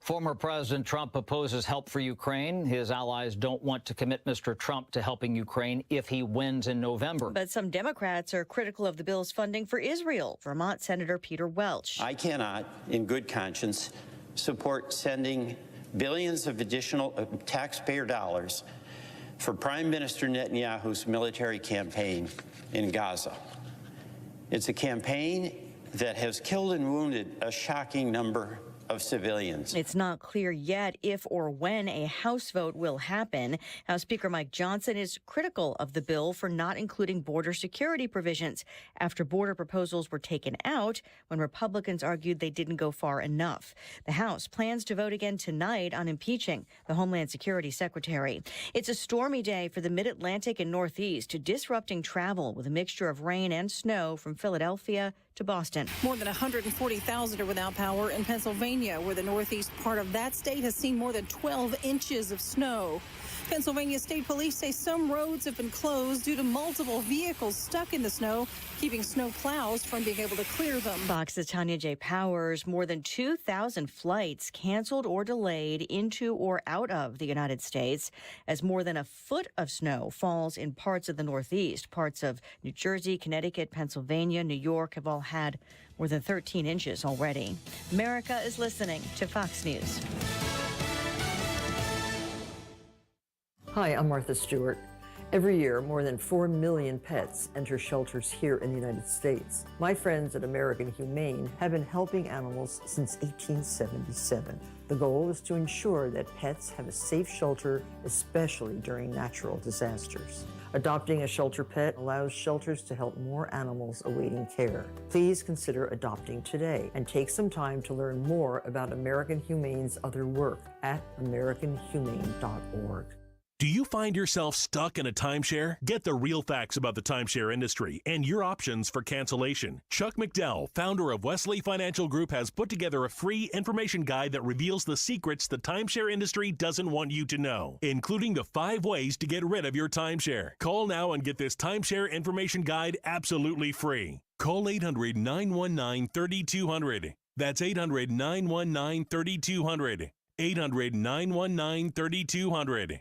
Former President Trump opposes help for Ukraine. His allies don't want to commit Mr. Trump to helping Ukraine if he wins in November. But some Democrats are critical of the bill's funding for Israel. Vermont Senator Peter Welch. I cannot, in good conscience, support sending billions of additional taxpayer dollars for Prime Minister Netanyahu's military campaign in Gaza. It's a campaign that has killed and wounded a shocking number of civilians. It's not clear yet if or when a House vote will happen. House Speaker Mike Johnson is critical of the bill for not including border security provisions after border proposals were taken out when Republicans argued they didn't go far enough. The House plans to vote again tonight on impeaching the Homeland Security Secretary. It's a stormy day for the Mid-Atlantic and Northeast, disrupting travel with a mixture of rain and snow from Philadelphia to Boston. More than 140,000 are without power in Pennsylvania, where the northeast part of that state has seen more than 12 inches of snow. Pennsylvania State Police say some roads have been closed due to multiple vehicles stuck in the snow, keeping snow plows from being able to clear them. Fox's Tanya J. Powers, more than 2,000 flights canceled or delayed into or out of the United States as more than a foot of snow falls in parts of the Northeast. Parts of New Jersey, Connecticut, Pennsylvania, New York have all had more than 13 inches already. America is listening to Fox News. Hi, I'm Martha Stewart. Every year, more than 4 million pets enter shelters here in the United States. My friends at American Humane have been helping animals since 1877. The goal is to ensure that pets have a safe shelter, especially during natural disasters. Adopting a shelter pet allows shelters to help more animals awaiting care. Please consider adopting today and take some time to learn more about American Humane's other work at americanhumane.org. Do you find yourself stuck in a timeshare? Get the real facts about the timeshare industry and your options for cancellation. Chuck McDowell, founder of Wesley Financial Group, has put together a free information guide that reveals the secrets the timeshare industry doesn't want you to know, including the 5 ways to get rid of your timeshare. Call now and get this timeshare information guide absolutely free. Call 800-919-3200. That's 800-919-3200. 800-919-3200.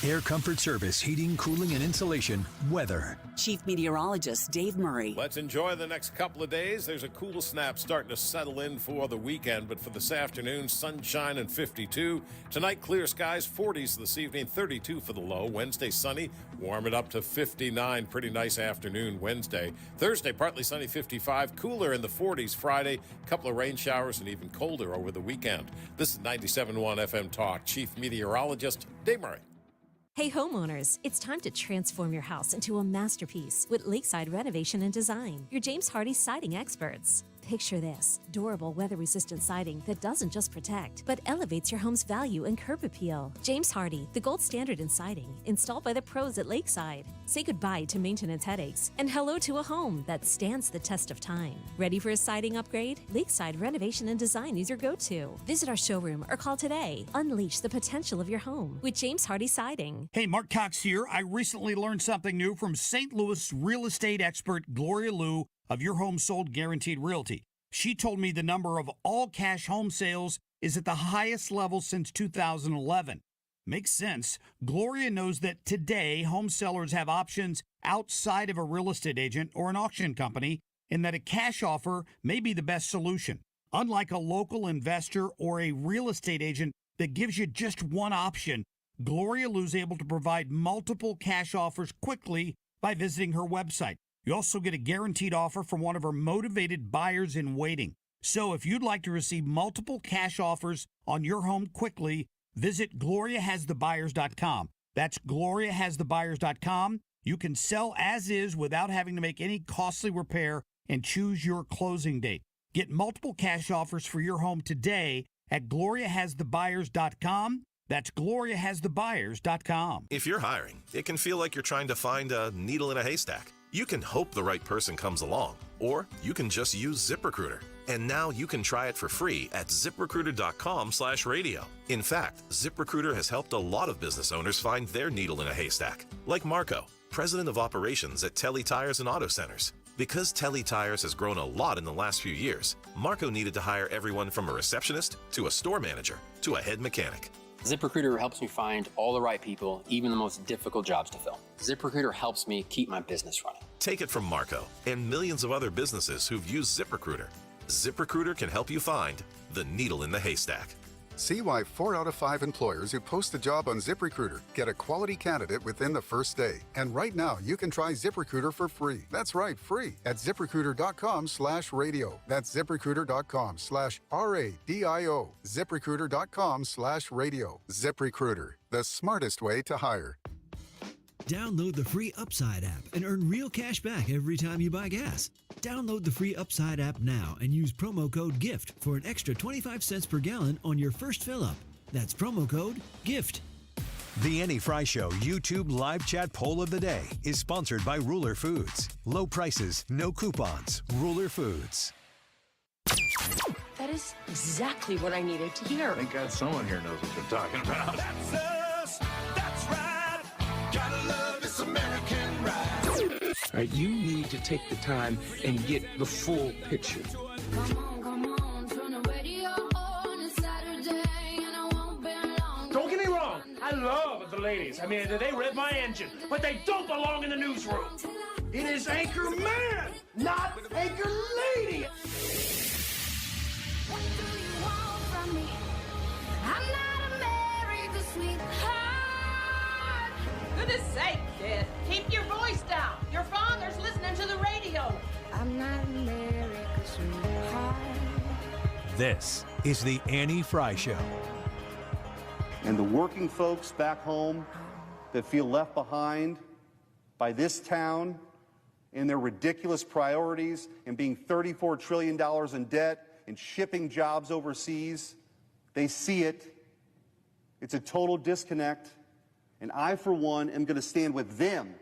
Air Comfort Service, heating, cooling, and insulation. Weather. Chief Meteorologist Dave Murray. Let's enjoy the next couple of days. There's a cool snap starting to settle in for the weekend, but for this afternoon, sunshine and 52. Tonight, clear skies, 40s this evening, 32 for the low. Wednesday, sunny, warm it up to 59. Pretty nice afternoon Wednesday. Thursday, partly sunny, 55. Cooler in the 40s Friday. Couple of rain showers and even colder over the weekend. This is 97.1 FM Talk. Chief Meteorologist Dave Murray. Hey homeowners, it's time to transform your house into a masterpiece with Lakeside Renovation and Design, your James Hardie siding experts. Picture this, durable, weather-resistant siding that doesn't just protect, but elevates your home's value and curb appeal. James Hardie, the gold standard in siding, installed by the pros at Lakeside. Say goodbye to maintenance headaches and hello to a home that stands the test of time. Ready for a siding upgrade? Lakeside Renovation and Design is your go-to. Visit our showroom or call today. Unleash the potential of your home with James Hardie Siding. Hey, Mark Cox here. I recently learned something new from St. Louis real estate expert Gloria Liu of Your Home Sold Guaranteed Realty. She told me the number of all-cash home sales is at the highest level since 2011. Makes sense. Gloria knows that today home sellers have options outside of a real estate agent or an auction company, and that a cash offer may be the best solution. Unlike a local investor or a real estate agent that gives you just one option, Gloria Liu is able to provide multiple cash offers quickly by visiting her website. You also get a guaranteed offer from one of her motivated buyers in waiting. So if you'd like to receive multiple cash offers on your home quickly, visit GloriaHasTheBuyers.com. That's GloriaHasTheBuyers.com. You can sell as is without having to make any costly repair and choose your closing date. Get multiple cash offers for your home today at GloriaHasTheBuyers.com. That's GloriaHasTheBuyers.com. If you're hiring, it can feel like you're trying to find a needle in a haystack. You can hope the right person comes along, or you can just use ZipRecruiter. And now you can try it for free at ZipRecruiter.com/radio. In fact, ZipRecruiter has helped a lot of business owners find their needle in a haystack, like Marco, president of operations at Telly Tires and Auto Centers. Because Telly Tires has grown a lot in the last few years, Marco needed to hire everyone from a receptionist to a store manager to a head mechanic. ZipRecruiter helps me find all the right people, even the most difficult jobs to fill. ZipRecruiter helps me keep my business running. Take it from Marco and millions of other businesses who've used ZipRecruiter. ZipRecruiter can help you find the needle in the haystack. See why 4 out of 5 employers who post a job on ZipRecruiter get a quality candidate within the first day. And right now, you can try ZipRecruiter for free. That's right, free at ZipRecruiter.com/radio. That's ZipRecruiter.com/RADIO. ZipRecruiter.com/radio. ZipRecruiter, the smartest way to hire. Download the free Upside app and earn real cash back every time you buy gas. Download the free Upside app now and use promo code GIFT for an extra 25 cents per gallon on your first fill-up. That's promo code GIFT. The Annie Frey Show YouTube live chat poll of the day is sponsored by Ruler Foods. Low prices, no coupons. Ruler Foods. That is exactly what I needed to hear. Thank God someone here knows what they're talking about. That's us. That's right. Gotta love this American ride. All right, you need to take the time and get the full picture. Come on, turn the radio on. It's Saturday and I won't be long. Don't get me wrong, I love the ladies. I mean, they rev my engine, but they don't belong in the newsroom. It is Anchor Man, not Anchor Lady. What do you want from me? I'm not America's sweetheart. Goodness sake, kid. Keep your voice down. Your father's listening to the radio. I'm not America's sweetheart. This is the Annie Frey Show. And the working folks back home that feel left behind by this town and their ridiculous priorities and being $34 trillion in debt and shipping jobs overseas, they see it. It's a total disconnect. And I, for one, am going to stand with them.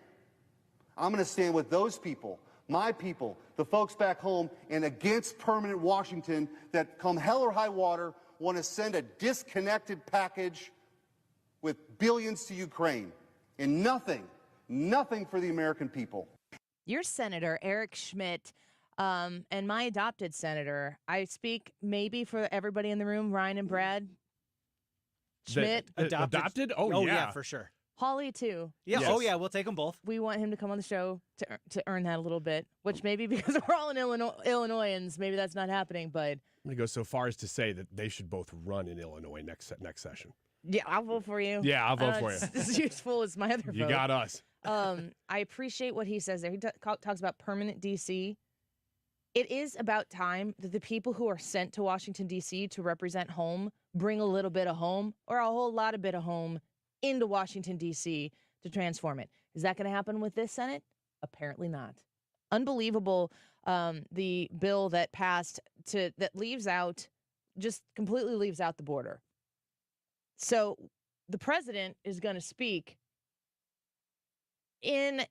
I'm going to stand with those people, my people, the folks back home, and against permanent Washington that, come hell or high water, want to send a disconnected package with billions to Ukraine and nothing for the American people. Your Senator, Eric Schmidt, and my adopted senator, I speak maybe for everybody in the room, Ryan and Brad. Schmidt. Adopted? Oh, yeah, for sure. Holly, too. Yeah. Yes. Oh, yeah, we'll take them both. We want him to come on the show to earn that a little bit, which maybe because we're all in Illinoisans, maybe that's not happening, but... I'm going to go so far as to say that they should both run in Illinois next session. Yeah, I'll vote for you. Yeah, I'll vote for you. It's as useful as my other vote. You got us. I appreciate what he says there. He talks about permanent D.C. It is about time that the people who are sent to Washington, D.C. to represent home bring a little bit of home or a whole lot of bit of home into Washington, D.C. to transform it. Is that going to happen with this Senate? Apparently not. Unbelievable, the bill that passed that leaves out, just completely leaves out the border. So the president is going to speak in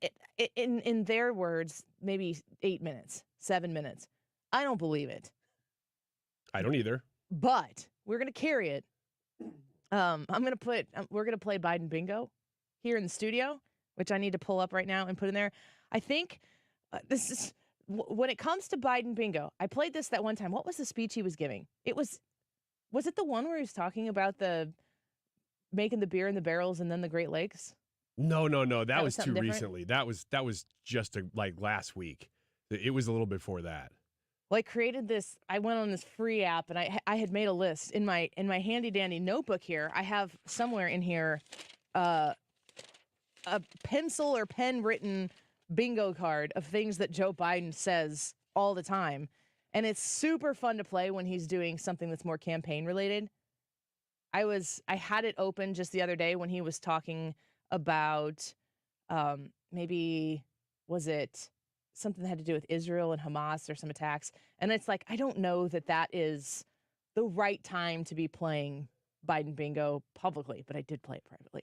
their words, maybe 8 minutes, 7 minutes. I don't believe it. I don't either. But we're going to carry it. We're going to play Biden bingo here in the studio, which I need to pull up right now and put in there. I think this is when it comes to Biden bingo. I played this that one time. What was the speech he was giving? Was it the one where he was talking about making the beer in the barrels and then the Great Lakes? No. That was too different? recently. That was just like last week. It was a little before that. Well, I created this. I went on this free app, and I had made a list in my handy dandy notebook here. I have somewhere in here a pencil or pen written bingo card of things that Joe Biden says all the time, and it's super fun to play when he's doing something that's more campaign related. I had it open just the other day when he was talking about maybe was it something that had to do with Israel and Hamas or some attacks. And it's like, I don't know that is the right time to be playing Biden bingo publicly, but I did play it privately.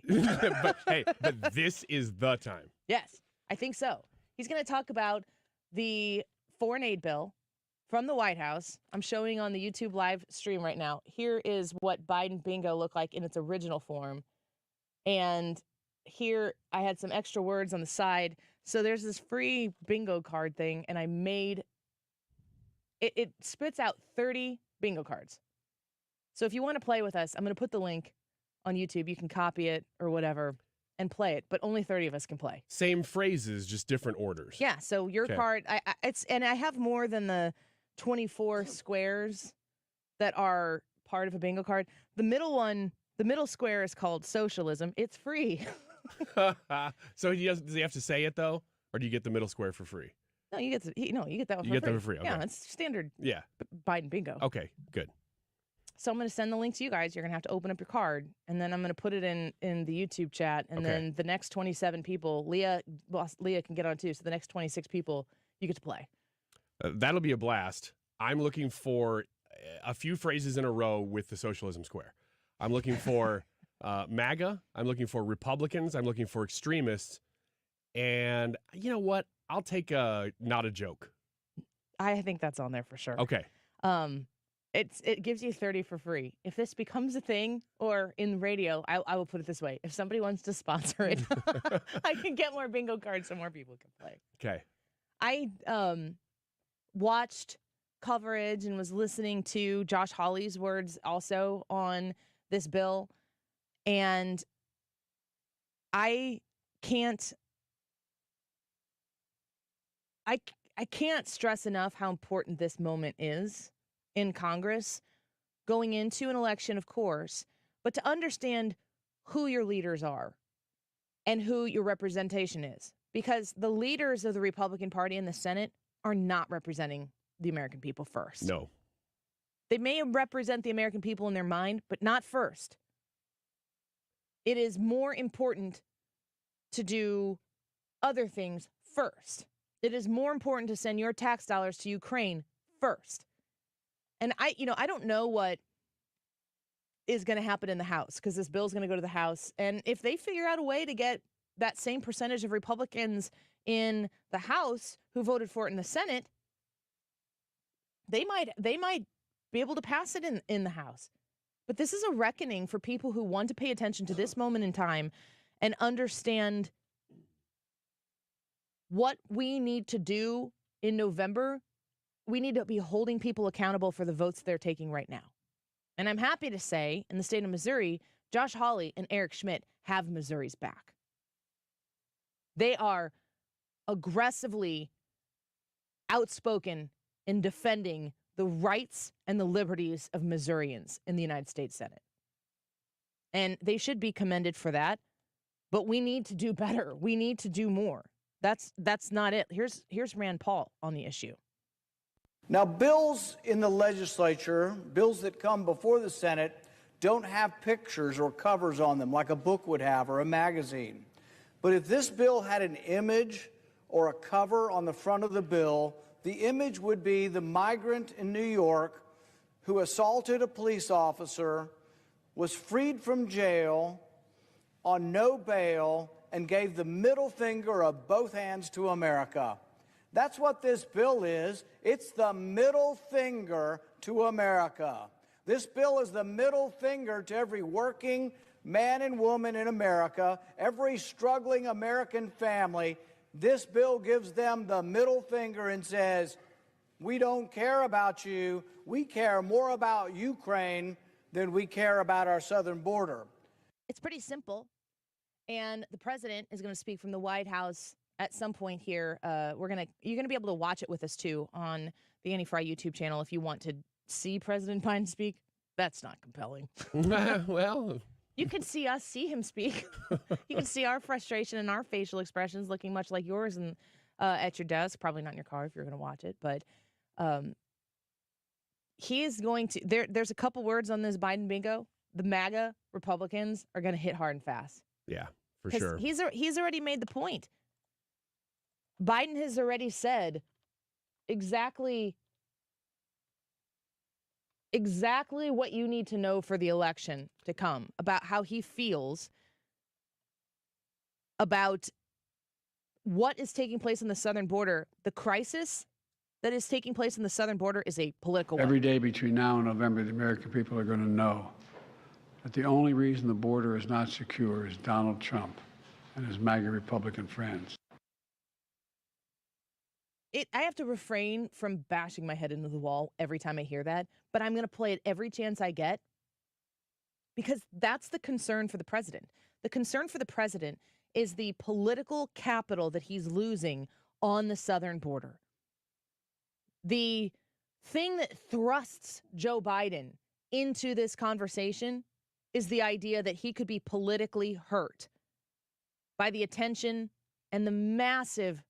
but this is the time. Yes, I think so. He's going to talk about the foreign aid bill from the White House. I'm showing on the YouTube live stream right now. Here is what Biden bingo looked like in its original form. And here I had some extra words on the side So there's this free bingo card thing, and I made it spits out 30 bingo cards. So if you want to play with us, I'm going to put the link on YouTube. You can copy it or whatever and play it, but only 30 of us can play. Same phrases, just different orders. Yeah, so your card, I have more than the 24 squares that are part of a bingo card. The middle square is called socialism. It's free. So does he have to say it though, or do you get the middle square for free? No, you get that one for free. You get that for free. Okay. Yeah, it's standard. Yeah. Biden bingo. Okay, good. So I'm going to send the link to you guys. You're going to have to open up your card, and then I'm going to put it in the YouTube chat, and then the next 27 people, Leah can get on too. So the next 26 people, you get to play. That'll be a blast. I'm looking for a few phrases in a row with the socialism square. I'm looking for MAGA. I'm looking for Republicans. I'm looking for extremists. And you know what? I'll take not a joke. I think that's on there for sure. Okay. It gives you 30 for free. If this becomes a thing, or in radio, I will put it this way. If somebody wants to sponsor it, I can get more bingo cards so more people can play. Okay. I watched coverage and was listening to Josh Hawley's words also on this bill. And I can't stress enough how important this moment is in Congress, going into an election, of course, but to understand who your leaders are and who your representation is. Because the leaders of the Republican Party in the Senate are not representing the American people first. No. They may represent the American people in their mind, but not first. It is more important to do other things first. It is more important to send your tax dollars to Ukraine first. And I don't know what is going to happen in the House, because this bill is going to go to the House. And if they figure out a way to get that same percentage of Republicans in the House who voted for it in the Senate, they might be able to pass it in the House. But this is a reckoning for people who want to pay attention to this moment in time and understand what we need to do in November. We need to be holding people accountable for the votes they're taking right now. And I'm happy to say, in the state of Missouri, Josh Hawley and Eric Schmidt have Missouri's back. They are aggressively outspoken in defending the rights and the liberties of Missourians in the United States Senate. And they should be commended for that. But we need to do better. We need to do more. That's not it. Here's Rand Paul on the issue. Now, bills in the legislature, bills that come before the Senate, don't have pictures or covers on them like a book would have or a magazine. But if this bill had an image or a cover on the front of the bill, the image would be the migrant in New York who assaulted a police officer, was freed from jail on no bail, and gave the middle finger of both hands to America. That's what this bill is. It's the middle finger to America. This bill is the middle finger to every working man and woman in America, every struggling American family. This bill gives them the middle finger and says, we don't care about you. We care more about Ukraine than we care about our southern border. It's pretty simple. And the president is going to speak from the White House at some point here. You're going to be able to watch it with us too on the Annie Frey YouTube channel if you want to see President Biden speak. That's not compelling. Well, you can see us see him speak. You can see our frustration and our facial expressions looking much like yours and at your desk. Probably not in your car if you're going to watch it, but he is going to. There's a couple words on this Biden bingo. The MAGA Republicans are going to hit hard and fast. Yeah, for sure. He's already made the point. Biden has already said exactly what you need to know for the election to come about how he feels about what is taking place on the southern border. The crisis that is taking place on the southern border is a political one. Every day between now and November, the American people are going to know that the only reason the border is not secure is Donald Trump and his MAGA Republican friends. I have to refrain from bashing my head into the wall every time I hear that, but I'm going to play it every chance I get because that's the concern for the president. The concern for the president is the political capital that he's losing on the southern border. The thing that thrusts Joe Biden into this conversation is the idea that he could be politically hurt by the attention and the massive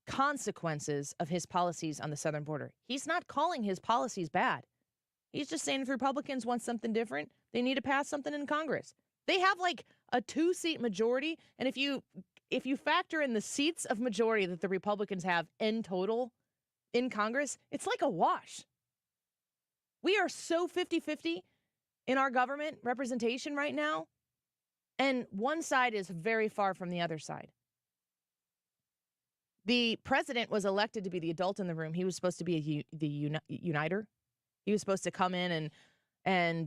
consequences of his policies on the southern border. He's not calling his policies bad. He's just saying if Republicans want something different, they need to pass something in Congress. They have like a 2-seat majority, and if you factor in the seats of majority that the Republicans have in total in Congress, it's like a wash. We are so 50-50 in our government representation right now, and one side is very far from the other side. The president was elected to be the adult in the room. He was supposed to be the uniter. He was supposed to come in and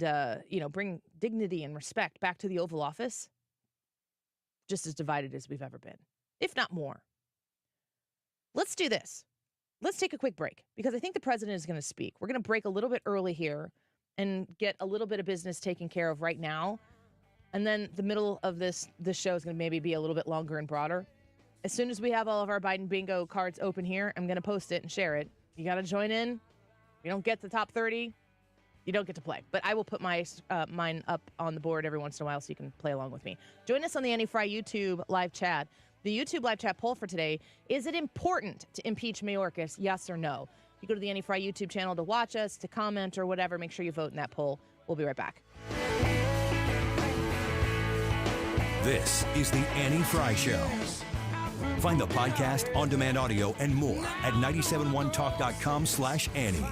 bring dignity and respect back to the Oval Office. Just as divided as we've ever been, if not more. Let's do this. Let's take a quick break because I think the president is going to speak. We're going to break a little bit early here and get a little bit of business taken care of right now. And then the middle of this show is going to maybe be a little bit longer and broader. As soon as we have all of our Biden bingo cards open here, I'm going to post it and share it. You got to join in. If you don't get the top 30, you don't get to play. But I will put mine up on the board every once in a while so you can play along with me. Join us on the Annie Frey YouTube live chat. The YouTube live chat poll for today, is it important to impeach Mayorkas, yes or no? You go to the Annie Frey YouTube channel to watch us, to comment or whatever. Make sure you vote in that poll. We'll be right back. This is the Annie Frey Show. Find the podcast, on-demand audio, and more at 971talk.com/Annie.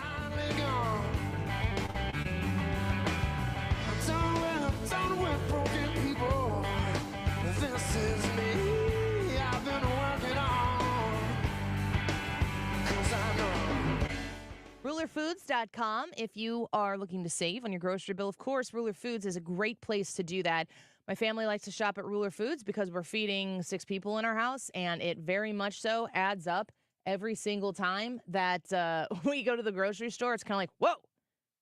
RulerFoods.com if you are looking to save on your grocery bill. Of course, Ruler Foods is a great place to do that. My family likes to shop at Ruler Foods because we're feeding 6 people in our house, and it very much so adds up every single time that we go to the grocery store. It's kind of like, whoa.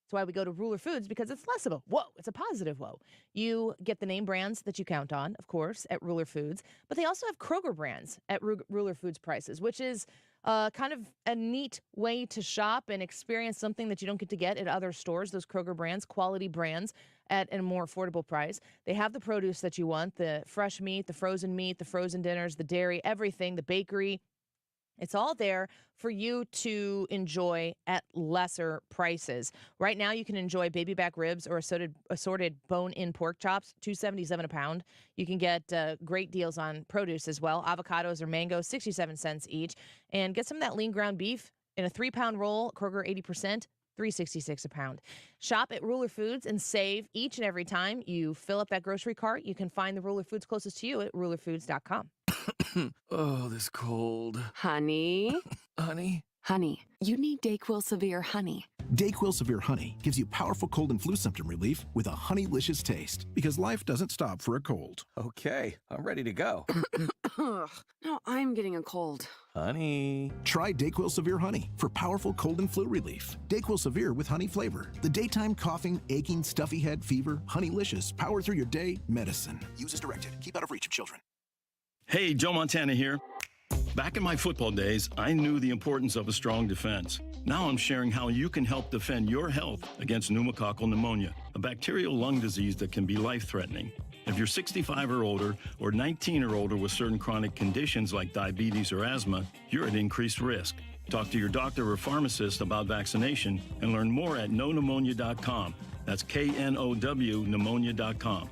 That's why we go to Ruler Foods, because it's less of a whoa. It's a positive whoa. You get the name brands that you count on, of course, at Ruler Foods, but they also have Kroger brands at Ruler Foods prices, which is kind of a neat way to shop and experience something that you don't get to get at other stores, those Kroger brands, quality brands at a more affordable price. They have the produce that you want, the fresh meat, the frozen dinners, the dairy, everything, the bakery. It's all there for you to enjoy at lesser prices. Right now, you can enjoy baby back ribs or assorted bone-in pork chops, $2.77 a pound. You can get great deals on produce as well. Avocados or mangoes, 67 cents each. And get some of that lean ground beef in a 3-pound roll, Kroger 80%, $3.66 a pound. Shop at Ruler Foods and save each and every time you fill up that grocery cart. You can find the Ruler Foods closest to you at rulerfoods.com. Oh, this cold. Honey? Honey? Honey, you need DayQuil Severe Honey. DayQuil Severe Honey gives you powerful cold and flu symptom relief with a honeylicious taste, because life doesn't stop for a cold. Okay, I'm ready to go. No, I'm getting a cold. Honey. Try DayQuil Severe Honey for powerful cold and flu relief. DayQuil Severe with honey flavor. The daytime coughing, aching, stuffy head, fever, honeylicious, power through your day medicine. Use as directed. Keep out of reach of children. Hey, Joe Montana here. Back in my football days, I knew the importance of a strong defense. Now I'm sharing how you can help defend your health against pneumococcal pneumonia, a bacterial lung disease that can be life-threatening. If you're 65 or older, or 19 or older with certain chronic conditions like diabetes or asthma, you're at increased risk. Talk to your doctor or pharmacist about vaccination and learn more at knowpneumonia.com. That's KNOW pneumonia.com.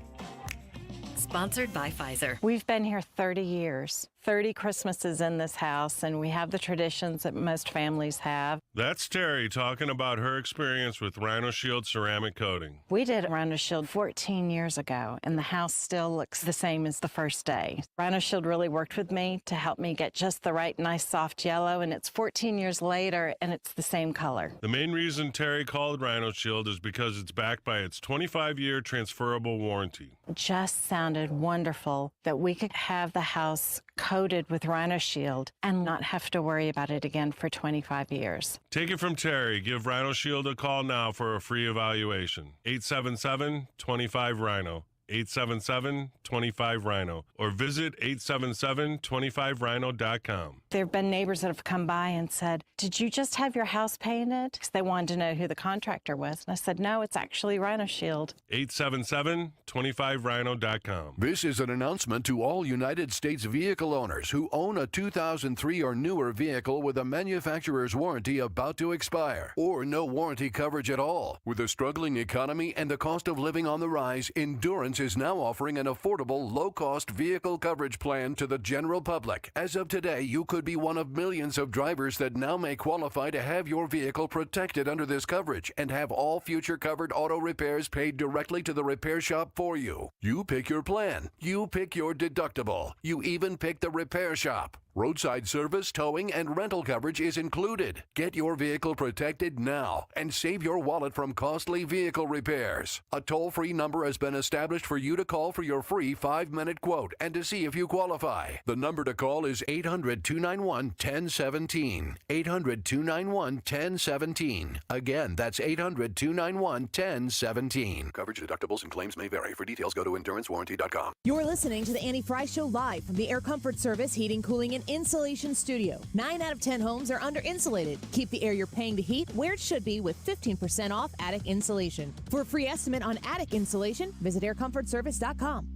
Sponsored by Pfizer. We've been here 30 years, 30 Christmases in this house, and we have the traditions that most families have. That's Terry talking about her experience with Rhino Shield ceramic coating. We did Rhino Shield 14 years ago, and the house still looks the same as the first day. Rhino Shield really worked with me to help me get just the right nice soft yellow, and it's 14 years later, and it's the same color. The main reason Terry called Rhino Shield is because it's backed by its 25-year transferable warranty. It just sounded wonderful that we could have the house coated with Rhino Shield and not have to worry about it again for 25 years. Take it from Terry. Give Rhino Shield a call now for a free evaluation. 877-25-RHINO. 877-25-RHINO. Or visit 877-25rhino.com. There have been neighbors that have come by and said, "Did you just have your house painted?" Because they wanted to know who the contractor was. And I said, "No, it's actually Rhino Shield." 877-25rhino.com. This is an announcement to all United States vehicle owners who own a 2003 or newer vehicle with a manufacturer's warranty about to expire, or no warranty coverage at all. With a struggling economy and the cost of living on the rise, Endurance is now offering an affordable, low-cost vehicle coverage plan to the general public. As of today, you could be one of millions of drivers that now may qualify to have your vehicle protected under this coverage and have all future covered auto repairs paid directly to the repair shop for you. You pick your plan. You pick your deductible. You even pick the repair shop. Roadside service, towing, and rental coverage is included. Get your vehicle protected now and save your wallet from costly vehicle repairs. A toll-free number has been established for you to call for your free 5-minute quote and to see if you qualify. The number to call is 800-291-1017. 800-291-1017. Again, that's 800-291-1017. Coverage, deductibles, and claims may vary. For details, go to endurancewarranty.com. You're listening to the Annie Frey Show live from the Air Comfort Service Heating, Cooling, and Insulation Studio. 9 out of 10 homes are under-insulated. Keep the air you're paying to heat where it should be with 15% off attic insulation. For a free estimate on attic insulation, visit aircomfortservice.com.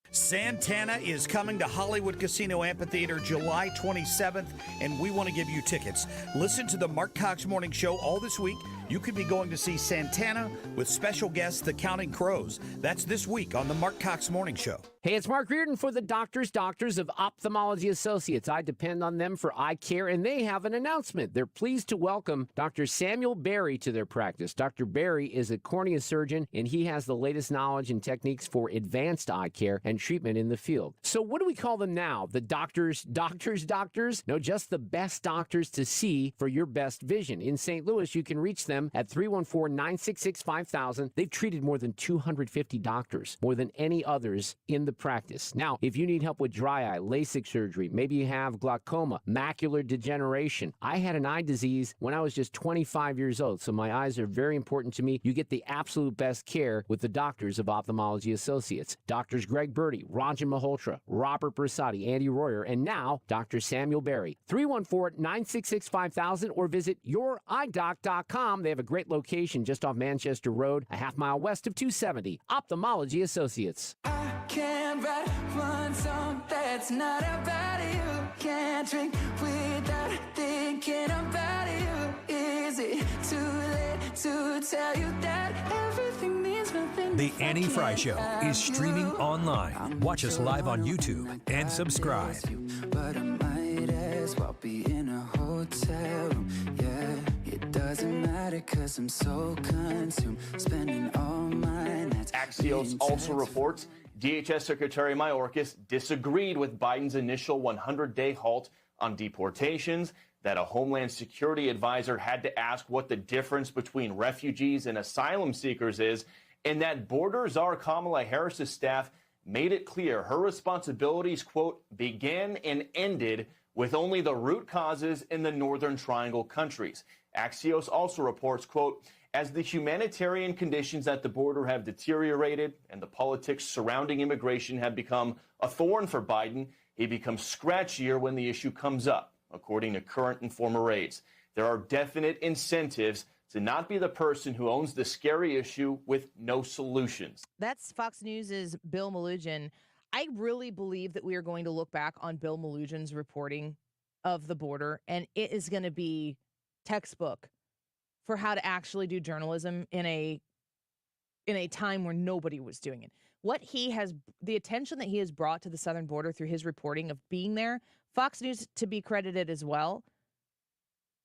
Santana is coming to Hollywood Casino Amphitheater July 27th, and we want to give you tickets. Listen to the Mark Cox Morning Show all this week. You could be going to see Santana with special guests, the Counting Crows. That's this week on the Mark Cox Morning Show. Hey, it's Mark Reardon for the Doctors of Ophthalmology Associates. I depend on them for eye care, and they have an announcement. They're pleased to welcome Dr. Samuel Berry to their practice. Dr. Berry is a cornea surgeon, and he has the latest knowledge and techniques for advanced eye care and treatment in the field. So what do we call them now? The doctors? No, just the best doctors to see for your best vision. In St. Louis, you can reach them at 314-966-5000. They've treated more than 250 doctors, more than any others in the practice. Now, if you need help with dry eye, LASIK surgery, maybe you have glaucoma, macular degeneration. I had an eye disease when I was just 25 years old, so my eyes are very important to me. You get the absolute best care with the Doctors of Ophthalmology Associates. Doctors Greg Birdie, Ranjan Malhotra, Robert Bersati, Andy Royer, and now Dr. Samuel Berry. 314-966-5000 or visit youridoc.com. They have a great location just off Manchester Road, a half-mile west of 270. Ophthalmology Associates. Can't write one song that's not about you. Can't drink without thinking about you. Is it too late to tell you that everything means nothing? The Annie Frey Show is streaming online. Watch us live on YouTube and subscribe. But I might as well be in a hotel room. Yeah, it doesn't matter 'cause I'm so consumed spending all my nights. Axios also reports DHS Secretary Mayorkas disagreed with Biden's initial 100-day halt on deportations, that a Homeland Security advisor had to ask what the difference between refugees and asylum seekers is, and that border czar Kamala Harris's staff made it clear her responsibilities, quote, began and ended with only the root causes in the Northern Triangle countries. Axios also reports, quote, as the humanitarian conditions at the border have deteriorated and the politics surrounding immigration have become a thorn for Biden, he becomes scratchier when the issue comes up, according to current and former aides. There are definite incentives to not be the person who owns the scary issue with no solutions. That's Fox News' Bill Melugin. I really believe that we are going to look back on Bill Melugin's reporting of the border, and it is going to be textbook for how to actually do journalism in a time where nobody was doing it. What he has, the attention that he has brought to the southern border through his reporting of being there, Fox News to be credited as well.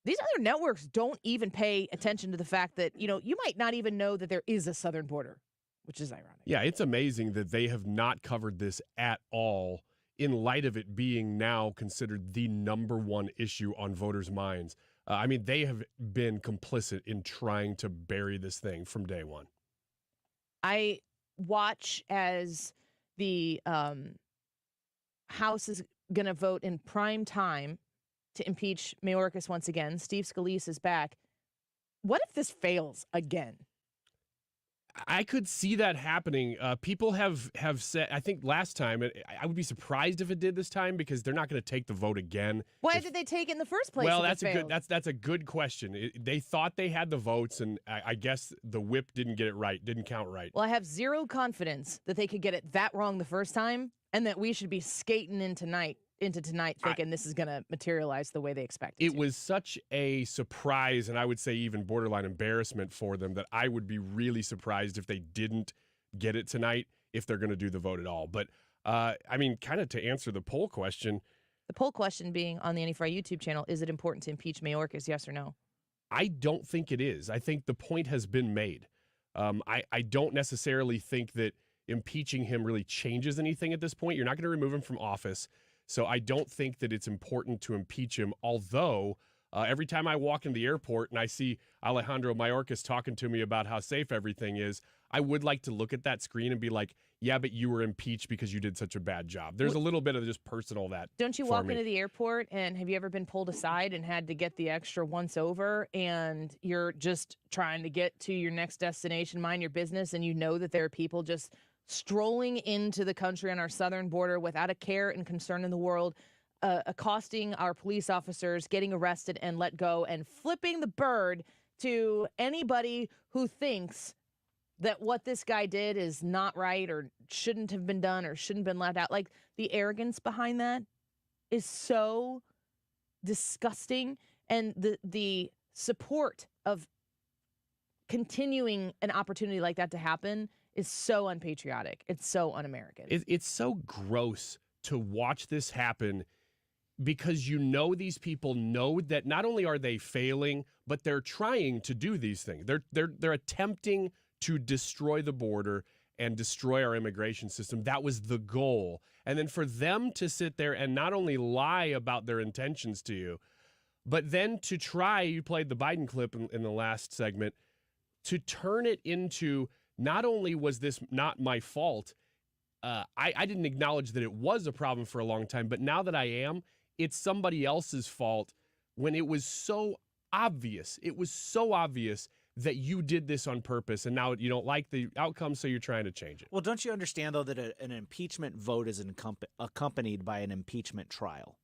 These other networks don't even pay attention to the fact that, you might not even know that there is a southern border, which is ironic. Yeah, it's amazing that they have not covered this at all in light of it being now considered the number one issue on voters' minds. They have been complicit in trying to bury this thing from day one. I watch as the House is going to vote in prime time to impeach Mayorkas once again. Steve Scalise is back. What if this fails again? I could see that happening. People have said, I think last time, I would be surprised if it did this time because they're not going to take the vote again. Why did they take it in the first place? Well, if it failed? that's a good question. They thought they had the votes, and I guess the whip didn't get it right, didn't count right. Well, I have zero confidence that they could get it that wrong the first time, and that we should be skating into tonight thinking this is going to materialize the way they expected. It was such a surprise, and I would say even borderline embarrassment for them, that I would be really surprised if they didn't get it tonight, if they're going to do the vote at all. But, I mean, kind of to answer the poll question. The poll question being on the Annie Frey YouTube channel, is it important to impeach Mayorkas, yes or no? I don't think it is. I think the point has been made. I don't necessarily think that impeaching him really changes anything at this point. You're not going to remove him from office. So I don't think that it's important to impeach him, although every time I walk in the airport and I see Alejandro Mayorkas talking to me about how safe everything is, I would like to look at that screen and be like, yeah, but you were impeached because you did such a bad job. There's a little bit of just personal that. Don't you walk into the airport and have you ever been pulled aside and had to get the extra once over and you're just trying to get to your next destination, mind your business, and you know that there are people just strolling into the country on our southern border without a care and concern in the world, accosting our police officers, getting arrested and let go, and flipping the bird to anybody who thinks that what this guy did is not right or shouldn't have been done or shouldn't have been let out. Like, the arrogance behind that is so disgusting, and the support of continuing an opportunity like that to happen is so unpatriotic. It's so un-American. It's so gross to watch this happen because you know these people know that not only are they failing, but they're trying to do these things. They're attempting to destroy the border and destroy our immigration system. That was the goal. And then for them to sit there and not only lie about their intentions to you, but then to try, you played the Biden clip in the last segment, to turn it into, not only was this not my fault, I didn't acknowledge that it was a problem for a long time, but now that I am, it's somebody else's fault, when it was so obvious. It was so obvious that you did this on purpose, and now you don't like the outcome, so you're trying to change it. Well, don't you understand, though, that an impeachment vote is accompanied by an impeachment trial,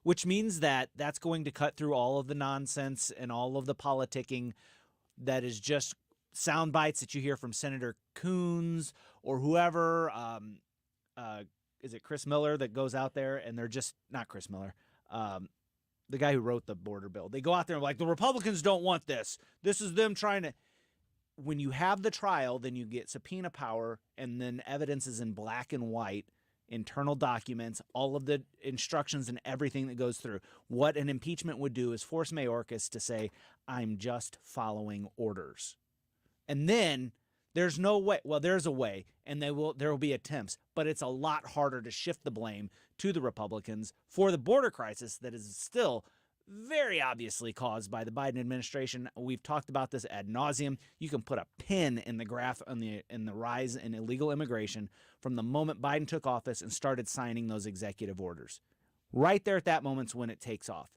which means that that's going to cut through all of the nonsense and all of the politicking that is just sound bites that you hear from Senator Coons or whoever. Is it Chris Miller that goes out there and they're just not Chris Miller, the guy who wrote the border bill. They go out there and like, the Republicans don't want this. This is them trying to. When you have the trial, then you get subpoena power, and then evidence is in black and white, internal documents, all of the instructions and everything that goes through. What an impeachment would do is force Mayorkas to say, I'm just following orders. And then there's no way. Well, there's a way, and there will be attempts, but it's a lot harder to shift the blame to the Republicans for the border crisis that is still very obviously caused by the Biden administration. We've talked about this ad nauseum. You can put a pin in the graph in the rise in illegal immigration from the moment Biden took office and started signing those executive orders. Right there at that moment's when it takes off.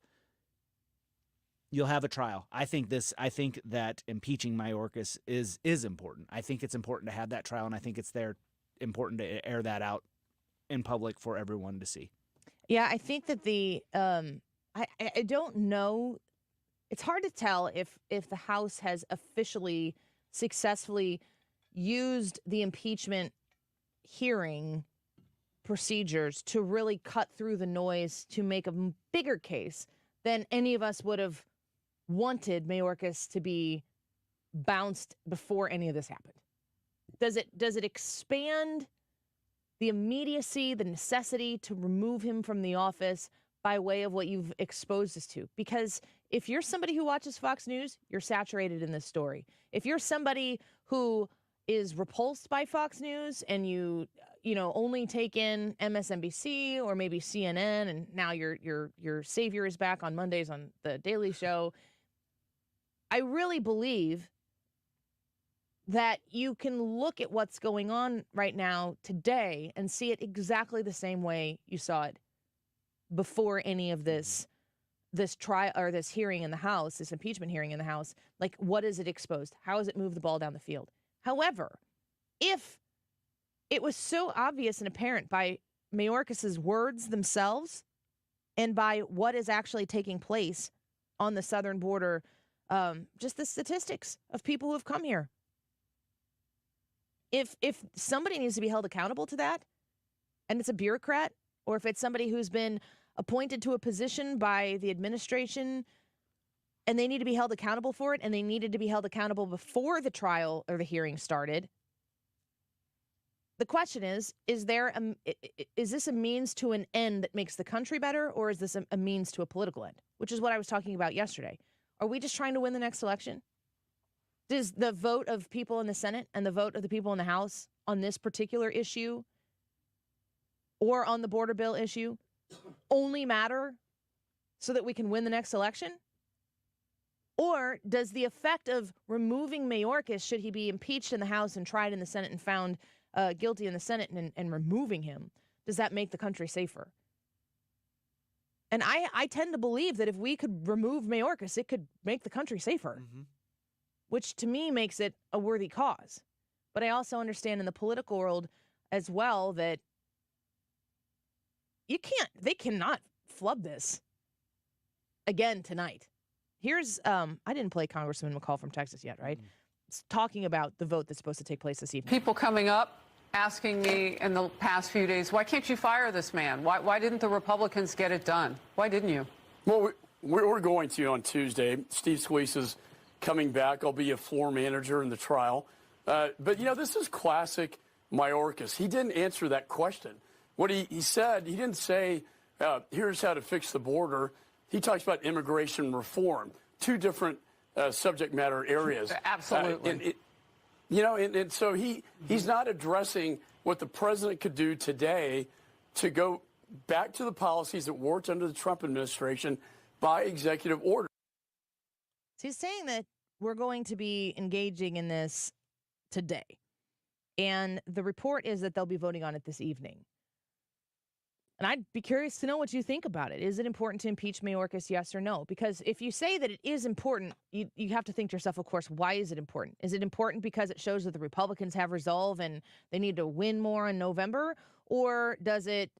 You'll have a trial. I think that impeaching Mayorkas is important. I think it's important to have that trial, and I think it's important to air that out in public for everyone to see. Yeah, I think that I don't know. It's hard to tell if the House has officially successfully used the impeachment hearing procedures to really cut through the noise to make a bigger case than any of us would have wanted Mayorkas to be bounced before any of this happened. Does it expand the immediacy, the necessity to remove him from the office by way of what you've exposed us to? Because if you're somebody who watches Fox News, you're saturated in this story. If you're somebody who is repulsed by Fox News and you only take in MSNBC or maybe CNN, and now your savior is back on Mondays on the Daily Show, I really believe that you can look at what's going on right now today and see it exactly the same way you saw it before any of this trial or this hearing in the House, this impeachment hearing in the House. Like, what is it exposed? How has it moved the ball down the field? However, if it was so obvious and apparent by Mayorkas' words themselves and by what is actually taking place on the southern border, just the statistics of people who have come here. If somebody needs to be held accountable to that, and it's a bureaucrat, or if it's somebody who's been appointed to a position by the administration and they need to be held accountable for it, and they needed to be held accountable before the trial or the hearing started, the question is this a means to an end that makes the country better, or is this a means to a political end? Which is what I was talking about yesterday. Are we just trying to win the next election? Does the vote of people in the Senate and the vote of the people in the House on this particular issue or on the border bill issue only matter so that we can win the next election? Or does the effect of removing Mayorkas, should he be impeached in the House and tried in the Senate and found guilty in the Senate, and removing him, does that make the country safer? And I tend to believe that if we could remove Mayorkas, it could make the country safer, which to me makes it a worthy cause. But I also understand in the political world as well that they cannot flub this again tonight. Here's, I didn't play Congressman McCall from Texas yet, right? It's talking about the vote that's supposed to take place this evening. People coming up asking me in the past few days, why can't you fire this man? Why didn't the Republicans get it done? Why didn't you? Well, we're going to on Tuesday. Steve Scalise is coming back. I'll be a floor manager in the trial. But, this is classic Mayorkas. He didn't answer that question. What he said, he didn't say, here's how to fix the border. He talks about immigration reform, two different subject matter areas. Absolutely. And so he's not addressing what the president could do today to go back to the policies that worked under the Trump administration by executive order. So he's saying that we're going to be engaging in this today. And the report is that they'll be voting on it this evening. And I'd be curious to know what you think about it. Is it important to impeach Mayorkas, yes or no? Because if you say that it is important, you have to think to yourself, of course, why is it important? Is it important because it shows that the Republicans have resolve and they need to win more in November? Or is it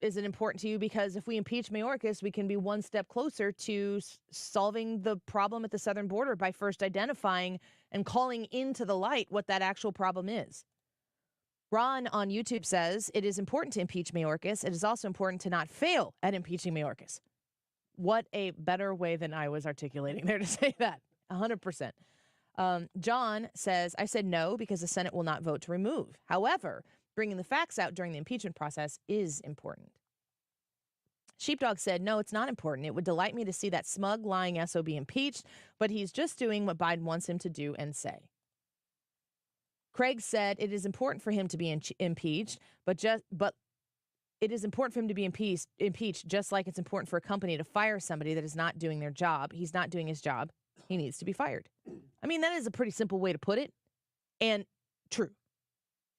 important to you because if we impeach Mayorkas, we can be one step closer to solving the problem at the southern border by first identifying and calling into the light what that actual problem is? Ron on YouTube says, it is important to impeach Mayorkas. It is also important to not fail at impeaching Mayorkas. What a better way than I was articulating there to say that. 100%. John says, I said no because the Senate will not vote to remove. However, bringing the facts out during the impeachment process is important. Sheepdog said, no, it's not important. It would delight me to see that smug, lying SOB impeached, but he's just doing what Biden wants him to do and say. Craig said it is important for him to be impeached, but it is important for him to be impeached, just like it's important for a company to fire somebody that is not doing their job. He's not doing his job. He needs to be fired. I mean, that is a pretty simple way to put it, and true.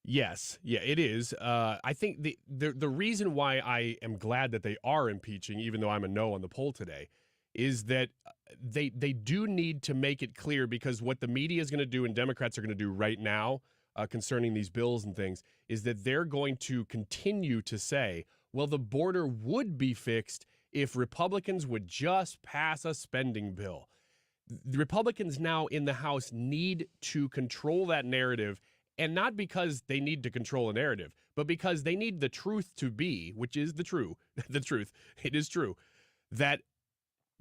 Yes, yeah, it is. I think the reason why I am glad that they are impeaching, even though I'm a no on the poll today, is that they do need to make it clear, because what the media is going to do and Democrats are going to do right now concerning these bills and things is that they're going to continue to say, well, the border would be fixed if Republicans would just pass a spending bill. The Republicans now in the House need to control that narrative, and not because they need to control a narrative, but because they need the truth to be, which is the truth, it is true, that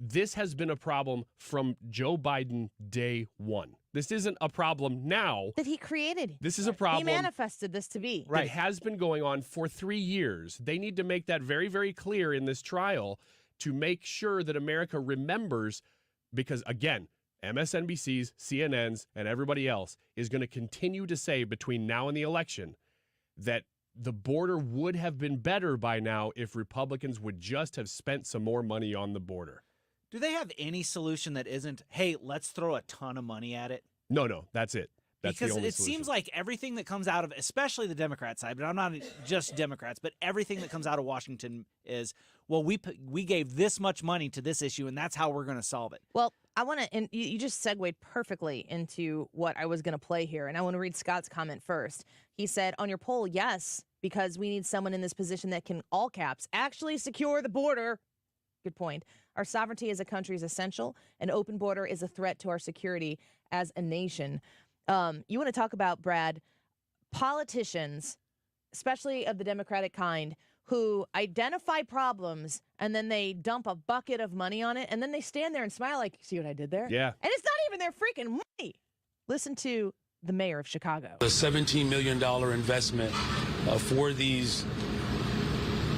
this has been a problem from Joe Biden day one. This isn't a problem now. That he created. This is a problem. He manifested this to be. That has been going on for 3 years. They need to make that very, very clear in this trial to make sure that America remembers, because, again, MSNBC's, CNN's, and everybody else is going to continue to say between now and the election that the border would have been better by now if Republicans would just have spent some more money on the border. Do they have any solution that isn't, hey, let's throw a ton of money at it? No, that's it. That's because the only it solution. seems like everything that comes out of, especially the Democrat side, but I'm not just Democrats, but everything that comes out of Washington is, well, we gave this much money to this issue, and that's how we're going to solve it. Well, I want to, and you just segued perfectly into what I was going to play here, and I want to read Scott's comment first. He said, on your poll, yes, because we need someone in this position that can, all caps, actually secure the border. Good point. Our sovereignty as a country is essential. An open border is a threat to our security as a nation. You want to talk about, Brad, politicians, especially of the Democratic kind, who identify problems and then they dump a bucket of money on it and then they stand there and smile like, see what I did there? Yeah. And it's not even their freaking money. Listen to the mayor of Chicago. A $17 million investment for these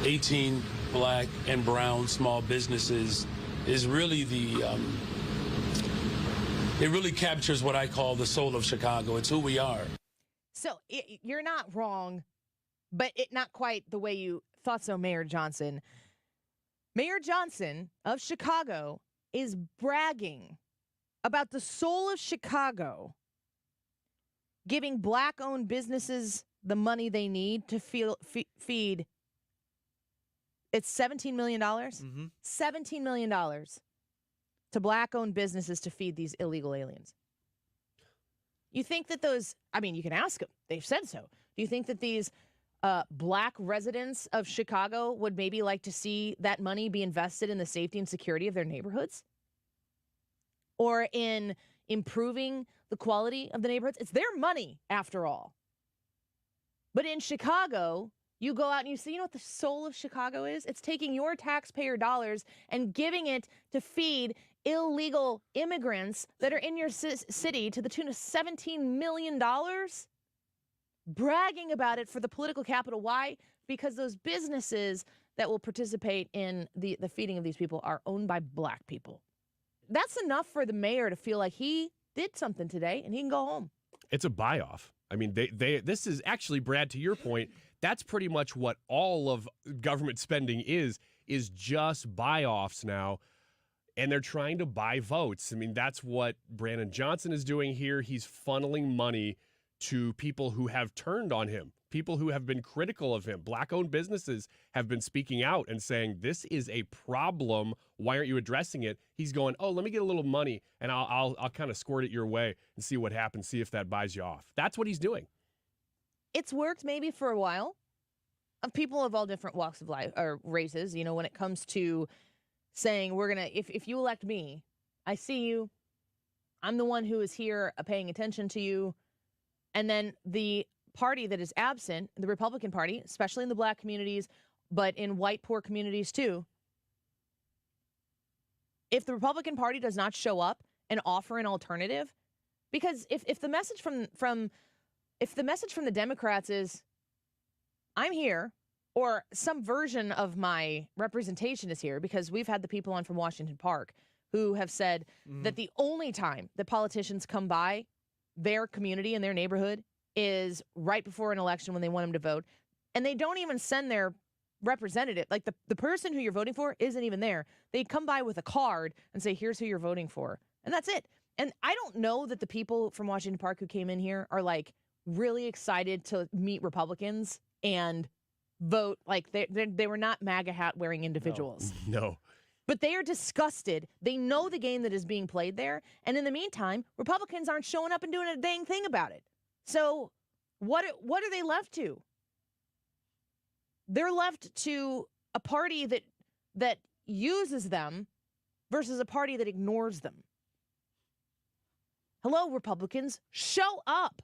18 Black and brown small businesses is really it really captures what I call the soul of Chicago. It's who we are. So you're not wrong, but not quite the way you thought so, Mayor Johnson. Mayor Johnson of Chicago is bragging about the soul of Chicago giving Black-owned businesses the money they need to feed. It's $17 million? Mm-hmm. $17 million to Black-owned businesses to feed these illegal aliens. You think that those, I mean, you can ask them. They've said so. Do you think that these Black residents of Chicago would maybe like to see that money be invested in the safety and security of their neighborhoods? Or in improving the quality of the neighborhoods? It's their money, after all. But in Chicago, you go out and you see, you know what the soul of Chicago is? It's taking your taxpayer dollars and giving it to feed illegal immigrants that are in your city to the tune of $17 million, bragging about it for the political capital. Why? Because those businesses that will participate in the feeding of these people are owned by Black people. That's enough for the mayor to feel like he did something today and he can go home. It's a buy-off. I mean, this is actually, Brad, to your point, that's pretty much what all of government spending is just buy-offs now. And they're trying to buy votes. I mean, that's what Brandon Johnson is doing here. He's funneling money to people who have turned on him, people who have been critical of him. Black-owned businesses have been speaking out and saying, this is a problem. Why aren't you addressing it? He's going, oh, let me get a little money, and I'll kind of squirt it your way and see what happens, see if that buys you off. That's what he's doing. It's worked maybe for a while of people of all different walks of life or races, you know, when it comes to saying we're going to, if you elect me, I see you, I'm the one who is here paying attention to you. And then the party that is absent, the Republican Party, especially in the Black communities, but in white poor communities too, if the Republican Party does not show up and offer an alternative, because if the message from the Democrats is, I'm here, or some version of my representation is here, because we've had the people on from Washington Park who have said that the only time that politicians come by their community and their neighborhood is right before an election when they want them to vote. And they don't even send their representative. Like the person who you're voting for isn't even there. They come by with a card and say, here's who you're voting for. And that's it. And I don't know that the people from Washington Park who came in here are like really excited to meet Republicans and vote. Like they were not MAGA hat wearing individuals. No. But they are disgusted. They know the game that is being played there. And in the meantime, Republicans aren't showing up and doing a dang thing about it. So what are they left to? They're left to a party that uses them versus a party that ignores them. Hello, Republicans, show up.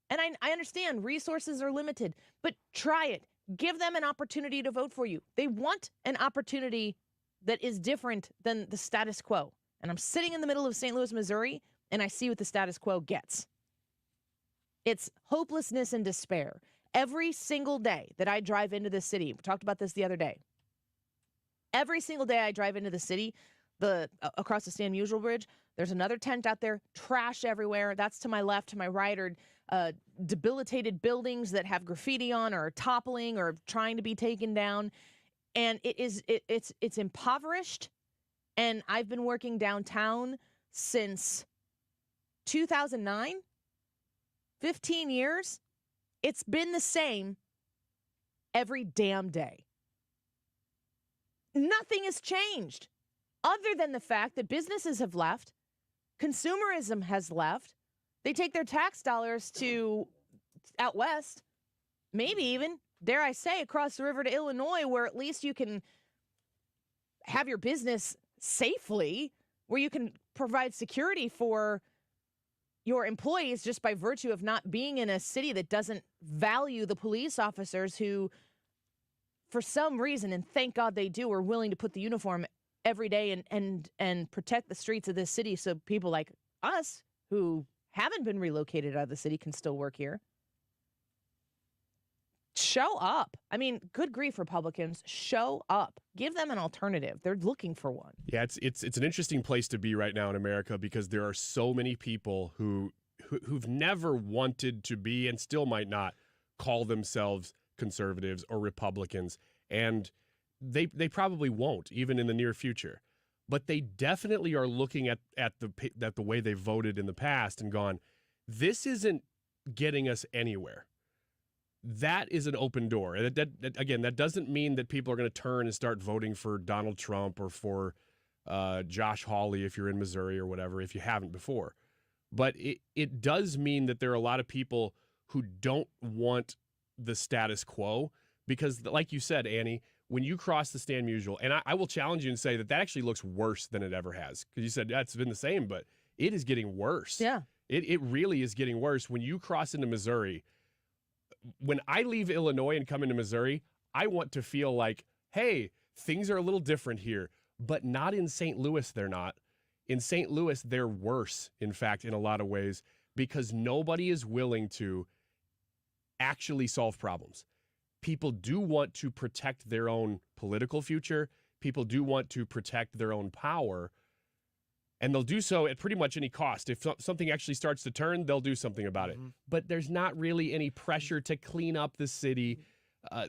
And I understand resources are limited, but try it. Give them an opportunity to vote for you. They want an opportunity that is different than the status quo. And I'm sitting in the middle of St. Louis, Missouri, and I see what the status quo gets. It's hopelessness and despair. Every single day that I drive into this city, we talked about this the other day. Every single day I drive into the city, across the Stan Musial Bridge, there's another tent out there, trash everywhere. That's to my left, to my right are debilitated buildings that have graffiti on or are toppling or trying to be taken down. And it's impoverished. And I've been working downtown since 2009. 15 years, it's been the same every damn day. Nothing has changed other than the fact that businesses have left, consumerism has left. They take their tax dollars to out west, maybe even, dare I say, across the river to Illinois, where at least you can have your business safely, where you can provide security for your employees just by virtue of not being in a city that doesn't value the police officers who, for some reason, and thank God they do, are willing to put the uniform every day and protect the streets of this city so people like us who haven't been relocated out of the city can still work here. Show up. I mean, good grief, Republicans, show up. Give them an alternative. They're looking for one. Yeah, it's an interesting place to be right now in America because there are so many people who've never wanted to be and still might not call themselves conservatives or Republicans, and they probably won't even in the near future. But they definitely are looking at the way they voted in the past and gone, this isn't getting us anywhere. That is an open door. And that doesn't mean that people are going to turn and start voting for Donald Trump or for Josh Hawley if you're in Missouri or whatever, if you haven't before. But it does mean that there are a lot of people who don't want the status quo because, like you said, Annie, when you cross the Stan Musial, and I will challenge you and say that actually looks worse than it ever has. Because you said that's been the same, but it is getting worse. Yeah. It really is getting worse. When you cross into Missouri, when I leave Illinois and come into Missouri, I want to feel like, hey, things are a little different here. But not in St. Louis, they're not. In St. Louis, they're worse, in fact, in a lot of ways, because nobody is willing to actually solve problems. People do want to protect their own political future. People do want to protect their own power. And they'll do so at pretty much any cost. If something actually starts to turn, they'll do something about it. But there's not really any pressure to clean up the city.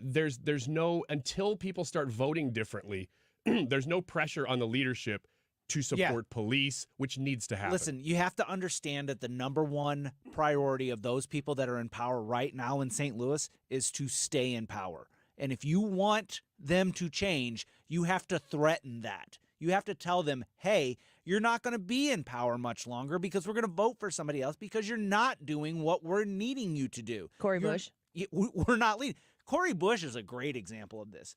There's no, until people start voting differently, there's no pressure on the leadership to support police, which needs to happen. Listen, you have to understand that the number one priority of those people that are in power right now in St. Louis is to stay in power. And if you want them to change, you have to threaten that. You have to tell them, hey, you're not going to be in power much longer because we're going to vote for somebody else because you're not doing what we're needing you to do. Bush. We're not leading. Cory Bush is a great example of this.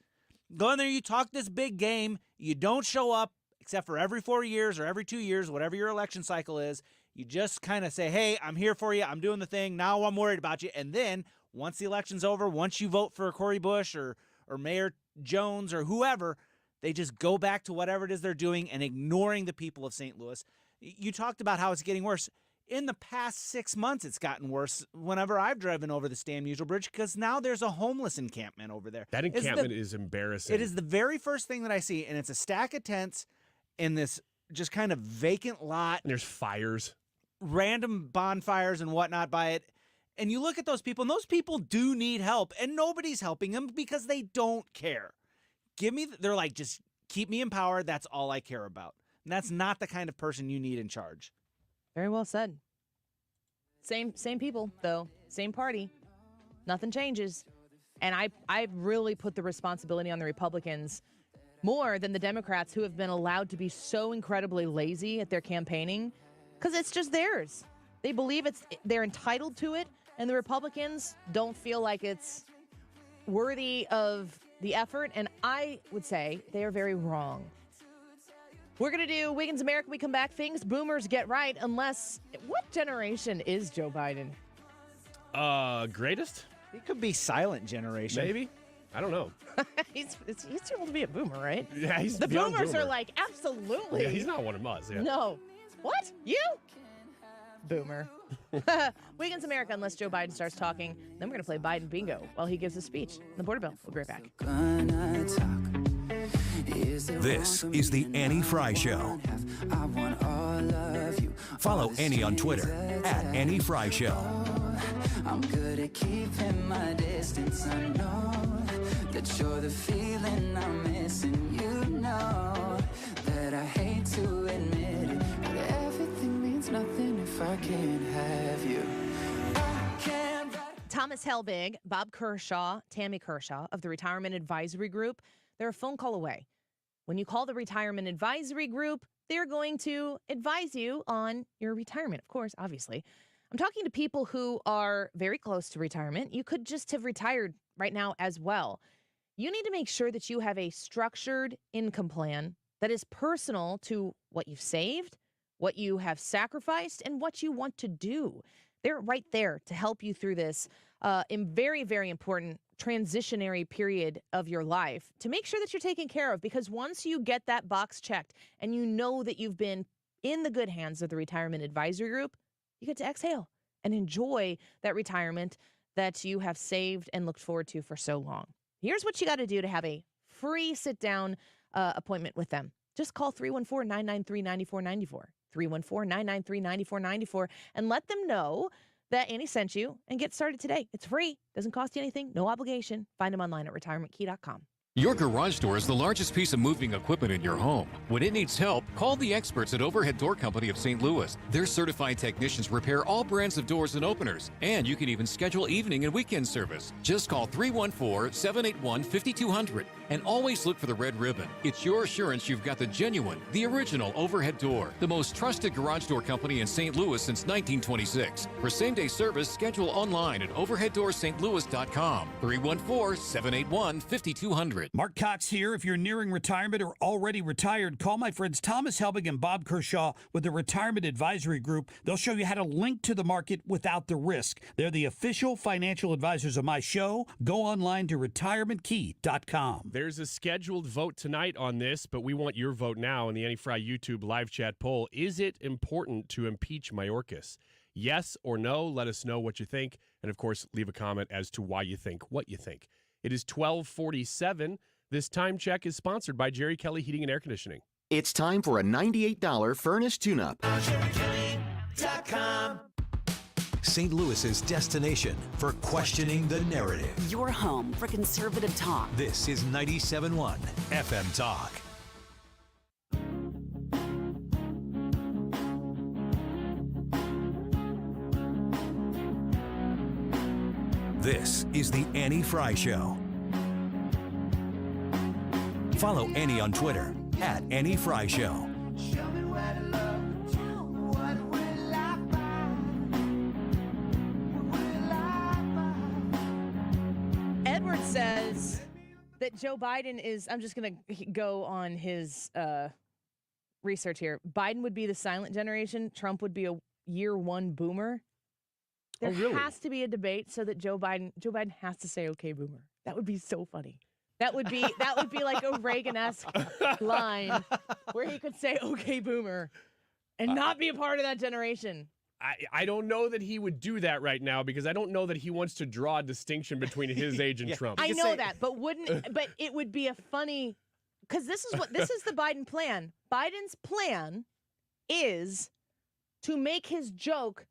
Go in there, you talk this big game, you don't show up except for every 4 years or every 2 years, whatever your election cycle is. You just kind of say, hey, I'm here for you. I'm doing the thing. Now I'm worried about you. And then once the election's over, once you vote for Cory Bush or Mayor Jones or whoever, they just go back to whatever it is they're doing and ignoring the people of St. Louis. You talked about how it's getting worse. In the past 6 months, it's gotten worse whenever I've driven over the Stan Musial Bridge because now there's a homeless encampment over there. That encampment is embarrassing. It is the very first thing that I see, and it's a stack of tents in this just kind of vacant lot. And there's fires. Random bonfires and whatnot by it. And you look at those people, and those people do need help, and nobody's helping them because they don't care. They're like, just keep me in power. That's all I care about. And that's not the kind of person you need in charge. Very well said. Same people, though. Same party. Nothing changes. And I really put the responsibility on the Republicans more than the Democrats, who have been allowed to be so incredibly lazy at their campaigning because it's just theirs. They believe they're entitled to it, and the Republicans don't feel like it's worthy of the effort, and I would say they are very wrong. We're going to do Wiggins America. We come back. Things boomers get right, unless... What generation is Joe Biden? Greatest? He could be silent generation. Maybe. I don't know. He's too old to be a boomer, right? Yeah, he's the beyond boomers boomer. are like, absolutely. Yeah, he's not one of us. Yeah. No. What? You? Boomer. Wiggins America, unless Joe Biden starts talking. Then we're going to play Biden bingo while he gives his speech. The border bill. We'll be right back. This is the Annie Frey Show. Follow Annie on Twitter @Annie Frey Show. I'm good at keeping my distance. I know that you're the feeling I'm missing. You know that I hate to admit it, but everything means nothing if I can't have you. Thomas Helbig, Bob Kershaw, Tammy Kershaw of the Retirement Advisory Group, they're a phone call away. When you call the Retirement Advisory Group, they're going to advise you on your retirement, of course, obviously. I'm talking to people who are very close to retirement. You could just have retired right now as well. You need to make sure that you have a structured income plan that is personal to what you've saved, what you have sacrificed, and what you want to do. They're right there to help you through this very, very important transitionary period of your life to make sure that you're taken care of. Because once you get that box checked and you know that you've been in the good hands of the Retirement Advisory Group, you get to exhale and enjoy that retirement that you have saved and looked forward to for so long. Here's what you got to do to have a free sit-down appointment with them. Just call 314-993-9494, 314-993-9494, and let them know that Annie sent you and get started today. It's free. Doesn't cost you anything. No obligation. Find them online at retirementkey.com. Your garage door is the largest piece of moving equipment in your home. When it needs help, call the experts at Overhead Door Company of St. Louis. Their certified technicians repair all brands of doors and openers, and you can even schedule evening and weekend service. Just call 314-781-5200 and always look for the red ribbon. It's your assurance you've got the genuine, the original Overhead Door, the most trusted garage door company in St. Louis since 1926. For same-day service, schedule online at overheaddoorsstlouis.com. 314-781-5200. Mark Cox here. If you're nearing retirement or already retired, call my friends Thomas Helbig and Bob Kershaw with the Retirement Advisory Group. They'll show you how to link to the market without the risk. They're the official financial advisors of my show. Go online to retirementkey.com. There's a scheduled vote tonight on this, but we want your vote now in the Annie Frey YouTube live chat poll. Is it important to impeach Mayorkas? Yes or no? Let us know what you think. And, of course, leave a comment as to why you think what you think. It is 12:47. This time check is sponsored by Jerry Kelly Heating and Air Conditioning. It's time for a $98 furnace tune-up. St. Louis's destination for questioning the narrative. Your home for conservative talk. This is 97.1 FM Talk. This is the Annie Frey Show. Follow Annie on Twitter at Annie Frey Show. Edward says that Joe Biden is, I'm just going to go on his research here. Biden would be the silent generation. Trump would be a year one boomer. There has to be a debate so that Joe Biden has to say, okay, boomer. That would be so funny. That would be like a Reagan-esque line where he could say, okay, boomer, and not be a part of that generation. I don't know that he would do that right now because I don't know that he wants to draw a distinction between his age and Trump. I know that, but it would be a funny, because this is the Biden plan. Biden's plan is to make his joke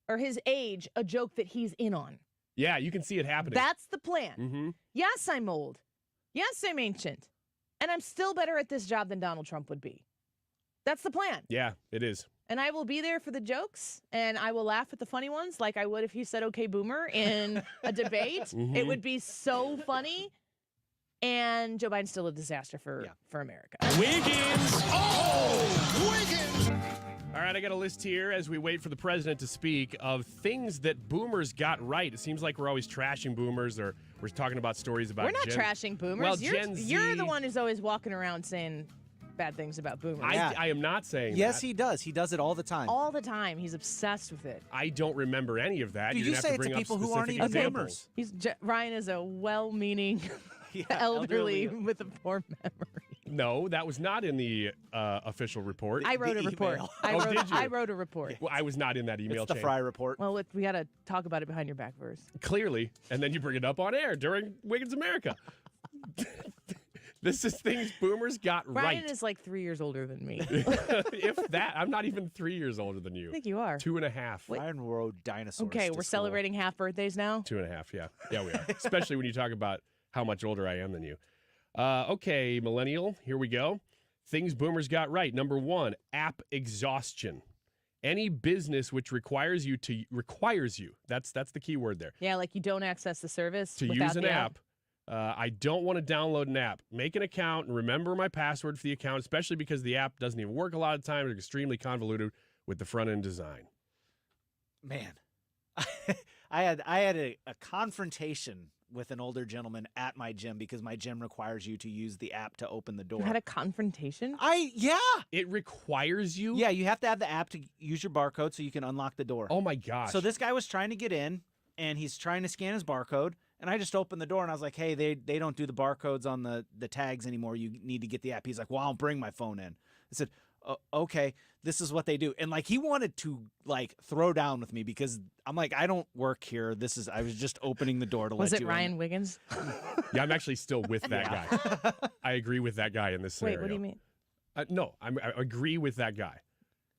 or his age a joke that he's in on. Yeah, you can see it happening. That's the plan. Mm-hmm. Yes, I'm old. Yes, I'm ancient. And I'm still better at this job than Donald Trump would be. That's the plan. Yeah, it is. And I will be there for the jokes, and I will laugh at the funny ones like I would if you said, okay, boomer, in a debate. Mm-hmm. It would be so funny. And Joe Biden's still a disaster for America. Wiggins! Oh, Wiggins! All right, I got a list here as we wait for the president to speak of things that boomers got right. It seems like we're always trashing boomers, or we're talking about stories about We're not trashing boomers. Well, Gen Z. You're the one who's always walking around saying bad things about boomers. I am not saying Yes, that. he does. He does it all the time. All the time. He's obsessed with it. I don't remember any of that. Dude, You're you gonna say have it to bring up people who aren't specific even examples. boomers. Ryan is a well-meaning elderly with a poor memory. No, that was not in the official report. I wrote a report. Did you? I wrote a report. Well, I was not in that email It's the chain. Frey report. Well, we got to talk about it behind your back first. Clearly, and then you bring it up on air during Wiggins America. This is things boomers got Ryan right. is like 3 years older than me. If that, I'm not even 3 years older than you. I think you are. 2.5. Ryan rode dinosaurs. Okay, to we're school. celebrating half birthdays now. 2.5, yeah. Yeah, we are. Especially when you talk about how much older I am than you. Okay, millennial, here we go. Things boomers got right. Number one, app exhaustion. Any business which requires you. That's the key word there. Yeah, like you don't access the service To without use an the app. I don't want to download an app. Make an account and remember my password for the account, especially because the app doesn't even work a lot of times. It's extremely convoluted with the front end design. Man, I had a confrontation with an older gentleman at my gym because my gym requires you to use the app to open the door. You had a confrontation? Yeah. It requires you? Yeah, you have to have the app to use your barcode so you can unlock the door. Oh my gosh. So this guy was trying to get in and he's trying to scan his barcode. And I just opened the door and I was like, hey, they don't do the barcodes on the tags anymore. You need to get the app. He's like, well, I'll bring my phone in. I said, okay, this is what they do. And like he wanted to like throw down with me because I'm like, I don't work here. I was just opening the door to let you in. Was it Ryan Wiggins? Yeah, I'm actually still with that guy. I agree with that guy in this scenario. Wait, what do you mean? No, I agree with that guy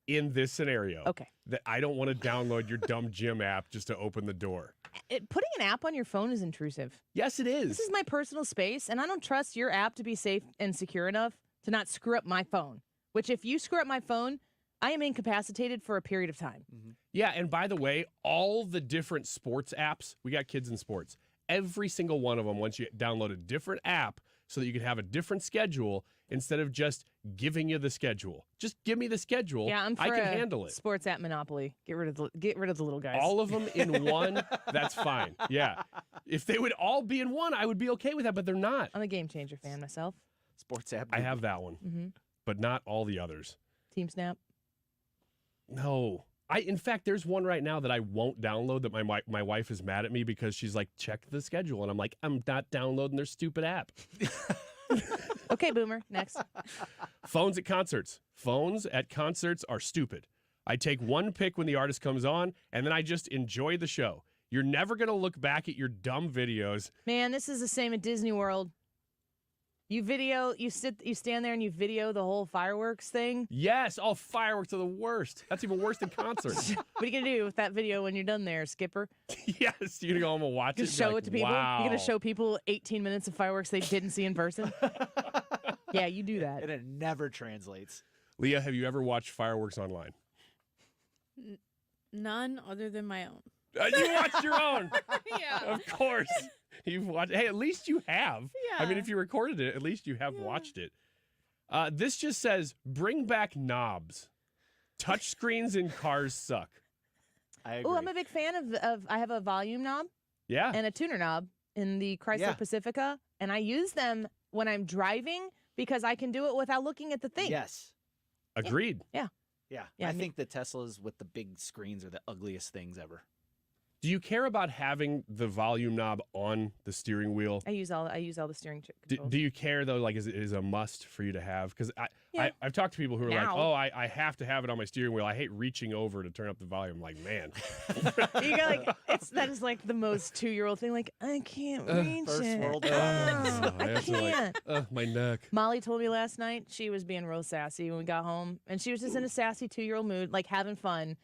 in this scenario. Okay. That I don't want to download your dumb gym app just to open the door. Putting an app on your phone is intrusive. Yes, it is. This is my personal space, and I don't trust your app to be safe and secure enough to not screw up my phone. Which, if you screw up my phone, I am incapacitated for a period of time. Mm-hmm. Yeah, and by the way, all the different sports apps, we got kids in sports. Every single one of them, once you download a different app so that you can have a different schedule instead of just giving you the schedule. Just give me the schedule. Yeah, I'm for I can handle it. Sports app monopoly. Get rid of the little guys. All of them in one, that's fine. Yeah. If they would all be in one, I would be okay with that, but they're not. I'm a Game Changer fan myself. Sports app. I have that one, but not all the others. Team Snap. No. In fact, there's one right now that I won't download that my wife is mad at me because she's like, check the schedule. And I'm like, I'm not downloading their stupid app. Okay, Boomer. Next. Phones at concerts. Phones at concerts are stupid. I take one pic when the artist comes on, and then I just enjoy the show. You're never going to look back at your dumb videos. Man, this is the same at Disney World. You stand there and you video the whole fireworks thing. Yes. Oh, fireworks are the worst. That's even worse than concerts. What are you going to do with that video when you're done there, Skipper? Yes. You're going to go home and watch it. Show it to people? Wow. You're going to show people 18 minutes of fireworks they didn't see in person? Yeah, you do that. And it never translates. Leah, have you ever watched fireworks online? None other than my own. You watched your own. Yeah. Of course. You've watched. Hey, at least you have. Yeah. I mean, if you recorded it, at least you have watched it. This just says, bring back knobs. Touch screens in cars suck. I agree. Oh, I'm a big fan of I have a volume knob. Yeah. And a tuner knob in the Chrysler Pacifica. And I use them when I'm driving because I can do it without looking at the thing. Yes. Agreed. Yeah. Yeah, I think the Teslas with the big screens are the ugliest things ever. Do you care about having the volume knob on the steering wheel? I use all the steering controls. Do you care though? Like, is it a must for you to have? Because Yeah. I've talked to people who are like, Now. oh, I have to have it on my steering wheel. I hate reaching over to turn up the volume. I'm like, man. You go like that is like the most 2-year-old thing. Like I can't reach First it. world I can't. My neck. Molly told me last night she was being real sassy when we got home, and she was just in a sassy 2-year-old mood, like having fun.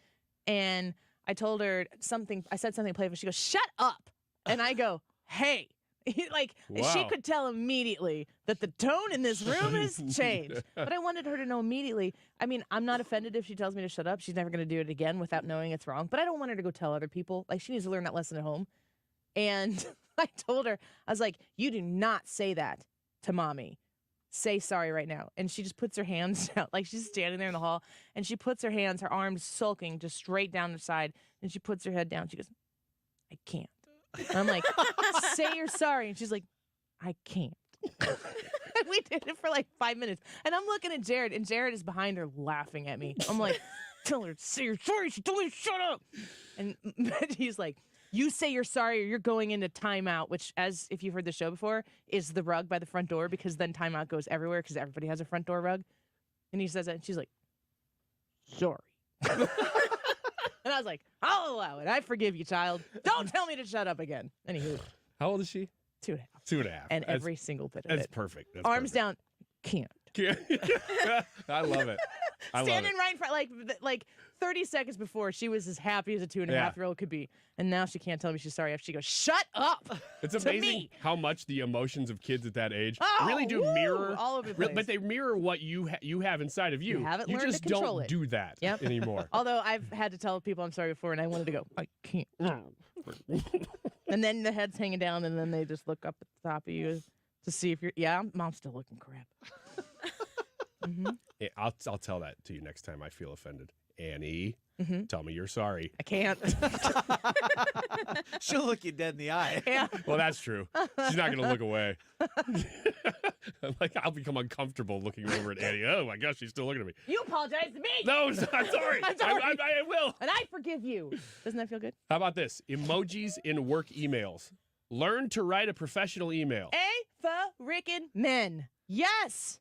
And I told her something. I said something playful. She goes, "Shut up!" And I go, "Hey." Like she Wow. could tell immediately that the tone in this room has changed. But I wanted her to know immediately. I mean, I'm not offended if she tells me to shut up. She's never going to do it again without knowing it's wrong. But I don't want her to go tell other people. Like she needs to learn that lesson at home. And I told her, I was like, "You do not say that to mommy. Say sorry right now." And she just puts her hands out, like she's standing there in the hall, and she puts her hands, her arms sulking, just straight down the side, and she puts her head down. She goes, "I can't." And I'm like, "Say you're sorry," and she's like, "I can't." We did it for like 5 minutes, and I'm looking at Jared, and Jared is behind her laughing at me. I'm like, "Tell her to say you're sorry." She told me to shut up, and he's like, "You say you're sorry or you're going into timeout," which, as if you've heard the show before, is the rug by the front door because then timeout goes everywhere because everybody has a front door rug. And he says that, and she's like, "Sorry." And I was like, "I'll allow it. I forgive you, child. Don't tell me to shut up again." Anywho. How old is she? 2.5. 2.5. And every single bit of that's it. Perfect. That's Arms perfect. down. Can't. I love it. I love Standing it. right in front, like 30 seconds before, she was as happy as a 2.5-year-old could be. And now she can't tell me she's sorry after she goes, shut up. It's to amazing me. how much the emotions of kids at that age Oh, really do woo, mirror, all over the place. but they mirror what you have inside of you. You haven't you learned just to control don't it. do that Yep. anymore. Although I've had to tell people I'm sorry before, and I wanted to go, I can't. And then the head's hanging down, and then they just look up at the top of you to see if you're, mom's still looking crap. Yeah, I'll tell that to you next time I feel offended. Annie, tell me you're sorry. I can't. She'll look you dead in the eye. Yeah. Well, that's true. She's not going to look away. I'll become uncomfortable looking over at Annie. Oh my gosh, she's still looking at me. You apologize to me. No, I'm sorry. I'm sorry. I will. And I forgive you. Doesn't that feel good? How about this? Emojis in work emails. Learn to write a professional email. Frickin' men. Yes.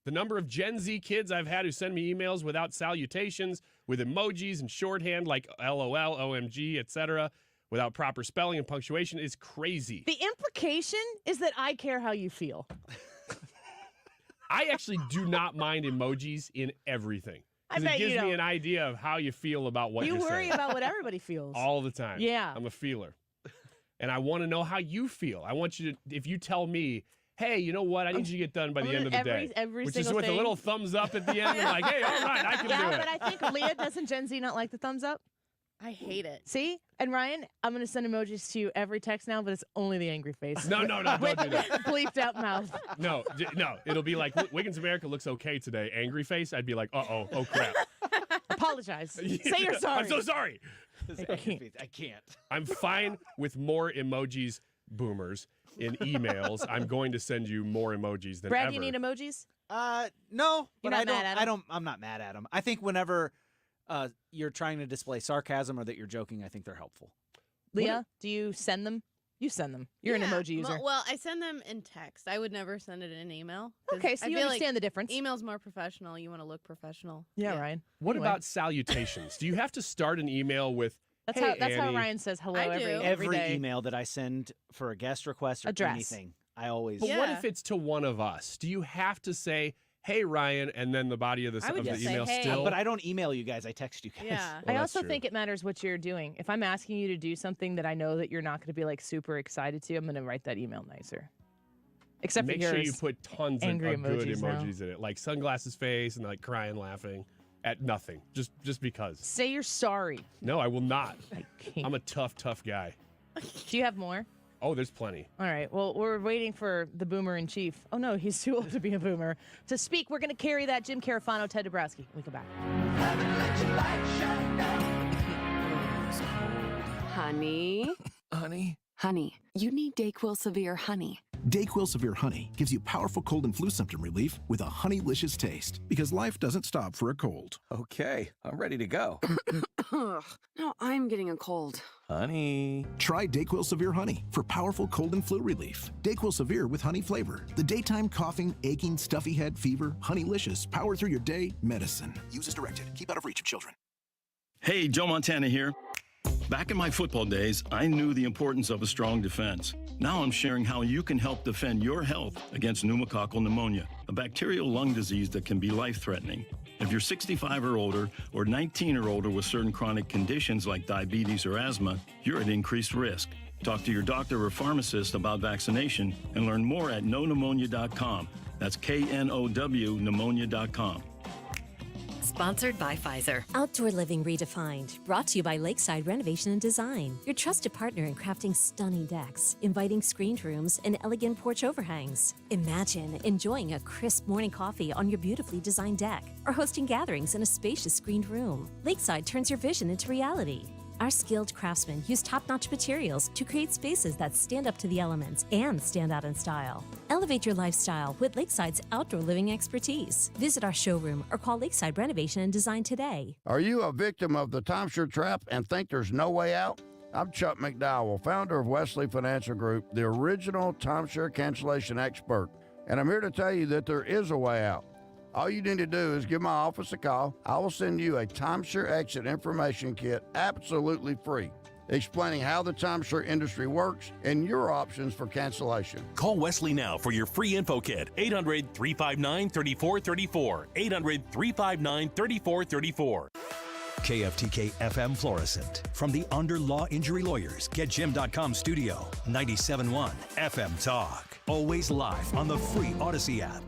The number of Gen Z kids I've had who send me emails without salutations, with emojis and shorthand like LOL, OMG, etc., without proper spelling and punctuation is crazy. The implication is that I care how you feel. I actually do not mind emojis in everything. I Because bet it gives you me don't. an idea of how you feel about what You you're worry saying. about what everybody feels. All the time. Yeah. I'm a feeler. And I want to know how you feel. I want you to, if you tell me, hey, you know what? I need you to get done by the end of the day. Every Which is single with a thing. little thumbs up at the end. I'm like, hey, all right, I can do it. But I think, Leah, doesn't Gen Z not like the thumbs up? I hate it. See? And Ryan, I'm going to send emojis to you every text now, but it's only the angry face. No, don't do With that. the bleeped out mouth. No. It'll be like, Wiggins America looks okay today. Angry face. I'd be like, oh crap. Apologize. Say you're sorry. I'm so sorry. I can't. I'm fine with more emojis, boomers, in emails. I'm going to send you more emojis than Brad, ever. you need emojis? No, You're but not mad at 'em? I'm not mad at them. I think whenever you're trying to display sarcasm or that you're joking, I think they're helpful. Leah, do you send them? You send them. You're an emoji user. Well, I send them in text. I would never send it in an email. 'Cause Okay, so I you feel understand like the difference. Email's more professional. You want to look professional. Yeah, Ryan. What Anyway. about salutations? Do you have to start an email with, That's hey, how Annie? Ryan says hello I do. every day. email that I send for a guest request or Address. anything, I always. But what if it's to one of us? Do you have to say, hey, Ryan, and then the body of the, I would of the just say, email hey. still? But I don't email you guys. I text you guys. Yeah. Well, I that's also true. think it matters what you're doing. If I'm asking you to do something that I know that you're not going to be like super excited to, I'm going to write that email nicer. Except Make for sure yours. you put tons of angry good emojis now. emojis in it, like sunglasses face and like crying, laughing at nothing, just because. Say you're sorry. No, I will not. I can't. I'm a tough guy. Do you have more? Oh, there's plenty. All right. Well, we're waiting for the boomer in chief. Oh, no, he's too old to be a boomer. To speak, we're going to carry that Jim Carafano, Ted Dabrowski. We come back. Honey. Honey, you need DayQuil Severe Honey. DayQuil Severe Honey gives you powerful cold and flu symptom relief with a honeylicious taste because life doesn't stop for a cold. Okay, I'm ready to go. Ugh, now I'm getting a cold. Honey. Try DayQuil Severe Honey for powerful cold and flu relief. DayQuil Severe with honey flavor. The daytime coughing, aching, stuffy head, fever, honeylicious, power through your day medicine. Use as directed. Keep out of reach of children. Hey, Joe Montana here. Back in my football days, I knew the importance of a strong defense. Now I'm sharing how you can help defend your health against pneumococcal pneumonia, a bacterial lung disease that can be life-threatening. If you're 65 or older, or 19 or older with certain chronic conditions like diabetes or asthma, you're at increased risk. Talk to your doctor or pharmacist about vaccination and learn more at knowpneumonia.com. That's KNOW pneumonia.com. Sponsored by Pfizer. Outdoor Living Redefined. Brought to you by Lakeside Renovation and Design. Your trusted partner in crafting stunning decks, inviting screened rooms, and elegant porch overhangs. Imagine enjoying a crisp morning coffee on your beautifully designed deck or hosting gatherings in a spacious screened room. Lakeside turns your vision into reality. Our skilled craftsmen use top-notch materials to create spaces that stand up to the elements and stand out in style. Elevate your lifestyle with Lakeside's outdoor living expertise. Visit our showroom or call Lakeside Renovation and Design today. Are you a victim of the timeshare trap and think there's no way out? I'm Chuck McDowell, founder of Wesley Financial Group, the original timeshare cancellation expert, and I'm here to tell you that there is a way out. All you need to do is give my office a call. I will send you a timeshare exit information kit absolutely free. explaining how the timeshare industry works and your options for cancellation. Call Wesley now for your free info kit. 800-359-3434. 800-359-3434. KFTK FM Florissant. From the Under Law Injury Lawyers, GetJim.com studio. 97.1 FM Talk. Always live on the free Odyssey app.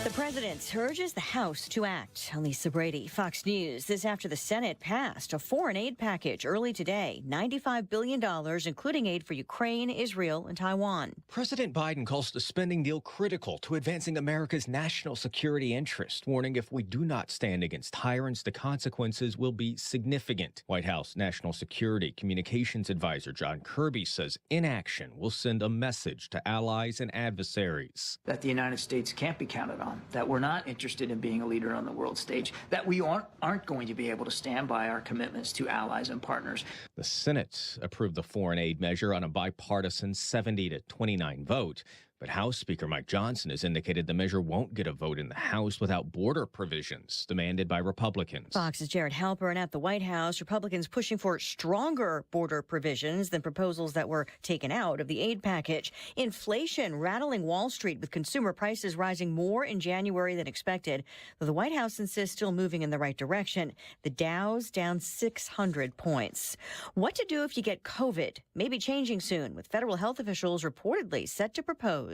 The president urges the House to act. Lisa Brady, Fox News. This after the Senate passed a foreign aid package early today, $95 billion, including aid for Ukraine, Israel, and Taiwan. President Biden calls the spending deal critical to advancing America's national security interest, warning if we do not stand against tyrants, the consequences will be significant. White House National Security Communications Advisor John Kirby says inaction will send a message to allies and adversaries. That the United States can't be counted on, that we're not interested in being a leader on the world stage, that we aren't going to be able to stand by our commitments to allies and partners. The Senate approved the foreign aid measure on a bipartisan 70-29 vote. But House Speaker Mike Johnson has indicated the measure won't get a vote in the House without border provisions demanded by Republicans. Fox's Jared Halpern at the White House. Republicans pushing for stronger border provisions than proposals that were taken out of the aid package. Inflation rattling Wall Street with consumer prices rising more in January than expected, though the White House insists still moving in the right direction. The Dow's down 600 points. What to do if you get COVID? Maybe changing soon, with federal health officials reportedly set to propose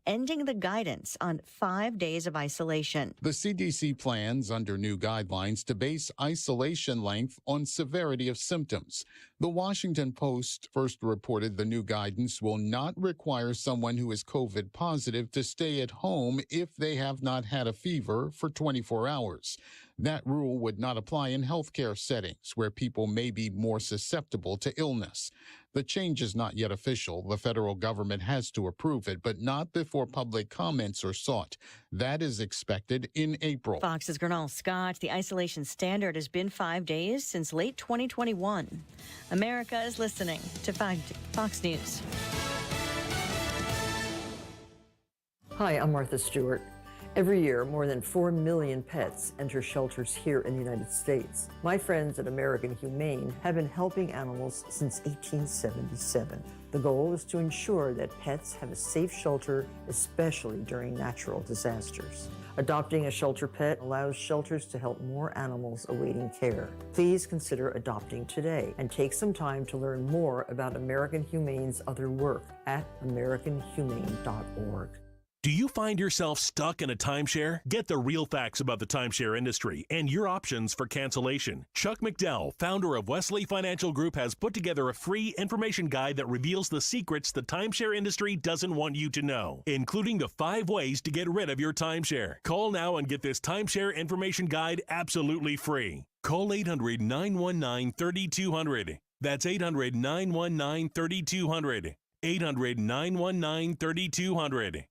ending the guidance on 5 days of isolation. The CDC plans under new guidelines to base isolation length on severity of symptoms. The Washington Post first reported the new guidance will not require someone who is COVID positive to stay at home if they have not had a fever for 24 hours. That rule would not apply in healthcare settings where people may be more susceptible to illness. The change is not yet official. The federal government has to approve it, but not before public comments are sought. That is expected in April. Fox's Gernal Scott. The isolation standard has been 5 days since late 2021. America is listening to Fox News. Hi, I'm Martha Stewart. Every year, more than 4 million pets enter shelters here in the United States. My friends at American Humane have been helping animals since 1877. The goal is to ensure that pets have a safe shelter, especially during natural disasters. Adopting a shelter pet allows shelters to help more animals awaiting care. Please consider adopting today and take some time to learn more about American Humane's other work at americanhumane.org. Do you find yourself stuck in a timeshare? Get the real facts about the timeshare industry and your options for cancellation. Chuck McDowell, founder of Wesley Financial Group, has put together a free information guide that reveals the secrets the timeshare industry doesn't want you to know, including the 5 ways to get rid of your timeshare. Call now and get this timeshare information guide absolutely free. Call 800-919-3200. That's 800-919-3200. 800-919-3200.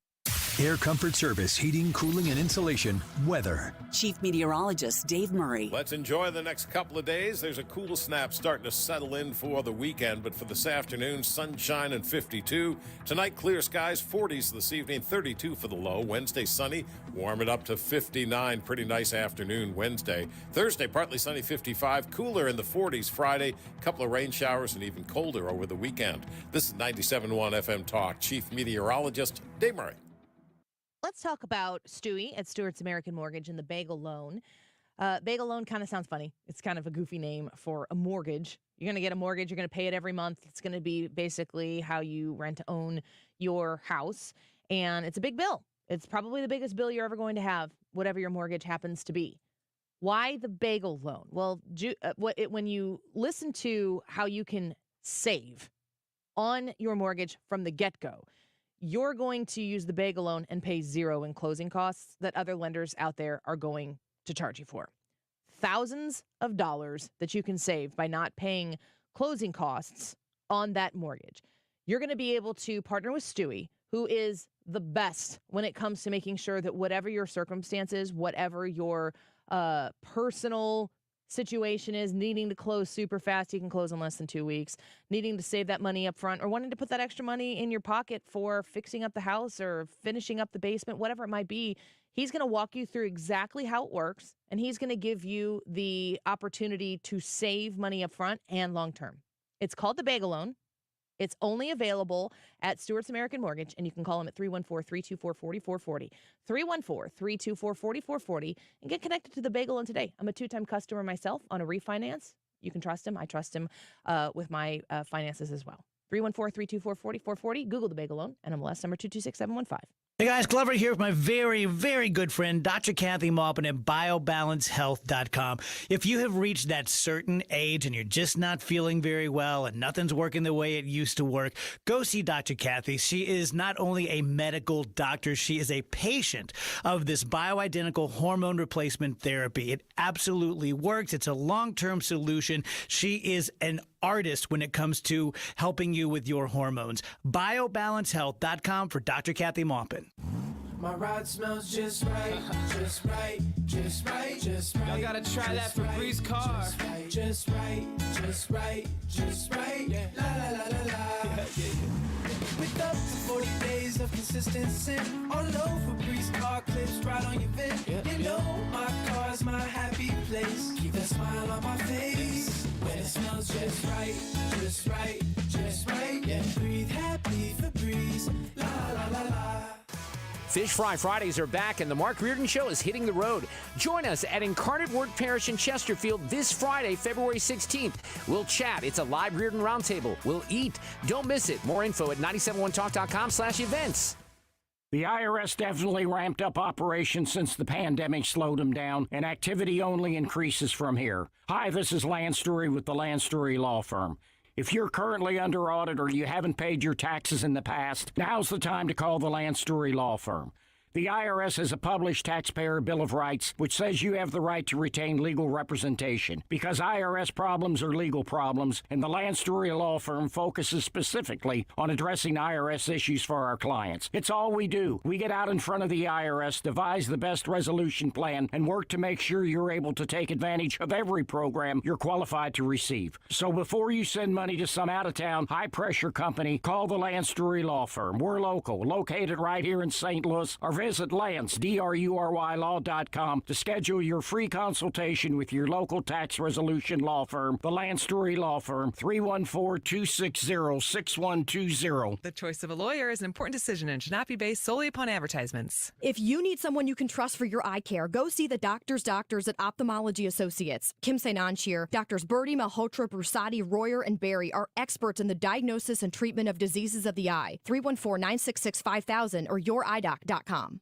Air Comfort Service, heating, cooling, and insulation. Weather. Chief Meteorologist Dave Murray. Let's enjoy the next couple of days. There's a cool snap starting to settle in for the weekend, but for this afternoon, sunshine and 52. Tonight, clear skies, 40s this evening, 32 for the low. Wednesday, sunny, warm it up to 59. Pretty nice afternoon Wednesday. Thursday, partly sunny, 55. Cooler in the 40s Friday. Couple of rain showers and even colder over the weekend. This is 97.1 FM Talk. Chief Meteorologist Dave Murray. Let's talk about Stewie at Stewart's American Mortgage and the Bagel Loan. Bagel Loan kind of sounds funny. It's kind of a goofy name for a mortgage. You're going to get a mortgage. You're going to pay it every month. It's going to be basically how you rent to own your house. And it's a big bill. It's probably the biggest bill you're ever going to have, whatever your mortgage happens to be. Why the Bagel Loan? Well, when you listen to how you can save on your mortgage from the get-go, you're going to use the Bagel Loan and pay zero in closing costs that other lenders out there are going to charge you for. Thousands of dollars that you can save by not paying closing costs on that mortgage. You're going to be able to partner with Stewie, who is the best when it comes to making sure that whatever your circumstances, whatever your personal situation is, needing to close super fast, you can close in less than 2 weeks, needing to save that money up front, or wanting to put that extra money in your pocket for fixing up the house or finishing up the basement, whatever it might be, He's going to walk you through exactly how it works, and he's going to give you the opportunity to save money up front and long term. It's called the Bagel Loan. It's only available at Stewart's American Mortgage, and you can call them at 314-324-4440. 314-324-4440, and get connected to the Bagel Loan today. I'm a 2-time customer myself on a refinance. You can trust him. I trust him with my finances as well. 314-324-4440. Google the Bagel Loan, NMLS number 226715. Hey guys, Glover here with my very, very good friend, Dr. Kathy Maupin at BioBalanceHealth.com. If you have reached that certain age and you're just not feeling very well and nothing's working the way it used to work, go see Dr. Kathy. She is not only a medical doctor, she is a patient of this bioidentical hormone replacement therapy. It absolutely works. It's a long-term solution. She is an artist when it comes to helping you with your hormones. BioBalanceHealth.com for Dr. Kathy Maupin. My ride smells just right, just right, just right, just right. Y'all gotta try that Febreze car. Just right, just right, just right. Yeah. La la la la la. With up to 40 days of consistency, all over Febreze car clips right on your vid. You know my car's my happy place. Keep that smile on my face when it smells just right, just right, just right. Yeah. Breathe happy Febreze. La la la la. Fish Fry Fridays are back, and the Mark Reardon Show is hitting the road. Join us at Incarnate Word Parish in Chesterfield this Friday, February 16th. We'll chat. It's a live Reardon Roundtable. We'll eat. Don't miss it. More info at 971talk.com/events. The IRS definitely ramped up operations since the pandemic slowed them down, and activity only increases from here. Hi, this is Lance Drury with the Lance Drury Law Firm. If you're currently under audit or you haven't paid your taxes in the past, now's the time to call the Lance Drury Law Firm. The IRS has a published Taxpayer Bill of Rights, which says you have the right to retain legal representation, because IRS problems are legal problems, and the Lance Drury Law Firm focuses specifically on addressing IRS issues for our clients. It's all we do. We get out in front of the IRS, devise the best resolution plan, and work to make sure you're able to take advantage of every program you're qualified to receive. So before you send money to some out-of-town, high-pressure company, call the Lance Drury Law Firm. We're local, located right here in St. Louis, or visit Lance, DRURYlaw.com to schedule your free consultation with your local tax resolution law firm, the Lance Drury Law Firm, 314-260-6120. The choice of a lawyer is an important decision and should not be based solely upon advertisements. If you need someone you can trust for your eye care, go see the doctors at Ophthalmology Associates. Kim St. Ange here. Doctors Birdie, Malhotra, Brusati, Royer, and Barry are experts in the diagnosis and treatment of diseases of the eye. 314-966-5000 or youreye.com.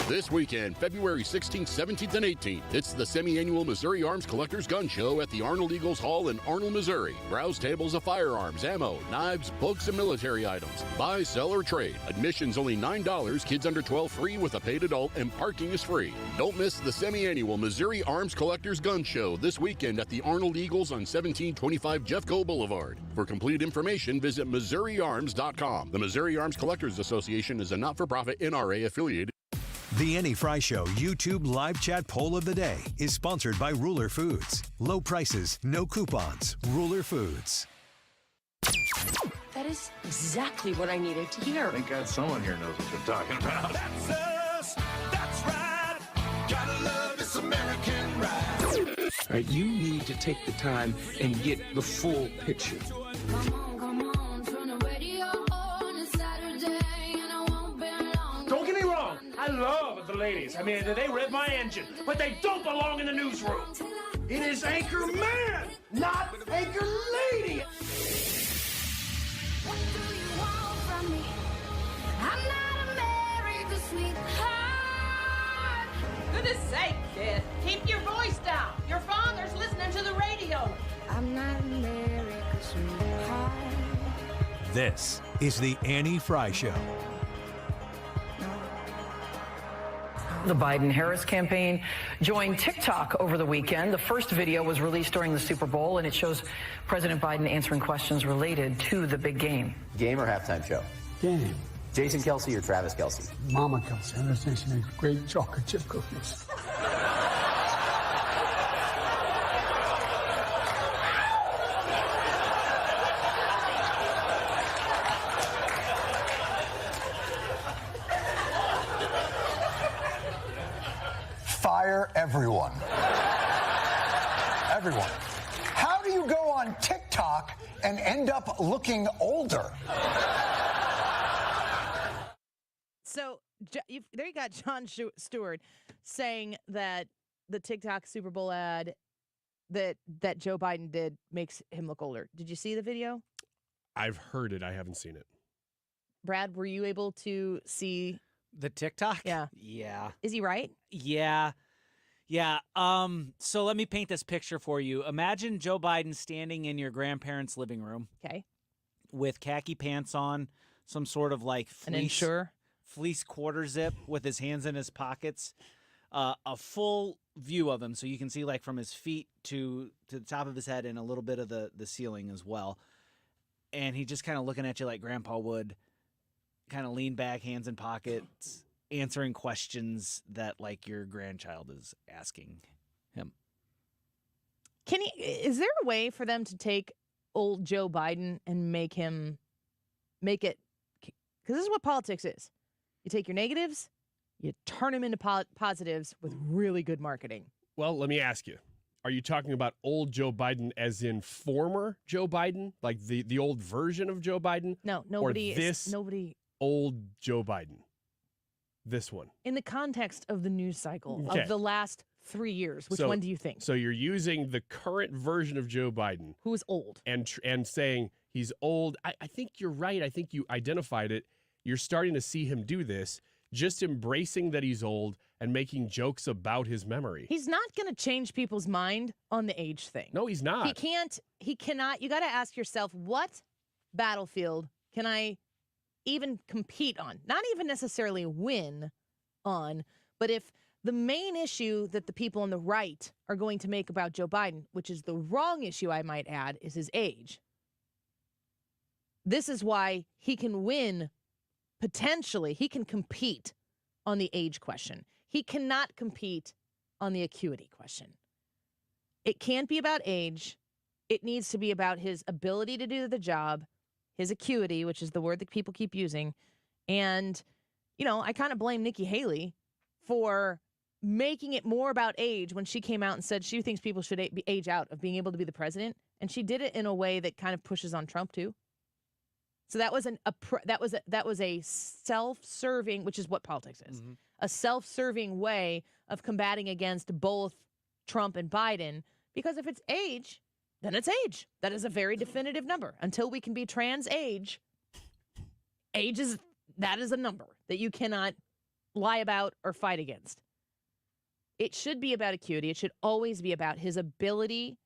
This weekend, February 16th, 17th, and 18th, it's the semi-annual Missouri Arms Collectors Gun Show at the Arnold Eagles Hall in Arnold, Missouri. Browse tables of firearms, ammo, knives, books, and military items. Buy, sell, or trade. Admission's only $9, kids under 12 free with a paid adult, and parking is free. Don't miss the semi-annual Missouri Arms Collectors Gun Show this weekend at the Arnold Eagles on 1725 Jeffco Boulevard. For complete information, visit MissouriArms.com. The Missouri Arms Collectors Association is a not-for-profit NRA affiliated. The Annie Frey Show YouTube live chat poll of the day is sponsored by Ruler Foods. Low prices, no coupons. Ruler Foods. That is exactly what I needed to hear. Thank God someone here knows what they're talking about. That's us. That's right. Gotta love this American ride. All right, you need to take the time and get the full picture. Come on, turn the radio on. It's Saturday and I won't be long. Don't get me wrong. I love the ladies. I mean, they rev my engine, but they don't belong in the newsroom. It is Anchor Man, not Anchor Lady. What do you want from me? I'm not America's sweetheart. Goodness sake, kid. Keep your voice down. Your father's listening to the radio. I'm not America's sweetheart. This is the Annie Frey Show. The Biden-Harris campaign joined TikTok over the weekend. The first video was released during the Super Bowl, and it shows President Biden answering questions related to the big game. Game or halftime show? Game. Jason Kelsey or Travis Kelsey? Mama Kelsey. I understand she makes great chocolate chip cookies. fire everyone. Everyone. How do you go on TikTok and end up looking older? So there you got Jon Stewart saying that the TikTok Super Bowl ad that Joe Biden did makes him look older. Did you see the video? I've heard it. I haven't seen it. Brad, were you able to see the TikTok? Yeah. Yeah. Is he right? Yeah. Yeah. So let me paint this picture for you. Imagine Joe Biden standing in your grandparents' living room. Okay. With khaki pants on, some sort of like fleece quarter zip with his hands in his pockets. A full view of him, so you can see like from his feet to the top of his head and a little bit of the ceiling as well. And he just kind of looking at you like Grandpa would, kind of lean back, hands in pockets, answering questions that like your grandchild is asking him. Is there a way for them to take old Joe Biden and make it, because this is what politics is. You take your negatives, you turn them into positives with really good marketing. Well, let me ask you. Are you talking about old Joe Biden as in former Joe Biden? Like the old version of Joe Biden? No, nobody. Old Joe Biden. This one. In the context of the news cycle of the last 3 years, which one do you think? So you're using the current version of Joe Biden. Who is old. And saying he's old. I think you're right. I think you identified it. You're starting to see him do this. Just embracing that he's old and making jokes about his memory. He's not going to change people's mind on the age thing. No, he's not. He cannot. You got to ask yourself, what battlefield can I even compete on? Not even necessarily win on, but if the main issue that the people on the right are going to make about Joe Biden, which is the wrong issue, I might add, is his age. This is why he can win. Potentially, he can compete on the age question. He cannot compete on the acuity question. It can't be about age. It needs to be about his ability to do the job, his acuity, which is the word that people keep using. And, I kind of blame Nikki Haley for making it more about age when she came out and said she thinks people should age out of being able to be the president. And she did it in a way that kind of pushes on Trump, too. So that was a self-serving, which is what politics is, a self-serving way of combating against both Trump and Biden. Because if it's age, then it's age. That is a very definitive number. Until we can be trans age is a number that you cannot lie about or fight against. It should be about acuity. It should always be about his ability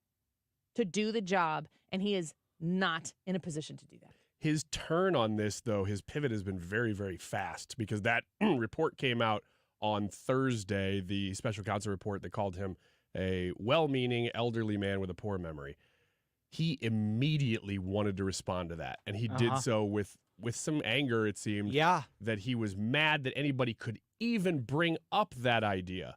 to do the job, and he is not in a position to do that. His turn on this, though, his pivot has been very, very fast because that report came out on Thursday, the special counsel report that called him a well-meaning elderly man with a poor memory. He immediately wanted to respond to that, and he did so with some anger, it seemed, that he was mad that anybody could even bring up that idea.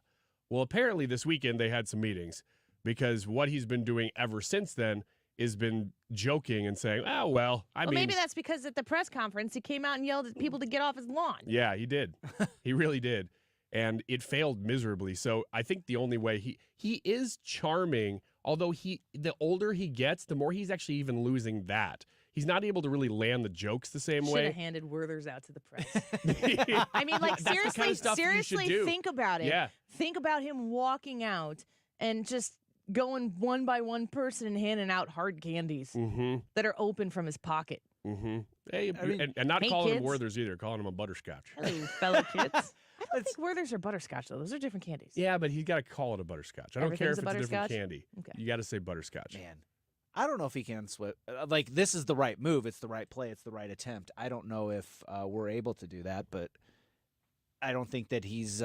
Well, apparently this weekend they had some meetings because what he's been doing ever since then has been joking and saying, I mean... maybe that's because at the press conference, he came out and yelled at people to get off his lawn. Yeah, he did. He really did. And it failed miserably. So I think the only way he is charming, although the older he gets, the more he's actually even losing that. He's not able to really land the jokes the same way. Should have handed Werther's out to the press. I mean, like, seriously, think about it. Yeah. Think about him walking out and just going one by one person and handing out hard candies that are open from his pocket. Hey, and not calling him Werther's either, calling him a butterscotch. Hello, fellow kids. I don't think Werther's are butterscotch, though. Those are different candies. Yeah, but he's got to call it a butterscotch. I don't care if it's a different candy. Okay. You got to say butterscotch. Man, I don't know if he can switch. Like, this is the right move. It's the right play. It's the right attempt. I don't know if we're able to do that, but I don't think that he's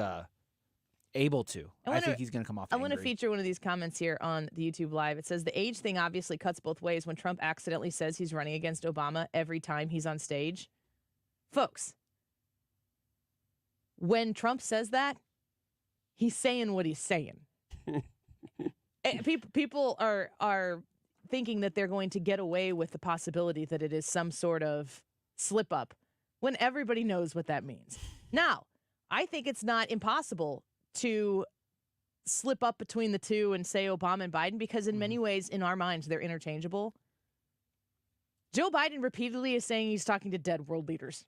able to. I think he's going to come off angry. I want to feature one of these comments here on the YouTube Live. It says, the age thing obviously cuts both ways when Trump accidentally says he's running against Obama every time he's on stage. Folks, when Trump says that, he's saying what he's saying. People are thinking that they're going to get away with the possibility that it is some sort of slip up when everybody knows what that means. Now, I think it's not impossible to slip up between the two and say Obama and Biden, because in many ways, in our minds, they're interchangeable. Joe Biden repeatedly is saying he's talking to dead world leaders.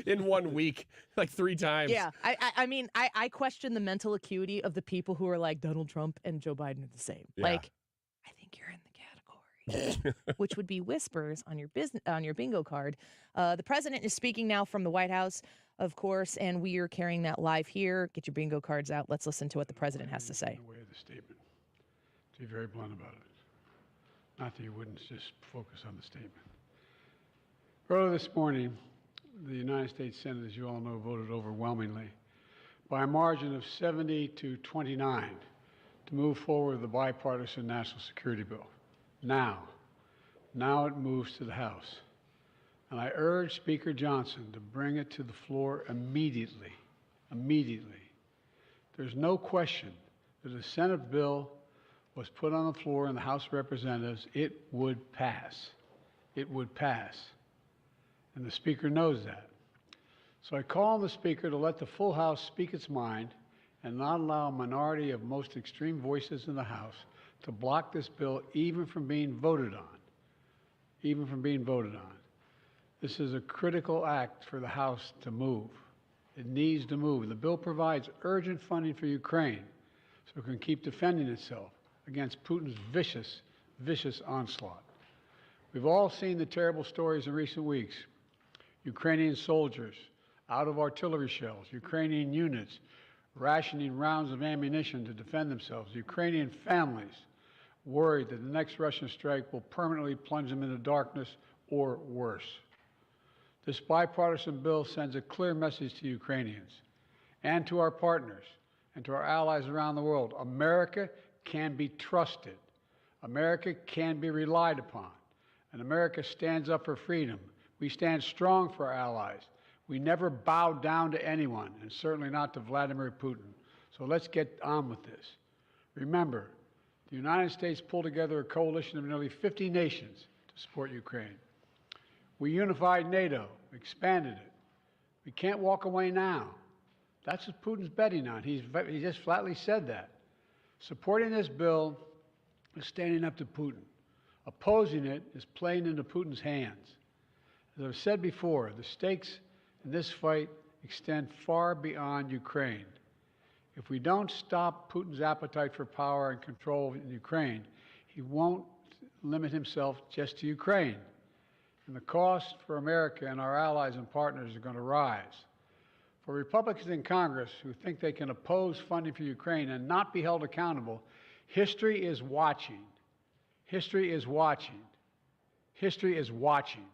In 1 week, like 3 times. Yeah. I mean, I question the mental acuity of the people who are like Donald Trump and Joe Biden are the same. Yeah. Like, I think you're in the category, which would be whispers on your bingo card. The president is speaking now from the White House, of course, and we are carrying that live here. Get your bingo cards out. Let's listen to what the president has to say. The way of the statement. To be very blunt about it. Not that you wouldn't just focus on the statement. Earlier this morning, the United States Senate, as you all know, voted overwhelmingly by a margin of 70 to 29 to move forward with the bipartisan national security bill. Now it moves to the House. And I urge Speaker Johnson to bring it to the floor immediately. Immediately. There's no question that the Senate bill was put on the floor in the House of Representatives, it would pass. It would pass. And the Speaker knows that. So I call on the Speaker to let the full House speak its mind and not allow a minority of most extreme voices in the House to block this bill even from being voted on. Even from being voted on. This is a critical act for the House to move. It needs to move. The bill provides urgent funding for Ukraine so it can keep defending itself against Putin's vicious, vicious onslaught. We've all seen the terrible stories in recent weeks. Ukrainian soldiers out of artillery shells, Ukrainian units rationing rounds of ammunition to defend themselves, Ukrainian families worried that the next Russian strike will permanently plunge them into darkness or worse. This bipartisan bill sends a clear message to Ukrainians and to our partners and to our allies around the world. America can be trusted. America can be relied upon. And America stands up for freedom. We stand strong for our allies. We never bow down to anyone, and certainly not to Vladimir Putin. So let's get on with this. Remember, the United States pulled together a coalition of nearly 50 nations to support Ukraine. We unified NATO, expanded it. We can't walk away now. That's what Putin's betting on. He just flatly said that. Supporting this bill is standing up to Putin. Opposing it is playing into Putin's hands. As I've said before, the stakes in this fight extend far beyond Ukraine. If we don't stop Putin's appetite for power and control in Ukraine, he won't limit himself just to Ukraine. And the cost for America and our allies and partners are going to rise. For Republicans in Congress who think they can oppose funding for Ukraine and not be held accountable, history is watching. History is watching. History is watching.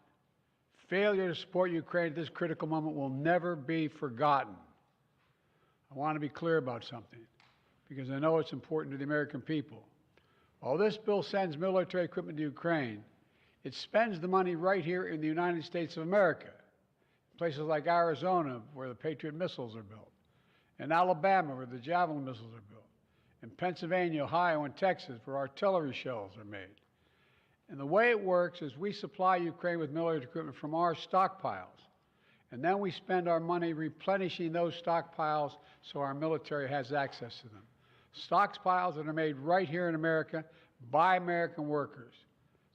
Failure to support Ukraine at this critical moment will never be forgotten. I want to be clear about something, because I know it's important to the American people. While this bill sends military equipment to Ukraine, it spends the money right here in the United States of America. Places like Arizona, where the Patriot missiles are built, in Alabama, where the Javelin missiles are built, in Pennsylvania, Ohio, and Texas, where artillery shells are made. And the way it works is we supply Ukraine with military equipment from our stockpiles, and then we spend our money replenishing those stockpiles so our military has access to them. Stockpiles that are made right here in America by American workers.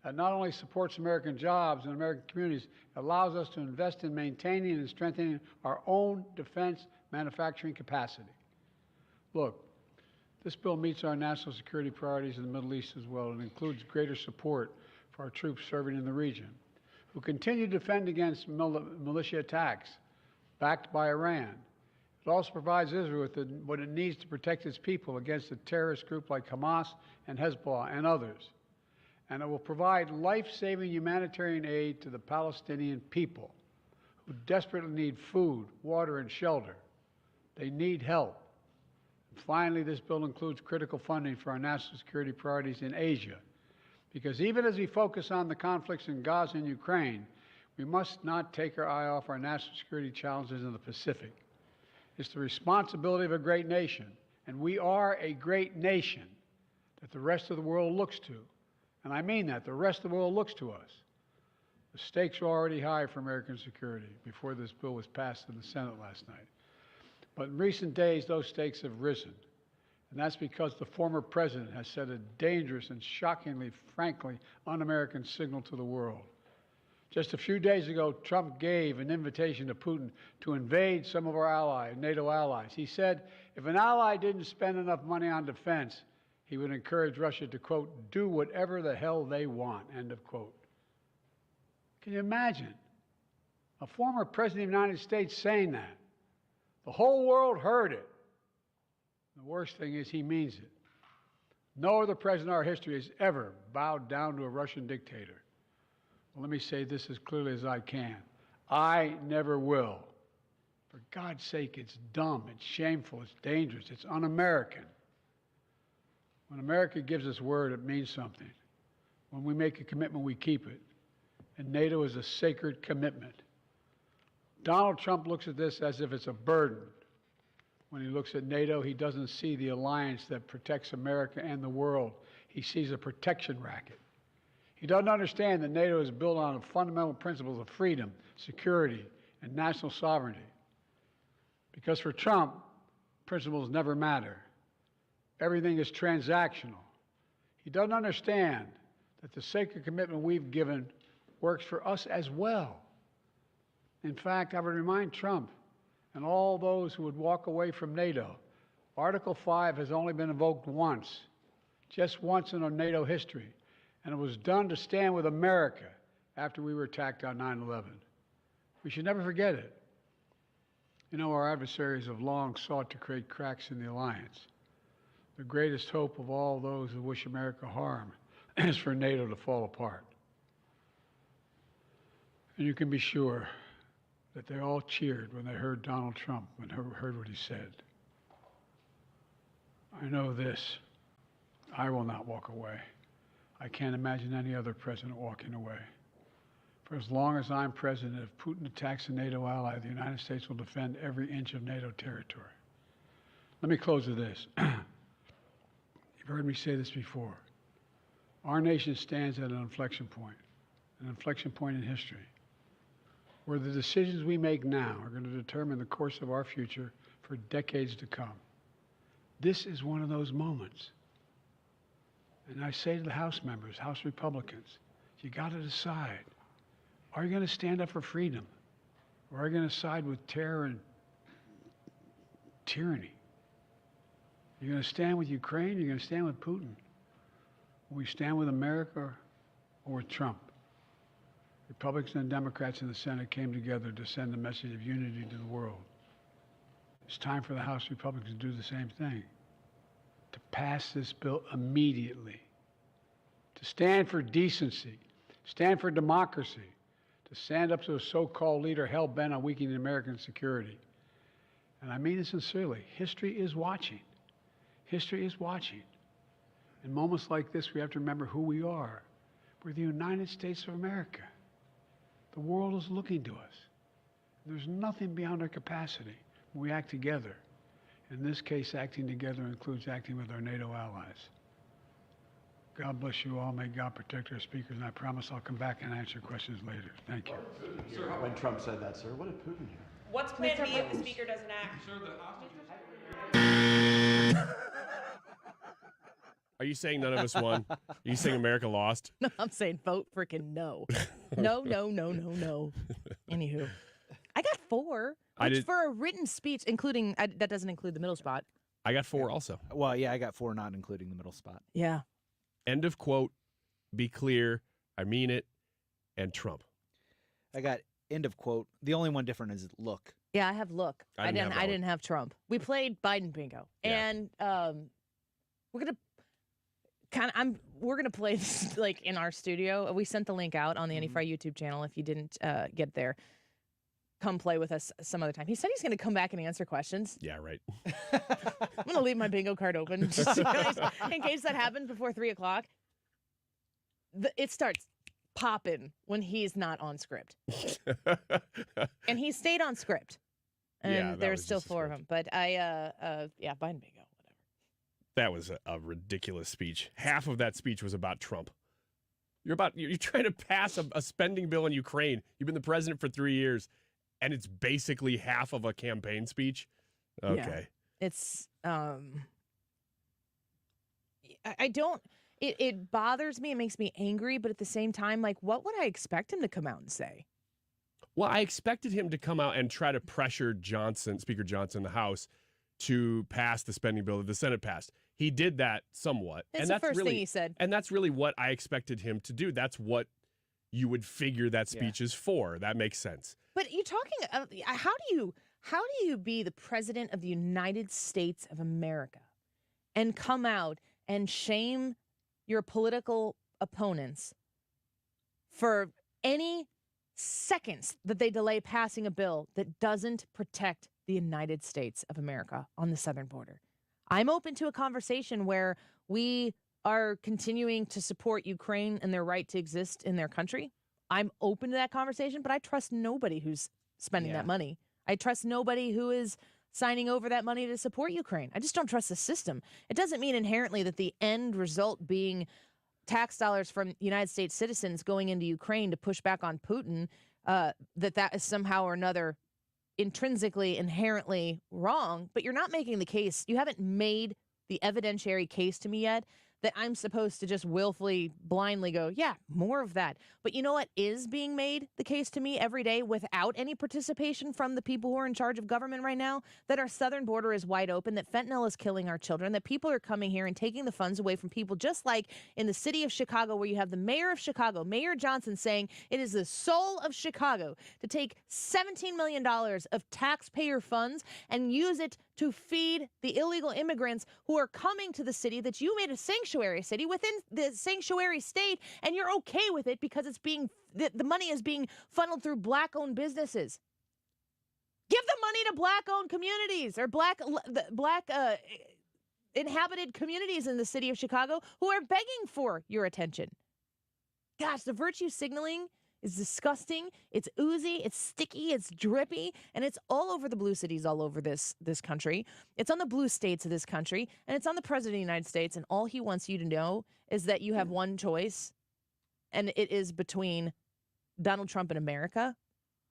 That not only supports American jobs and American communities, it allows us to invest in maintaining and strengthening our own defense manufacturing capacity. Look, this bill meets our national security priorities in the Middle East as well. It includes greater support for our troops serving in the region, who continue to defend against militia attacks backed by Iran. It also provides Israel with what it needs to protect its people against a terrorist group like Hamas and Hezbollah and others. And it will provide life-saving humanitarian aid to the Palestinian people who desperately need food, water, and shelter. They need help. And finally, this bill includes critical funding for our national security priorities in Asia, because even as we focus on the conflicts in Gaza and Ukraine, we must not take our eye off our national security challenges in the Pacific. It's the responsibility of a great nation, and we are a great nation that the rest of the world looks to. And I mean that. The rest of the world looks to us. The stakes are already high for American security before this bill was passed in the Senate last night. But in recent days, those stakes have risen. And that's because the former president has sent a dangerous and shockingly, frankly, un-American signal to the world. Just a few days ago, Trump gave an invitation to Putin to invade some of our allies, NATO allies. He said if an ally didn't spend enough money on defense, he would encourage Russia to, quote, do whatever the hell they want, end of quote. Can you imagine a former president of the United States saying that? The whole world heard it. The worst thing is he means it. No other president in our history has ever bowed down to a Russian dictator. Well, let me say this as clearly as I can. I never will. For God's sake, it's dumb, it's shameful, it's dangerous, it's un-American. When America gives us word, it means something. When we make a commitment, we keep it. And NATO is a sacred commitment. Donald Trump looks at this as if it's a burden. When he looks at NATO, he doesn't see the alliance that protects America and the world. He sees a protection racket. He doesn't understand that NATO is built on the fundamental principles of freedom, security, and national sovereignty. Because for Trump, principles never matter. Everything is transactional. He doesn't understand that the sacred commitment we've given works for us as well. In fact, I would remind Trump and all those who would walk away from NATO, Article 5 has only been invoked once, just once in our NATO history, and it was done to stand with America after we were attacked on 9/11. We should never forget it. You know, our adversaries have long sought to create cracks in the alliance. The greatest hope of all those who wish America harm is for NATO to fall apart. And you can be sure that they all cheered when they heard Donald Trump and heard what he said. I know this, I will not walk away. I can't imagine any other president walking away. For as long as I'm president, if Putin attacks a NATO ally, the United States will defend every inch of NATO territory. Let me close with this. You've heard me say this before. Our nation stands at an inflection point in history, where the decisions we make now are going to determine the course of our future for decades to come. This is one of those moments. And I say to the House members, House Republicans, you got to decide. Are you going to stand up for freedom? Or are you going to side with terror and tyranny? You're going to stand with Ukraine? You're going to stand with Putin? Will we stand with America or with Trump? Republicans and Democrats in the Senate came together to send a message of unity to the world. It's time for the House Republicans to do the same thing, to pass this bill immediately, to stand for decency, stand for democracy, to stand up to a so-called leader hell-bent on weakening American security. And I mean it sincerely. History is watching. History is watching. In moments like this, we have to remember who we are. We're the United States of America. The world is looking to us. There's nothing beyond our capacity when we act together. In this case, acting together includes acting with our NATO allies. God bless you all. May God protect our speakers. And I promise I'll come back and answer questions later. Thank you. Sir, when Trump said that, sir, what did Putin hear? What's plan B if the speaker doesn't act? Are you saying none of us won? Are you saying America lost? No, I'm saying vote freaking no. No. Anywho, I got 4. Which for a written speech, including, that doesn't include the middle spot. I got 4 also. Well, yeah, I got 4 not including the middle spot. Yeah. End of quote, be clear, I mean it, and Trump. I got end of quote. The only one different is look. Yeah, I have look. I didn't have Trump. We played Biden bingo. Yeah. And we're gonna play this like in our studio. We sent the link out on the Annie Frey YouTube channel. If you didn't get there, come play with us some other time. He said he's gonna come back and answer questions. Yeah, right. I'm gonna leave my bingo card open just in case that happens before 3:00. It starts popping when he's not on script, and he stayed on script. And there's still 4 of them, but Biden bingo. That was a ridiculous speech. Half of that speech was about Trump. You're trying to pass a spending bill in Ukraine. You've been the president for 3 years, and it's basically half of a campaign speech. Okay. Yeah. It's I don't. It bothers me. It makes me angry. But at the same time, like, what would I expect him to come out and say? Well, I expected him to come out and try to pressure Speaker Johnson, in the House, to pass the spending bill that the Senate passed. He did that somewhat. That's the first thing he said. And that's really what I expected him to do. That's what you would figure that speech is for. That makes sense. But you're talking, how do you be the president of the United States of America and come out and shame your political opponents for any seconds that they delay passing a bill that doesn't protect the United States of America on the southern border? I'm open to a conversation where we are continuing to support Ukraine and their right to exist in their country. I'm open to that conversation, but I trust nobody who's spending that money. I trust nobody who is signing over that money to support Ukraine. I just don't trust the system. It doesn't mean inherently that the end result being tax dollars from United States citizens going into Ukraine to push back on Putin, that is somehow or another intrinsically, inherently wrong. But you're not making the case. You haven't made the evidentiary case to me yet that I'm supposed to just willfully, blindly go, yeah, more of that. But you know what is being made the case to me every day without any participation from the people who are in charge of government right now? That our southern border is wide open, that fentanyl is killing our children, that people are coming here and taking the funds away from people, just like in the city of Chicago, where you have the mayor of Chicago, Mayor Johnson, saying it is the soul of Chicago to take $17 million of taxpayer funds and use it to feed the illegal immigrants who are coming to the city that you made a sanctuary city within the sanctuary state, and you're okay with it because it's being the money is being funneled through black-owned businesses. Give the money to black-owned communities or black inhabited communities in the city of Chicago who are begging for your attention. Gosh, the virtue signaling is disgusting. It's oozy, it's sticky, it's drippy, and it's all over the blue cities all over this country. It's on the blue states of this country, and it's on the president of the United States, and all he wants you to know is that you have one choice, and it is between Donald Trump and America.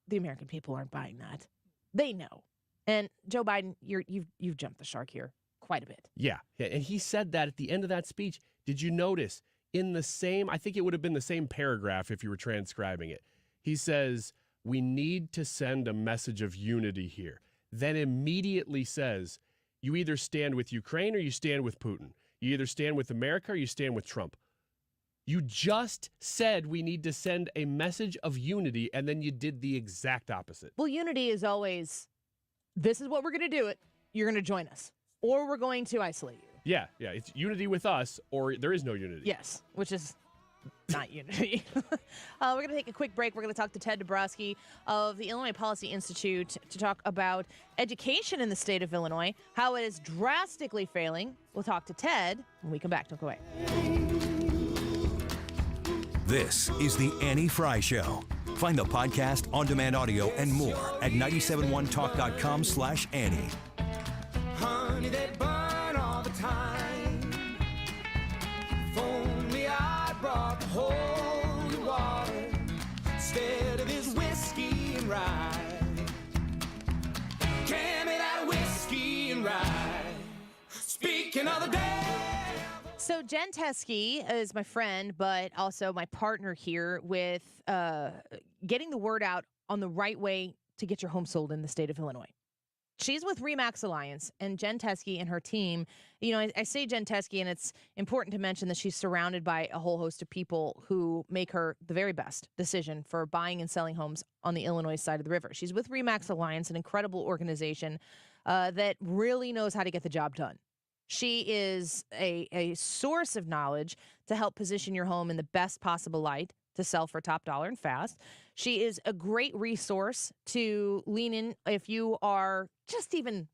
The American people aren't buying that. They know. And Joe Biden, you've jumped the shark here quite a bit. Yeah, and he said that at the end of that speech. Did you notice? In the same, I think it would have been the same paragraph if you were transcribing it. He says, we need to send a message of unity here. Then immediately says, you either stand with Ukraine or you stand with Putin. You either stand with America or you stand with Trump. You just said we need to send a message of unity, and then you did the exact opposite. Well, unity is always, this is what we're going to do it. You're going to join us, or we're going to isolate you. Yeah. It's unity with us, or there is no unity. Yes, which is not unity. We're going to take a quick break. We're going to talk to Ted Dabrowski of the Illinois Policy Institute to talk about education in the state of Illinois, how it is drastically failing. We'll talk to Ted when we come back. Don't go away. This is the Annie Frey Show. Find the podcast, on-demand audio, and more at 971talk.com/Annie. Honey, they burn all the time. If only I brought the holy water instead of his whiskey and rye. Give me that whiskey and rye. Speaking of the day. So Jen Teskey is my friend, but also my partner here with getting the word out on the right way to get your home sold in the state of Illinois. She's with RE/MAX Alliance, and Jen Teskey and her team, I say Jen Teskey, and it's important to mention that she's surrounded by a whole host of people who make her the very best decision for buying and selling homes on the Illinois side of the river. She's with RE/MAX Alliance, an incredible organization that really knows how to get the job done. She is a source of knowledge to help position your home in the best possible light to sell for top dollar and fast. She is a great resource to lean in if you are just even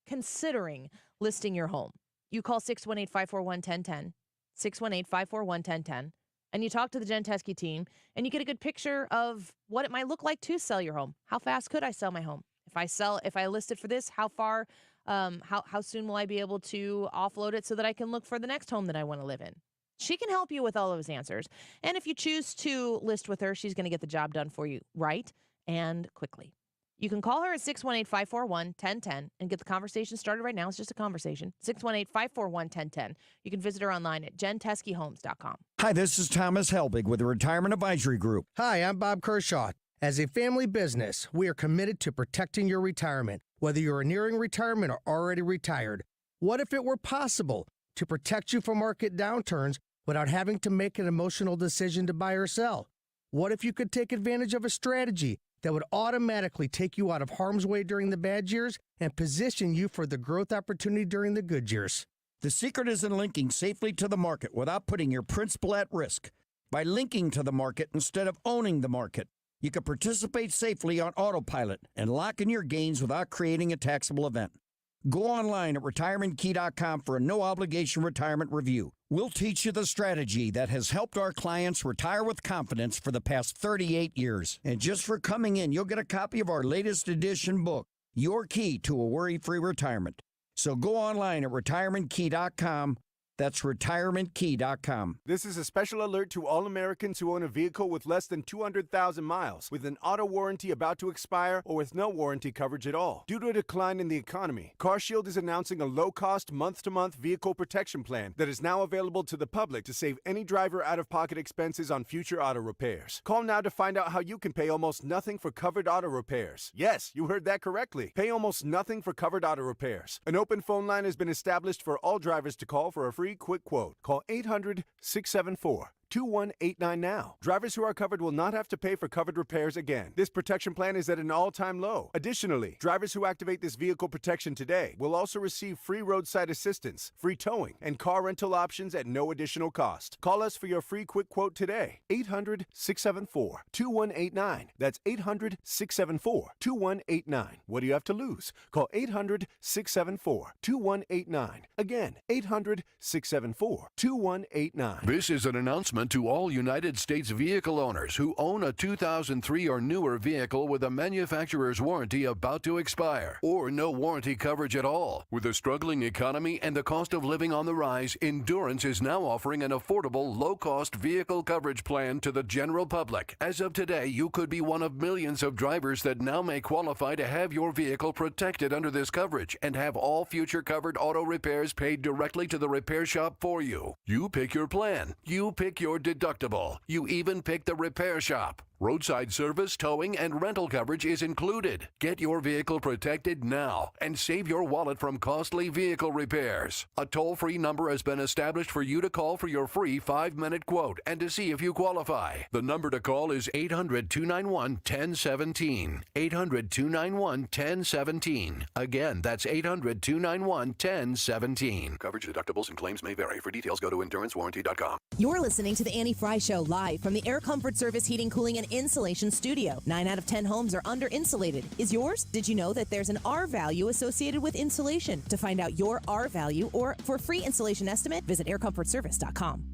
considering listing your home. You call 618-541-1010, 618-541-1010, and you talk to the Jen Teskey team, and you get a good picture of what it might look like to sell your home. How fast could I sell my home? If I list it for this, how far, how soon will I be able to offload it so that I can look for the next home that I want to live in? She can help you with all of those answers. And if you choose to list with her, she's going to get the job done for you right and quickly. You can call her at 618-541-1010 and get the conversation started right now. It's just a conversation. 618-541-1010. You can visit her online at jenteskyhomes.com. Hi, this is Thomas Helbig with the Retirement Advisory Group. Hi, I'm Bob Kershaw. As a family business, we are committed to protecting your retirement, whether you're nearing retirement or already retired. What if it were possible to protect you from market downturns without having to make an emotional decision to buy or sell? What if you could take advantage of a strategy that would automatically take you out of harm's way during the bad years and position you for the growth opportunity during the good years? The secret is in linking safely to the market without putting your principal at risk. By linking to the market instead of owning the market, you can participate safely on autopilot and lock in your gains without creating a taxable event. Go online at retirementkey.com for a no-obligation retirement review. We'll teach you the strategy that has helped our clients retire with confidence for the past 38 years. And just for coming in, you'll get a copy of our latest edition book, Your Key to a Worry-Free Retirement. So go online at retirementkey.com. That's retirementkey.com. This is a special alert to all Americans who own a vehicle with less than 200,000 miles, with an auto warranty about to expire, or with no warranty coverage at all. Due to a decline in the economy, CarShield is announcing a low-cost, month-to-month vehicle protection plan that is now available to the public to save any driver out-of-pocket expenses on future auto repairs. Call now to find out how you can pay almost nothing for covered auto repairs. Yes, you heard that correctly. Pay almost nothing for covered auto repairs. An open phone line has been established for all drivers to call for a free quick quote. Call 800-674-2189 now. Drivers who are covered will not have to pay for covered repairs again. This protection plan is at an all-time low. Additionally, drivers who activate this vehicle protection today will also receive free roadside assistance, free towing, and car rental options at no additional cost. Call us for your free quick quote today. 800-674-2189. That's 800-674-2189. What do you have to lose? Call 800-674-2189. Again, 800-674-2189. This is an announcement to all United States vehicle owners who own a 2003 or newer vehicle with a manufacturer's warranty about to expire, or no warranty coverage at all. With a struggling economy and the cost of living on the rise, Endurance is now offering an affordable, low-cost vehicle coverage plan to the general public. As of today, you could be one of millions of drivers that now may qualify to have your vehicle protected under this coverage and have all future covered auto repairs paid directly to the repair shop for you. You pick your plan. You pick your deductible. You even pick the repair shop. Roadside service, towing, and rental coverage is included. Get your vehicle protected now and save your wallet from costly vehicle repairs. A toll-free number has been established for you to call for your free 5-minute quote and to see if you qualify. The number to call is 800-291-1017. 800-291-1017. Again, that's 800-291-1017. Coverage, deductibles, and claims may vary. For details, go to endurancewarranty.com. You're listening to the Annie Frey Show live from the Air Comfort Service Heating, Cooling, and Insulation Studio. 9 out of 10 homes are under insulated. Is yours? Did you know that there's an R value associated with insulation? To find out your R value or for a free insulation estimate, visit aircomfortservice.com.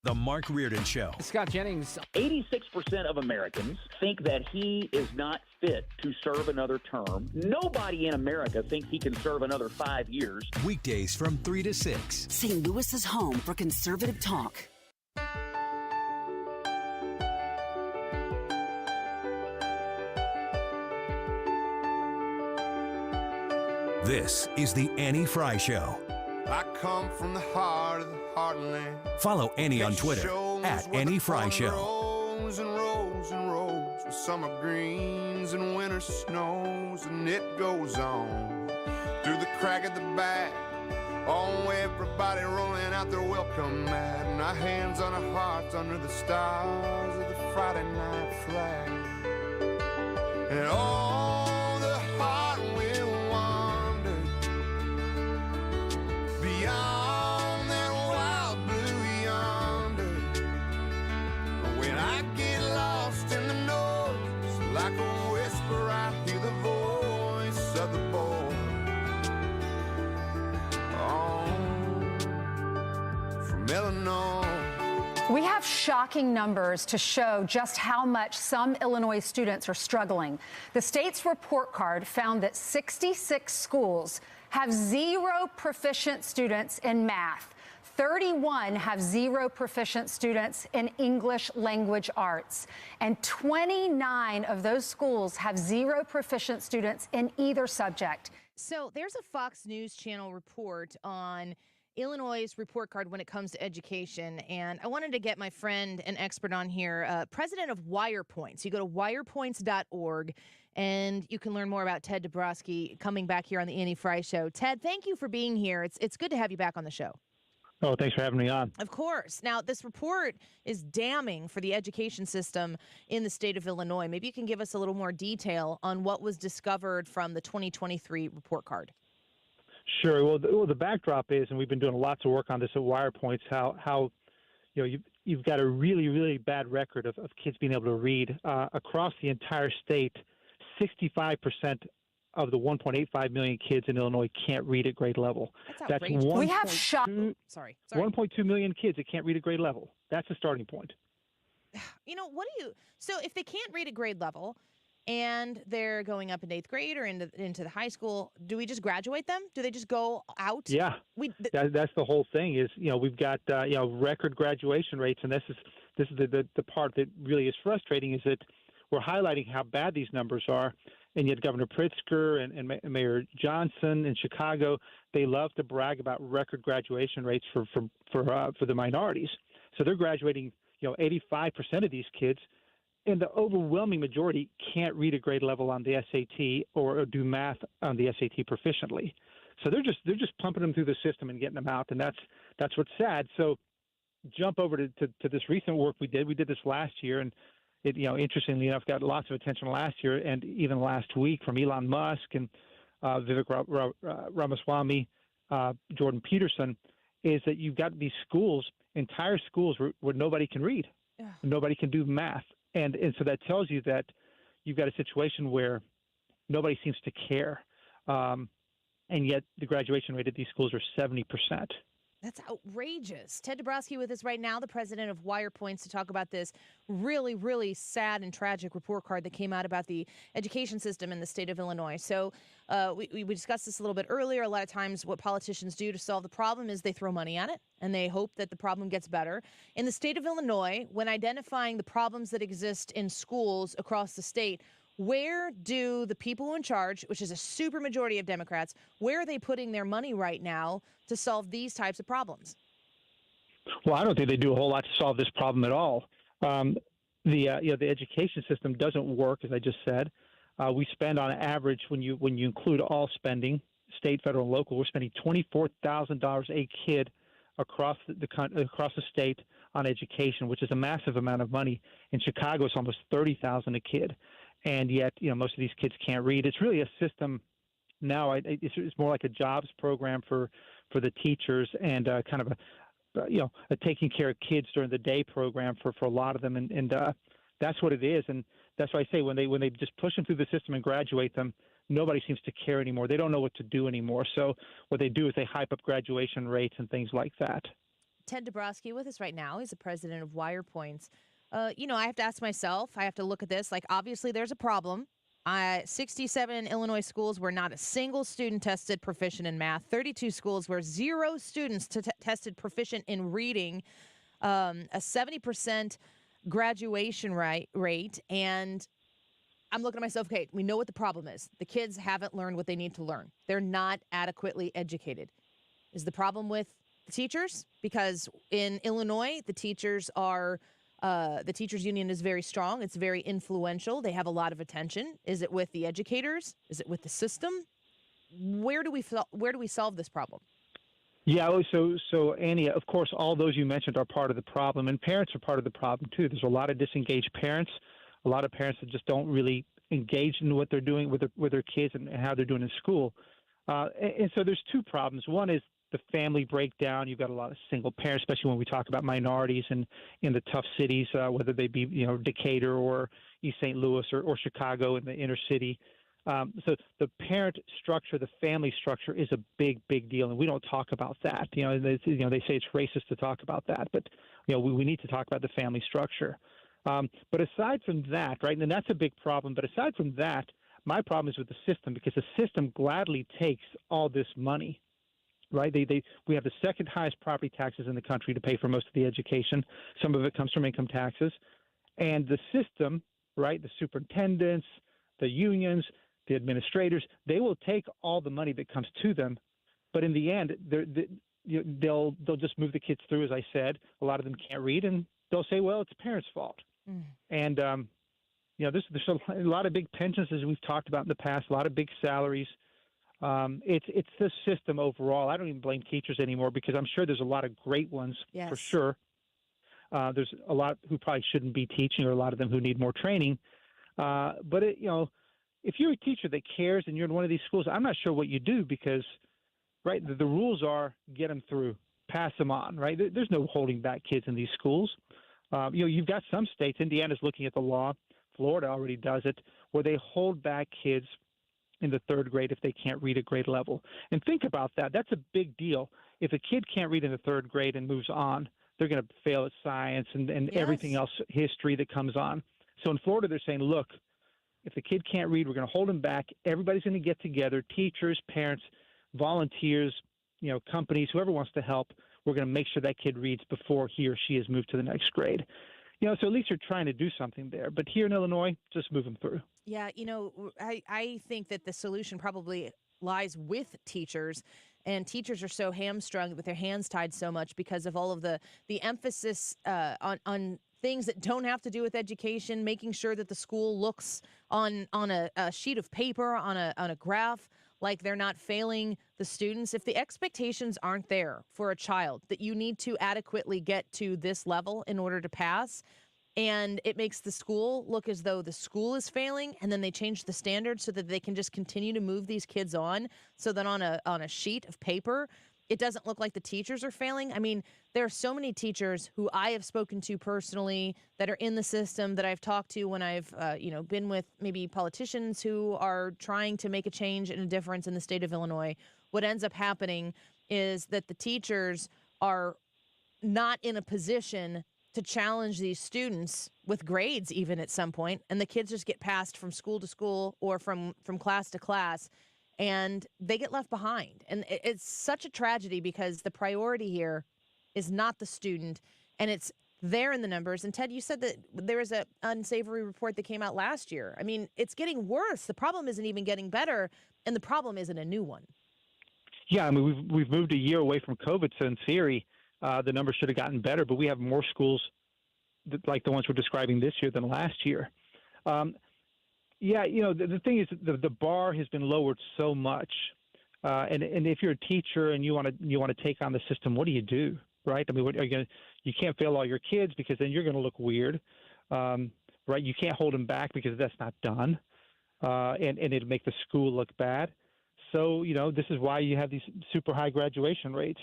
The Mark Reardon Show. Scott Jennings. 86% of Americans think that he is not fit to serve another term. Nobody in America thinks he can serve another 5 years. Weekdays from 3 to 6. St. Louis's home for conservative talk. This is the Annie Frey Show. I come from the heart of the heartland. Follow Annie on Twitter at Annie Frey Show. Rows and rows and rows with summer greens and winter snows, and it goes on through the crack of the bat. Oh, everybody rolling out their welcome mat, and our hands on our hearts under the stars of the Friday night flag. And all the heart will wander beyond that wild blue yonder. When I get lost in the noise, like a whisper, I hear the voice of the boy. From Illinois. We have shocking numbers to show just how much some Illinois students are struggling. The state's report card found that 66 schools have 0 proficient students in math. 31 have 0 proficient students in English language arts, and 29 of those schools have 0 proficient students in either subject. So there's a Fox News Channel report on Illinois' report card when it comes to education, and I wanted to get my friend and expert on here, president of WirePoints. You go to wirepoints.org, and you can learn more about Ted Dabrowski coming back here on the Annie Frey Show. Ted, thank you for being here. It's good to have you back on the show. Oh, thanks for having me on. Of course. Now, this report is damning for the education system in the state of Illinois. Maybe you can give us a little more detail on what was discovered from the 2023 report card. Sure. Well, the backdrop is, and we've been doing lots of work on this at WirePoints, how you've got a really, really bad record of kids being able to read across the entire state. 65% of the 1.85 million kids in Illinois can't read at grade level. That's outrageous. We have Sorry. 1.2 million kids that can't read at grade level. That's the starting point. So if they can't read at grade level and they're going up in 8th grade or into the high school, do we just graduate them? Do they just go out? Yeah. That's the whole thing is, we've got, record graduation rates. And this is the part that really is frustrating is that we're highlighting how bad these numbers are. And yet Governor Pritzker and Mayor Johnson in Chicago, they love to brag about record graduation rates for the minorities. So they're graduating, 85% of these kids, and the overwhelming majority can't read a grade level on the SAT or do math on the SAT proficiently. So they're just pumping them through the system and getting them out, and that's what's sad. So jump over to this recent work we did. We did this last year, and it, interestingly enough, got lots of attention last year and even last week from Elon Musk and Vivek Ramaswamy, Jordan Peterson, is that you've got these schools, entire schools where nobody can read, nobody can do math. And so that tells you that you've got a situation where nobody seems to care. And yet the graduation rate at these schools are 70%. That's outrageous. Ted Dabrowski with us right now, the president of WirePoints, to talk about this really, really sad and tragic report card that came out about the education system in the state of Illinois. So we discussed this a little bit earlier. A lot of times what politicians do to solve the problem is they throw money at it, and they hope that the problem gets better. In the state of Illinois, when identifying the problems that exist in schools across the state, where do the people in charge, which is a super majority of Democrats, where are they putting their money right now to solve these types of problems? Well, I don't think they do a whole lot to solve this problem at all. The education system doesn't work, as I just said. We spend on average, when you include all spending, state, federal, and local, we're spending $24,000 a kid across the state on education, which is a massive amount of money. In Chicago, it's almost $30,000 a kid. And yet, most of these kids can't read. It's really a system now. It's more like a jobs program for the teachers and kind of a taking care of kids during the day program for a lot of them. And that's what it is. And that's why I say when they just push them through the system and graduate them, nobody seems to care anymore. They don't know what to do anymore. So what they do is they hype up graduation rates and things like that. Ted Dabrowski with us right now. He's the president of WirePoints. I have to ask myself, I have to look at this, like, obviously there's a problem. 67 Illinois schools where not a single student tested proficient in math, 32 schools where 0 students tested proficient in reading, a 70% graduation rate. And I'm looking at myself, okay, we know what the problem is. The kids haven't learned what they need to learn. They're not adequately educated. Is the problem with the teachers? Because in Illinois, the teachers union is very strong. It's very influential. They have a lot of attention. Is it with the educators? Is it with the system? Where do we solve this problem? Yeah, so Annie, of course, all those you mentioned are part of the problem, and parents are part of the problem too. There's a lot of disengaged parents, a lot of parents that just don't really engage in what they're doing with their kids and how they're doing in school. And so there's 2 problems. One is the family breakdown. You've got a lot of single parents, especially when we talk about minorities and in the tough cities, whether they be Decatur or East St. Louis or Chicago in the inner city. So the parent structure, the family structure, is a big deal, and we don't talk about that. They say it's racist to talk about that, but we need to talk about the family structure. But aside from that, right, and that's a big problem. But aside from that, my problem is with the system, because the system gladly takes all this money right? We have the second highest property taxes in the country to pay for most of the education. Some of it comes from income taxes. And the system, right, the superintendents, the unions, the administrators, they will take all the money that comes to them. But in the end, they'll just move the kids through, as I said. A lot of them can't read, and they'll say, well, it's the parents' fault. And, there's a lot of big pensions, as we've talked about in the past, a lot of big salaries. It's the system overall. I don't even blame teachers anymore because I'm sure there's a lot of great ones for sure. There's a lot who probably shouldn't be teaching, or a lot of them who need more training. But if you're a teacher that cares and you're in one of these schools, I'm not sure what you do because, right, the rules are get them through, pass them on, right? There's no holding back kids in these schools. You've got some states. Indiana's looking at the law. Florida already does it, where they hold back kids in the third grade if they can't read at grade level. And think about that. That's a big deal. If a kid can't read in the third grade and moves on, they're going to fail at science and everything else, history that comes on. So in Florida, they're saying, look, if the kid can't read, we're going to hold him back. Everybody's going to get together, teachers, parents, volunteers, companies, whoever wants to help. We're going to make sure that kid reads before he or she is moved to the next grade. So at least you're trying to do something there. But here in Illinois, just move them through. Yeah, I think that the solution probably lies with teachers. And teachers are so hamstrung with their hands tied so much because of all of the emphasis on things that don't have to do with education, making sure that the school looks on a sheet of paper, on a graph, like they're not failing the students. If the expectations aren't there for a child that you need to adequately get to this level in order to pass, and it makes the school look as though the school is failing, and then they change the standards so that they can just continue to move these kids on, so that on a sheet of paper, it doesn't look like the teachers are failing. I mean, there are so many teachers who I have spoken to personally that are in the system that I've talked to when I've, been with maybe politicians who are trying to make a change and a difference in the state of Illinois. What ends up happening is that the teachers are not in a position to challenge these students with grades even at some point, and the kids just get passed from school to school or from class to class, and they get left behind. And it's such a tragedy because the priority here is not the student, and it's there in the numbers. And Ted, you said that there was an unsavory report that came out last year. I mean, it's getting worse. The problem isn't even getting better, and the problem isn't a new one. Yeah, I mean, we've moved a year away from COVID, so in theory, the numbers should have gotten better, but we have more schools like the ones we're describing this year than last year. The thing is, the bar has been lowered so much, and if you're a teacher and you want to take on the system, what do you do, right? I mean, you can't fail all your kids because then you're going to look weird, right? You can't hold them back because that's not done, and it'll make the school look bad. So this is why you have these super high graduation rates.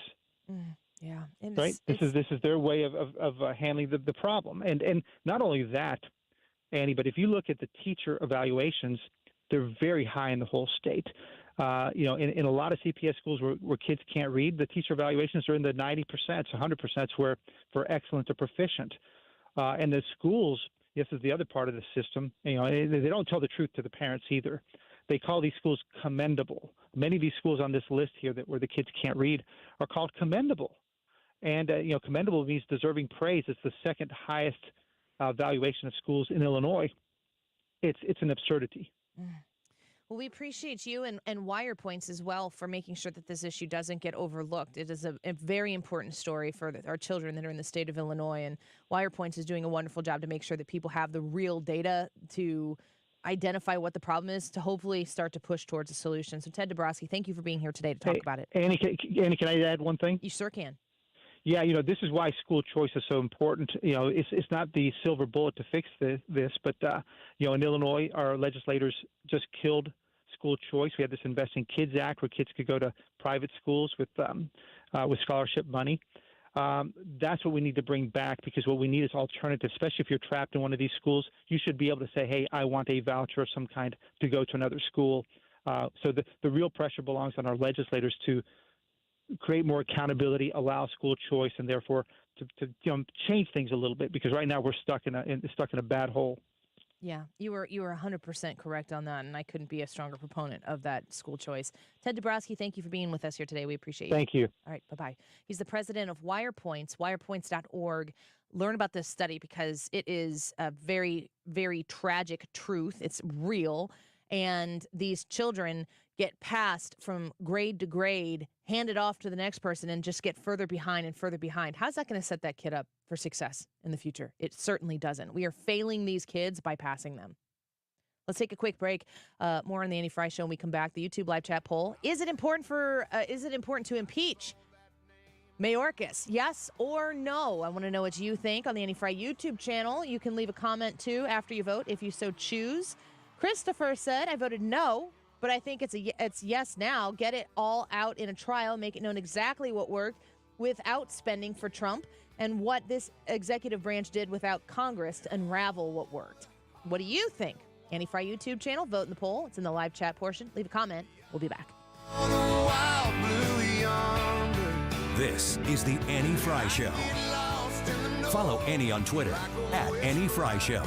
Yeah, right. This is their way of handling the problem, and not only that, Annie, but if you look at the teacher evaluations, they're very high in the whole state. In a lot of CPS schools where kids can't read, the teacher evaluations are in the 90%, 100% where for excellent or proficient. And the schools, this is the other part of the system. They don't tell the truth to the parents either. They call these schools commendable. Many of these schools on this list here where the kids can't read are called commendable. And, commendable means deserving praise. It's the second highest valuation of schools in Illinois. It's an absurdity. Well, we appreciate you and Wire Points as well for making sure that this issue doesn't get overlooked. It is a very important story for our children that are in the state of Illinois, and Wire Points is doing a wonderful job to make sure that people have the real data to identify what the problem is to hopefully start to push towards a solution. So, Ted Dabrowski, thank you for being here today to talk about it. Annie, can I add one thing? You sure can. Yeah, this is why school choice is so important. It's not the silver bullet to fix this, but in Illinois, our legislators just killed school choice. We had this Invest in Kids Act where kids could go to private schools with scholarship money. That's what we need to bring back, because what we need is alternatives, especially if you're trapped in one of these schools. You should be able to say, hey, I want a voucher of some kind to go to another school. So the real pressure belongs on our legislators to create more accountability, allow school choice, and therefore to change things a little bit, because right now we're stuck in a bad hole. Yeah, you were 100% correct on that, and I couldn't be a stronger proponent of that school choice. Ted Dabrowski, thank you for being with us here today. We appreciate you. Thank you. All right, bye-bye. He's the president of WirePoints, wirepoints.org. Learn about this study because it is a very, very tragic truth. It's real, and these children get passed from grade to grade, handed off to the next person, and just get further behind and further behind. How's that going to set that kid up for success in the future? It certainly doesn't. We are failing these kids by passing them. Let's take a quick break. More on the Annie Frey Show when we come back. The YouTube live chat poll: Is it important to impeach Mayorkas? Yes or no? I want to know what you think on the Annie Frey YouTube channel. You can leave a comment too after you vote if you so choose. Christopher said, "I voted no, but I think it's yes now. Get it all out in a trial, make it known exactly what worked without spending for Trump and what this executive branch did without Congress to unravel what worked." What do you think? Annie Frey YouTube channel, vote in the poll. It's in the live chat portion. Leave a comment. We'll be back. This is the Annie Frey Show. Follow Annie on Twitter at Annie Frey Show.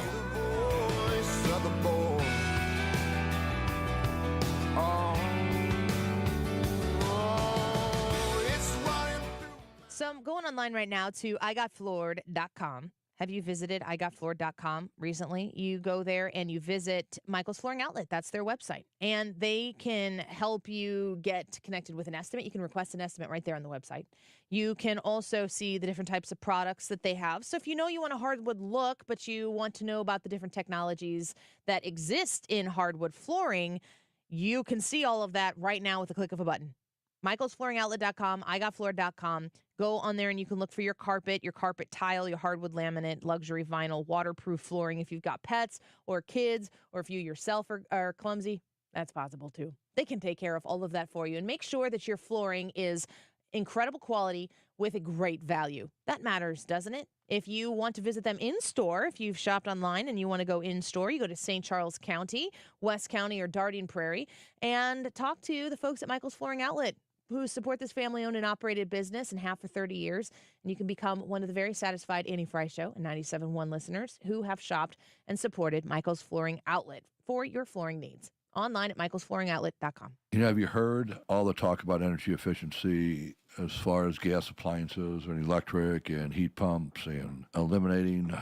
So I'm going online right now to igotfloored.com. Have you visited igotfloored.com recently? You go there and you visit Michael's Flooring Outlet. That's their website. And they can help you get connected with an estimate. You can request an estimate right there on the website. You can also see the different types of products that they have. So if you know you want a hardwood look, but you want to know about the different technologies that exist in hardwood flooring, you can see all of that right now with the click of a button. michaelsflooringoutlet.com, igotfloored.com. Go on there and you can look for your carpet tile, your hardwood laminate, luxury vinyl, waterproof flooring. If you've got pets or kids, or if you yourself are clumsy, that's possible too. They can take care of all of that for you and make sure that your flooring is incredible quality with a great value. That matters, doesn't it? If you want to visit them in store, if you've shopped online and you want to go in store, you go to St. Charles County, West County, or Darien Prairie and talk to the folks at Michael's Flooring Outlet, who support this family-owned and operated business and have for 30 years. And you can become one of the very satisfied Annie Frey Show and 97.1 listeners who have shopped and supported Michael's Flooring Outlet for your flooring needs. Online at michaelsflooringoutlet.com. Have you heard all the talk about energy efficiency as far as gas appliances and electric and heat pumps and eliminating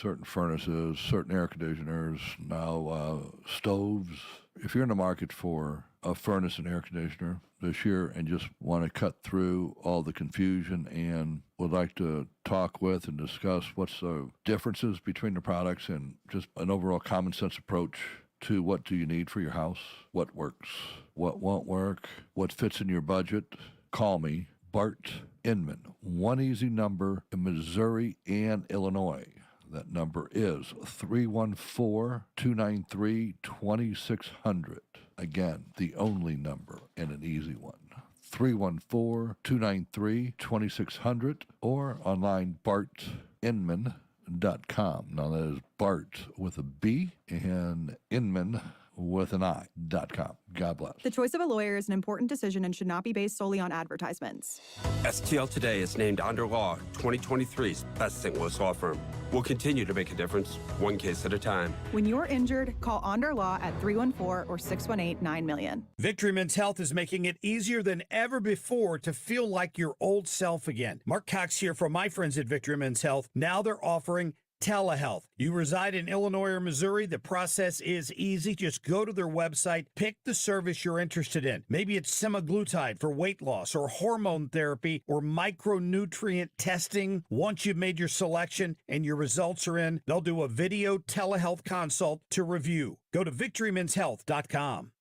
certain furnaces, certain air conditioners, now stoves? If you're in the market for a furnace and air conditioner this year and just want to cut through all the confusion and would like to talk with and discuss what's the differences between the products and just an overall common sense approach to what do you need for your house, what works, what won't work, what fits in your budget, call me, Bart Inman. One easy number in Missouri and Illinois. That number is 314-293-2600. Again, the only number and an easy one. 314-293-2600 or online bartinman.com. Now that is Bart with a B and Inman with an I.com. God bless. The choice of a lawyer is an important decision and should not be based solely on advertisements. STL Today is named Under Law 2023's best St. Louis law firm. We'll continue to make a difference, one case at a time. When you're injured, call Under Law at 314 or 618-9000000. Victory Men's Health is making it easier than ever before to feel like your old self again. Mark Cox here from my friends at Victory Men's Health. Now they're offering telehealth. You reside in Illinois or Missouri, the process is easy. Just go to their website, pick the service you're interested in. Maybe it's semaglutide for weight loss or hormone therapy or micronutrient testing. Once you've made your selection and your results are in, they'll do a video telehealth consult to review. Go to victorymenshealth.com.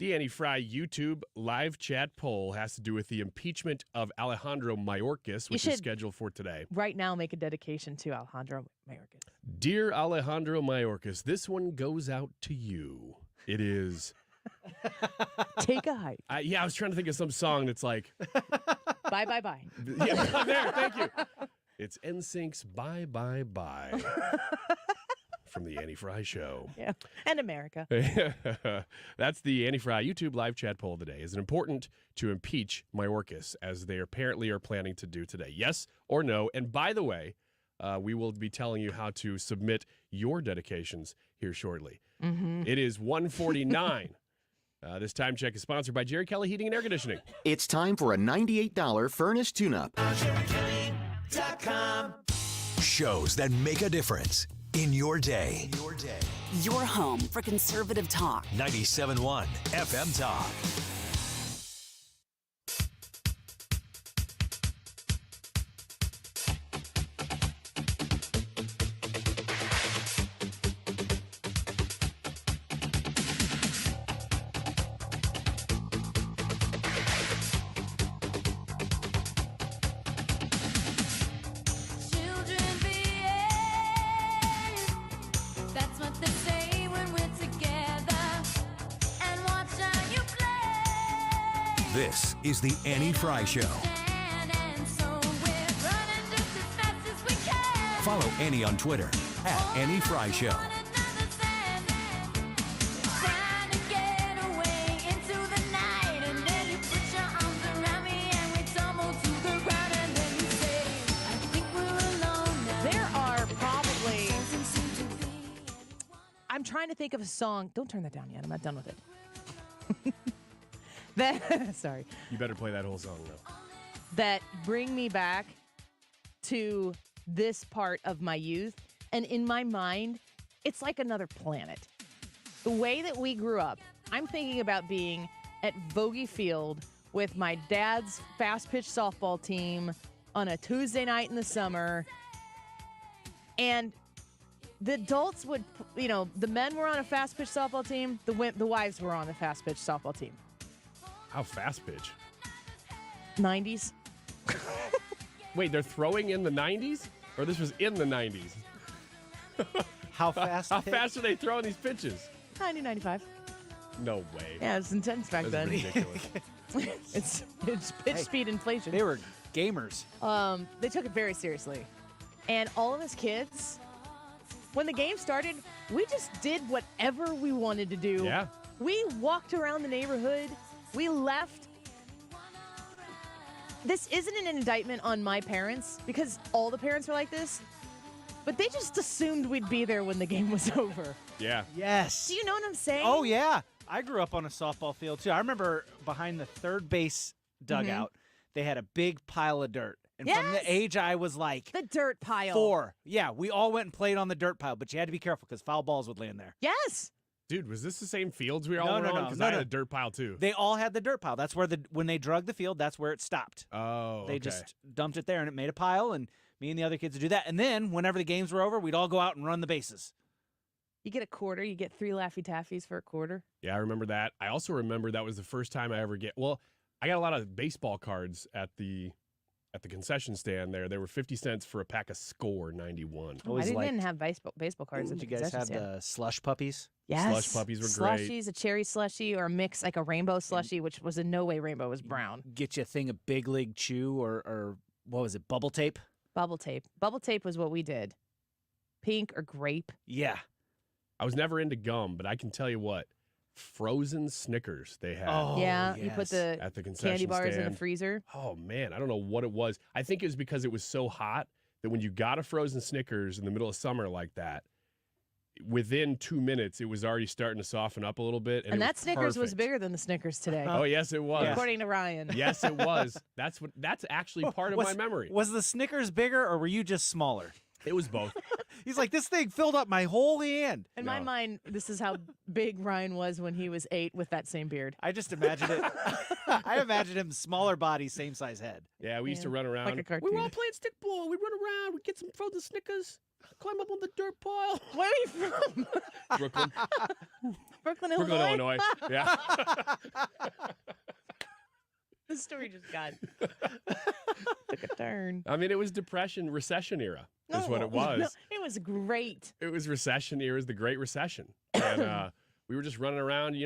The Annie Frey YouTube live chat poll has to do with the impeachment of Alejandro Mayorkas, which is scheduled for today. Right now, make a dedication to Alejandro Mayorkas. Dear Alejandro Mayorkas, this one goes out to you. It is... Take a hike. Yeah, I was trying to think of some song that's like... Bye, bye, bye. Yeah, there, thank you. It's NSYNC's Bye, Bye, Bye. From the Annie Frey Show. Yeah, and America. That's the Annie Frey YouTube live chat poll today. Is it important to impeach Mayorkas, as they apparently are planning to do today? Yes or no? And by the way, We will be telling you how to submit your dedications here shortly. Mm-hmm. It is 1:49. This time check is sponsored by Jerry Kelly Heating and Air Conditioning. It's time for a $98 furnace tune-up. Shows that make a difference in your day. Your home for conservative talk. 97.1 FM Talk. This is the Annie Frey Show. Follow Annie on Twitter at Annie Frey Show. I'm trying to think of a song. Don't turn that down yet. I'm not done with it. Sorry. You better play that whole song, though. That bring me back to this part of my youth. And in my mind, it's like another planet. The way that we grew up, I'm thinking about being at Vogie Field with my dad's fast-pitch softball team on a Tuesday night in the summer. And the adults would, the men were on a fast-pitch softball team. The wives were on the fast-pitch softball team. How fast pitch? 90s. Wait, they're throwing in the 90s? Or this was in the 90s? How fast? How fast are they throwing these pitches? 90, 95. No way. Yeah, it was intense back That's then. ridiculous. it's pitch speed inflation. They were gamers. They took it very seriously. And all of us kids, when the game started, we just did whatever we wanted to do. Yeah. We walked around the neighborhood. We left. This isn't an indictment on my parents because all the parents were like this, but they just assumed we'd be there when the game was over. Yeah. Yes. Do you know what I'm saying? Oh, yeah. I grew up on a softball field, too. I remember behind the third base dugout, they had a big pile of dirt. And from the age I was like the dirt pile. 4. Yeah, we all went and played on the dirt pile, but you had to be careful because foul balls would land there. Yes. Dude, was this the same fields we all were on? Because I had a dirt pile, too. They all had the dirt pile. That's where when they drug the field, that's where it stopped. Oh, They just dumped it there, and it made a pile, and me and the other kids would do that. And then, whenever the games were over, we'd all go out and run the bases. You get a quarter. You get 3 Laffy Taffies for a quarter. Yeah, I remember that. I also remember that was the first time I ever I got a lot of baseball cards at the concession stand there. They were 50 cents for a pack of Score 91. I didn't have baseball cards at the Did you guys concession have stand. the slush puppies? Yes. Slush puppies were great. Slushies, a cherry slushie, or a mix, like a rainbow slushie, which was in no way rainbow, it was brown. Get you a thing of Big League Chew or what was it, bubble tape? Bubble tape. Bubble tape was what we did. Pink or grape. Yeah. I was never into gum, but I can tell you what. Frozen Snickers they had. Oh, yeah, you put the at the concession candy bars stand in the freezer. Oh, man, I don't know what it was. I think it was because it was so hot that when you got a frozen Snickers in the middle of summer like that, within 2 minutes, it was already starting to soften up a little bit. And that Snickers was perfect. bigger than the Snickers today. Oh, yes, it was. According to Ryan. Yes, it was. That's actually part of my memory. Was the Snickers bigger or were you just smaller? It was both. He's like, this thing filled up my whole hand. In my mind, this is how big Ryan was when he was 8 with that same beard. I just imagined it. I imagined him smaller body, same size head. Yeah, we used to run around. Like a cartoon. We were all playing stickball. We'd run around. We'd get some frozen Snickers, climb up on the dirt pile. Where are you from? Brooklyn. Brooklyn, Illinois? Brooklyn, Illinois. Yeah. This story just took a turn. I mean, it was recession era is what it was. No, it was great. It was recession era, it was the Great Recession. And we were just running around,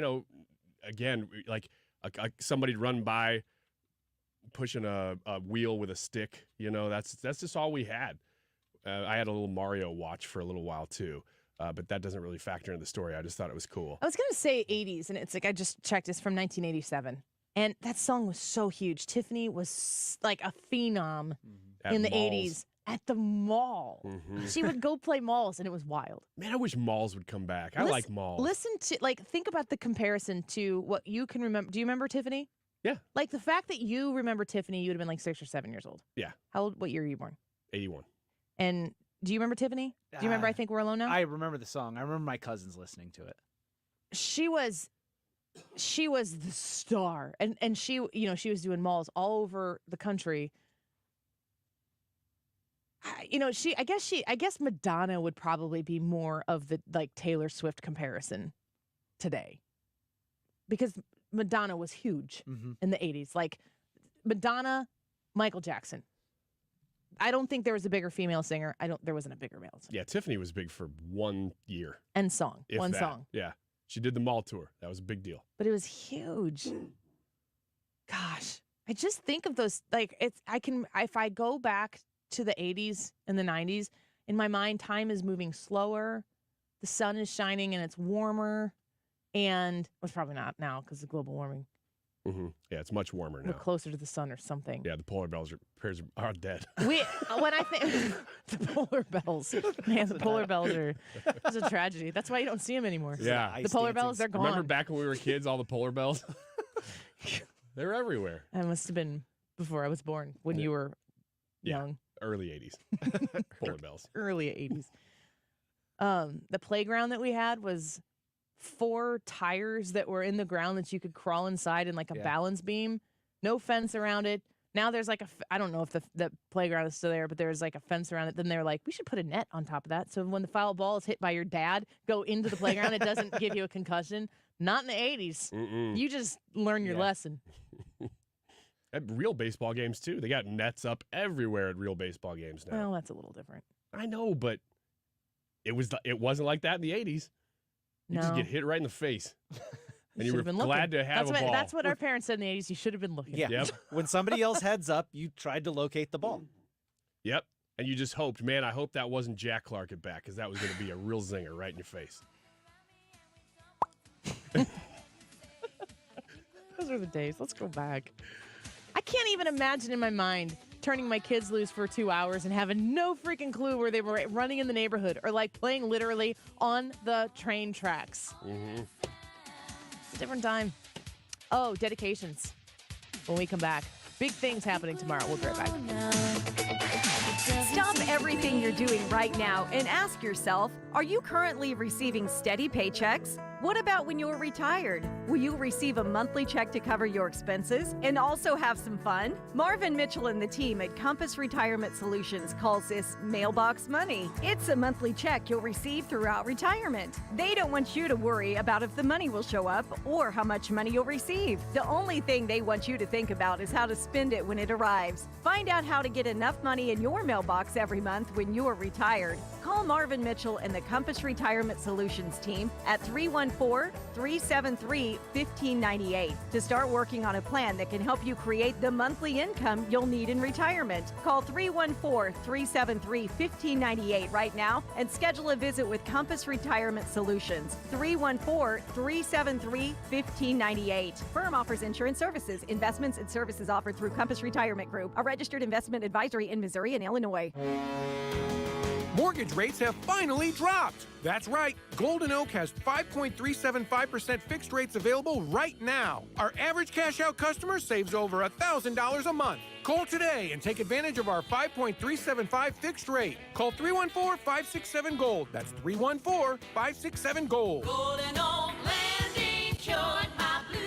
again, like somebody'd run by pushing a wheel with a stick. That's just all we had. I had a little Mario watch for a little while, too. But that doesn't really factor into the story. I just thought it was cool. I was going to say 80s, and it's like I just checked. It's from 1987. And that song was so huge. Tiffany was like a phenom in the malls. 80s at the mall. Mm-hmm. She would go play malls, and it was wild. Man, I wish malls would come back. I like malls. Listen to, think about the comparison to what you can remember. Do you remember Tiffany? Yeah. Like the fact that you remember Tiffany, you would have been like 6 or 7 years old. Yeah. What year were you born? 81. And do you remember Tiffany? Do you remember I Think We're Alone Now? I remember the song. I remember my cousins listening to it. She was the star. And she was doing malls all over the country. I guess Madonna would probably be more of the Taylor Swift comparison today. Because Madonna was huge in the 80s. Like Madonna, Michael Jackson. I don't think there was a bigger female singer. There wasn't a bigger male singer. Yeah, Tiffany was big for 1 year. And song. One song. Yeah. She did the mall tour. That was a big deal. But it was huge. Gosh. I just think of those, if I go back to the 80s and the 90s, in my mind, time is moving slower. The sun is shining and it's warmer. And it's probably not now because of global warming. Mm-hmm. Yeah, it's much warmer now. We're closer to the sun or something. Yeah, the polar bears are dead. When I think the polar bells, man, the polar bells it's a tragedy. That's why you don't see them anymore. Yeah, the polar bells, they're gone. Remember back when we were kids, all the polar bells? They were everywhere. That must have been before I was born, when you were young. Early 80s. Polar bells. Early 80s. The playground that we had was 4 tires that were in the ground that you could crawl inside in like a balance beam. No fence around it. Now there's I don't know if the playground is still there, but there's like a fence around it. Then they're like, we should put a net on top of that. So when the foul ball is hit by your dad, go into the playground. It doesn't give you a concussion. Not in the 80s. Mm-mm. You just learn your lesson. At real baseball games, too. They got nets up everywhere at real baseball games now. Well, that's a little different. I know, but it wasn't like that in the 80s. You just get hit right in the face. And you were glad to have a ball. That's what our parents said in the 80s. You should have been looking. Yeah. Yep. When somebody else heads up, you tried to locate the ball. Yep. And you just hoped, man, I hope that wasn't Jack Clark at bat, because that was going to be a real zinger right in your face. Those are the days. Let's go back. I can't even imagine in my mind turning my kids loose for 2 hours and having no freaking clue where they were running in the neighborhood or playing literally on the train tracks. Mm-hmm. It's a different time. Oh, dedications. When we come back, big things happening tomorrow. We'll be right back. Stop everything you're doing right now and ask yourself, are you currently receiving steady paychecks? What about when you're retired? Will you receive a monthly check to cover your expenses and also have some fun? Marvin Mitchell and the team at Compass Retirement Solutions calls this mailbox money. It's a monthly check you'll receive throughout retirement. They don't want you to worry about if the money will show up or how much money you'll receive. The only thing they want you to think about is how to spend it when it arrives. Find out how to get enough money in your mailbox every month when you're retired. Call Marvin Mitchell and the Compass Retirement Solutions team at 314-373-1598 to start working on a plan that can help you create the monthly income you'll need in retirement. Call 314-373-1598 right now and schedule a visit with Compass Retirement Solutions. 314-373-1598. Firm offers insurance services, investments, and services offered through Compass Retirement Group, a registered investment advisory in Missouri and Illinois. Mortgage rates have finally dropped. That's right. Golden Oak has 5.375% fixed rates available right now. Our average cash-out customer saves over $1,000 a month. Call today and take advantage of our 5.375 fixed rate. Call 314-567-GOLD. That's 314-567-GOLD. Golden Oak Lending cured my blues.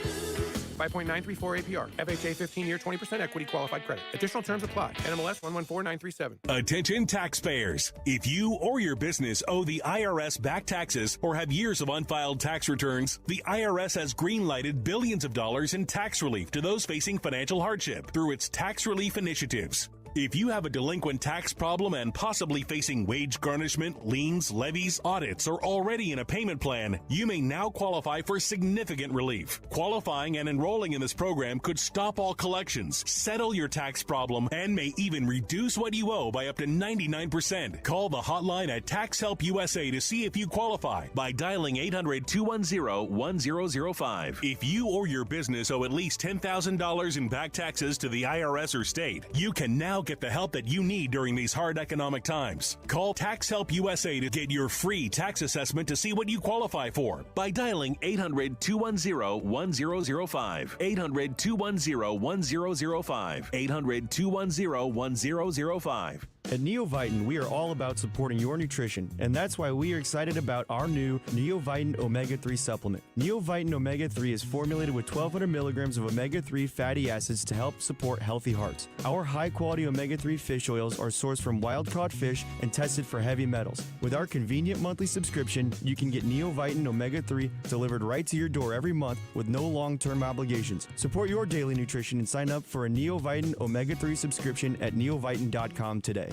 5.934 APR. FHA 15-year 20% equity qualified credit. Additional terms apply. NMLS 114937. Attention taxpayers. If you or your business owe the IRS back taxes or have years of unfiled tax returns, the IRS has green-lighted billions of dollars in tax relief to those facing financial hardship through its tax relief initiatives. If you have a delinquent tax problem and possibly facing wage garnishment, liens, levies, audits, or already in a payment plan, you may now qualify for significant relief. Qualifying and enrolling in this program could stop all collections, settle your tax problem, and may even reduce what you owe by up to 99%. Call the hotline at Tax Help USA to see if you qualify by dialing 800-210-1005. If you or your business owe at least $10,000 in back taxes to the IRS or state, you can now Now get the help that you need during these hard economic times. Call Tax Help USA to get your free tax assessment to see what you qualify for by dialing 800-210-1005. 800-210-1005. 800-210-1005. At Neovitin, we are all about supporting your nutrition, and that's why we are excited about our new Neovitin Omega-3 supplement. Neovitin Omega-3 is formulated with 1,200 milligrams of omega-3 fatty acids to help support healthy hearts. Our high-quality omega-3 fish oils are sourced from wild-caught fish and tested for heavy metals. With our convenient monthly subscription, you can get Neovitin Omega-3 delivered right to your door every month with no long-term obligations. Support your daily nutrition and sign up for a Neovitin Omega-3 subscription at neovitin.com today.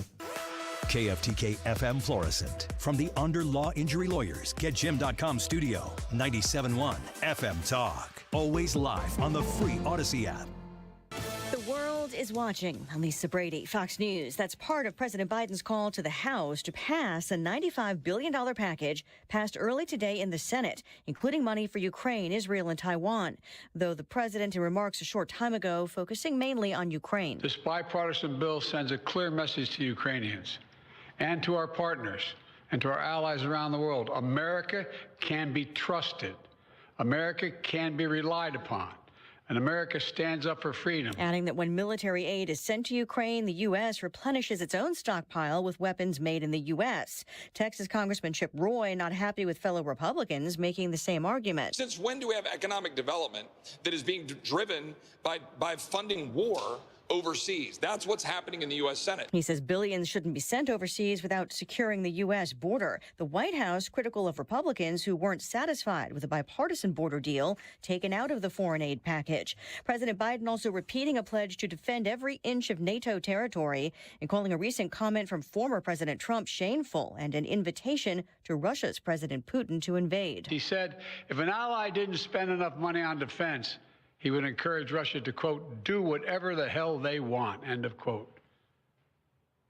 KFTK FM Florissant. From the Under Law Injury Lawyers, GetJim.com studio. 97.1 FM Talk. Always live on the free Odyssey app. The world is watching. I'm Lisa Brady, Fox News. That's part of President Biden's call to the House to pass a $95 billion package passed early today in the Senate, including money for Ukraine, Israel, and Taiwan. Though the president, in remarks a short time ago, focusing mainly on Ukraine. This bipartisan bill sends a clear message to Ukrainians and to our partners and to our allies around the world. America can be trusted. America can be relied upon. And America stands up for freedom. Adding that when military aid is sent to Ukraine, the U.S. replenishes its own stockpile with weapons made in the U.S. Texas Congressman Chip Roy not happy with fellow Republicans making the same argument. Since when do we have economic development that is being driven by funding war overseas? That's what's happening in the U.S. Senate. He says billions shouldn't be sent overseas without securing the U.S. border. The White House critical of Republicans who weren't satisfied with a bipartisan border deal taken out of the foreign aid package. President Biden also repeating a pledge to defend every inch of NATO territory and calling a recent comment from former President Trump shameful and an invitation to Russia's President Putin to invade. He said, if an ally didn't spend enough money on defense, he would encourage Russia to, quote, do whatever the hell they want, end of quote.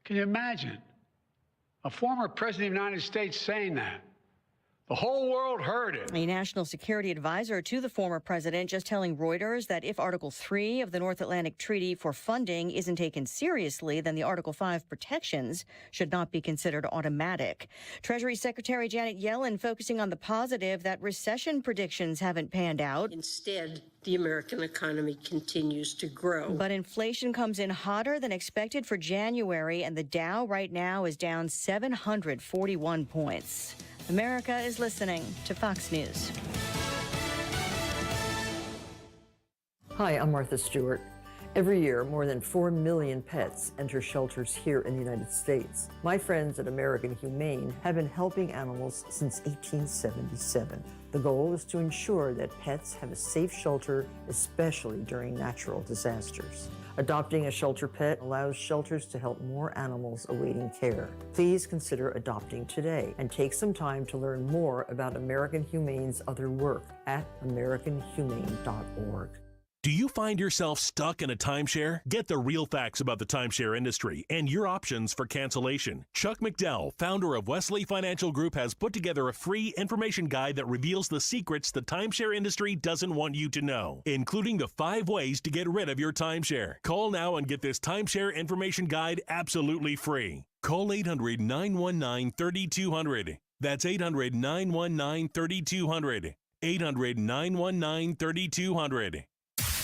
Can you imagine a former president of the United States saying that? The whole world heard it. A national security advisor to the former president just telling Reuters that if Article 3 of the North Atlantic Treaty for funding isn't taken seriously, then the Article 5 protections should not be considered automatic. Treasury Secretary Janet Yellen focusing on the positive that recession predictions haven't panned out. Instead, the American economy continues to grow. But inflation comes in hotter than expected for January, and the Dow right now is down 741 points. America is listening to Fox News. Hi, I'm Martha Stewart. Every year, more than 4 million pets enter shelters here in the United States. My friends at American Humane have been helping animals since 1877. The goal is to ensure that pets have a safe shelter, especially during natural disasters. Adopting a shelter pet allows shelters to help more animals awaiting care. Please consider adopting today and take some time to learn more about American Humane's other work at americanhumane.org. Do you find yourself stuck in a timeshare? Get the real facts about the timeshare industry and your options for cancellation. Chuck McDowell, founder of Wesley Financial Group, has put together a free information guide that reveals the secrets the timeshare industry doesn't want you to know, including the 5 ways to get rid of your timeshare. Call now and get this timeshare information guide absolutely free. Call 800-919-3200. That's 800-919-3200. 800-919-3200.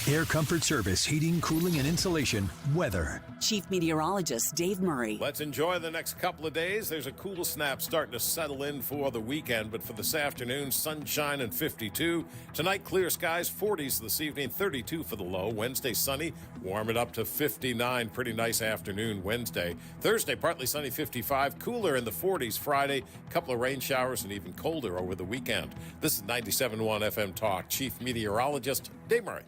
Air Comfort Service, heating, cooling, and insulation, weather. Chief Meteorologist Dave Murray. Let's enjoy the next couple of days. There's a cool snap starting to settle in for the weekend, but for this afternoon, sunshine and 52. Tonight, clear skies, 40s this evening, 32 for the low. Wednesday, sunny, warm it up to 59. Pretty nice afternoon Wednesday. Thursday, partly sunny, 55. Cooler in the 40s Friday. Couple of rain showers and even colder over the weekend. This is 97.1 FM Talk. Chief Meteorologist Dave Murray.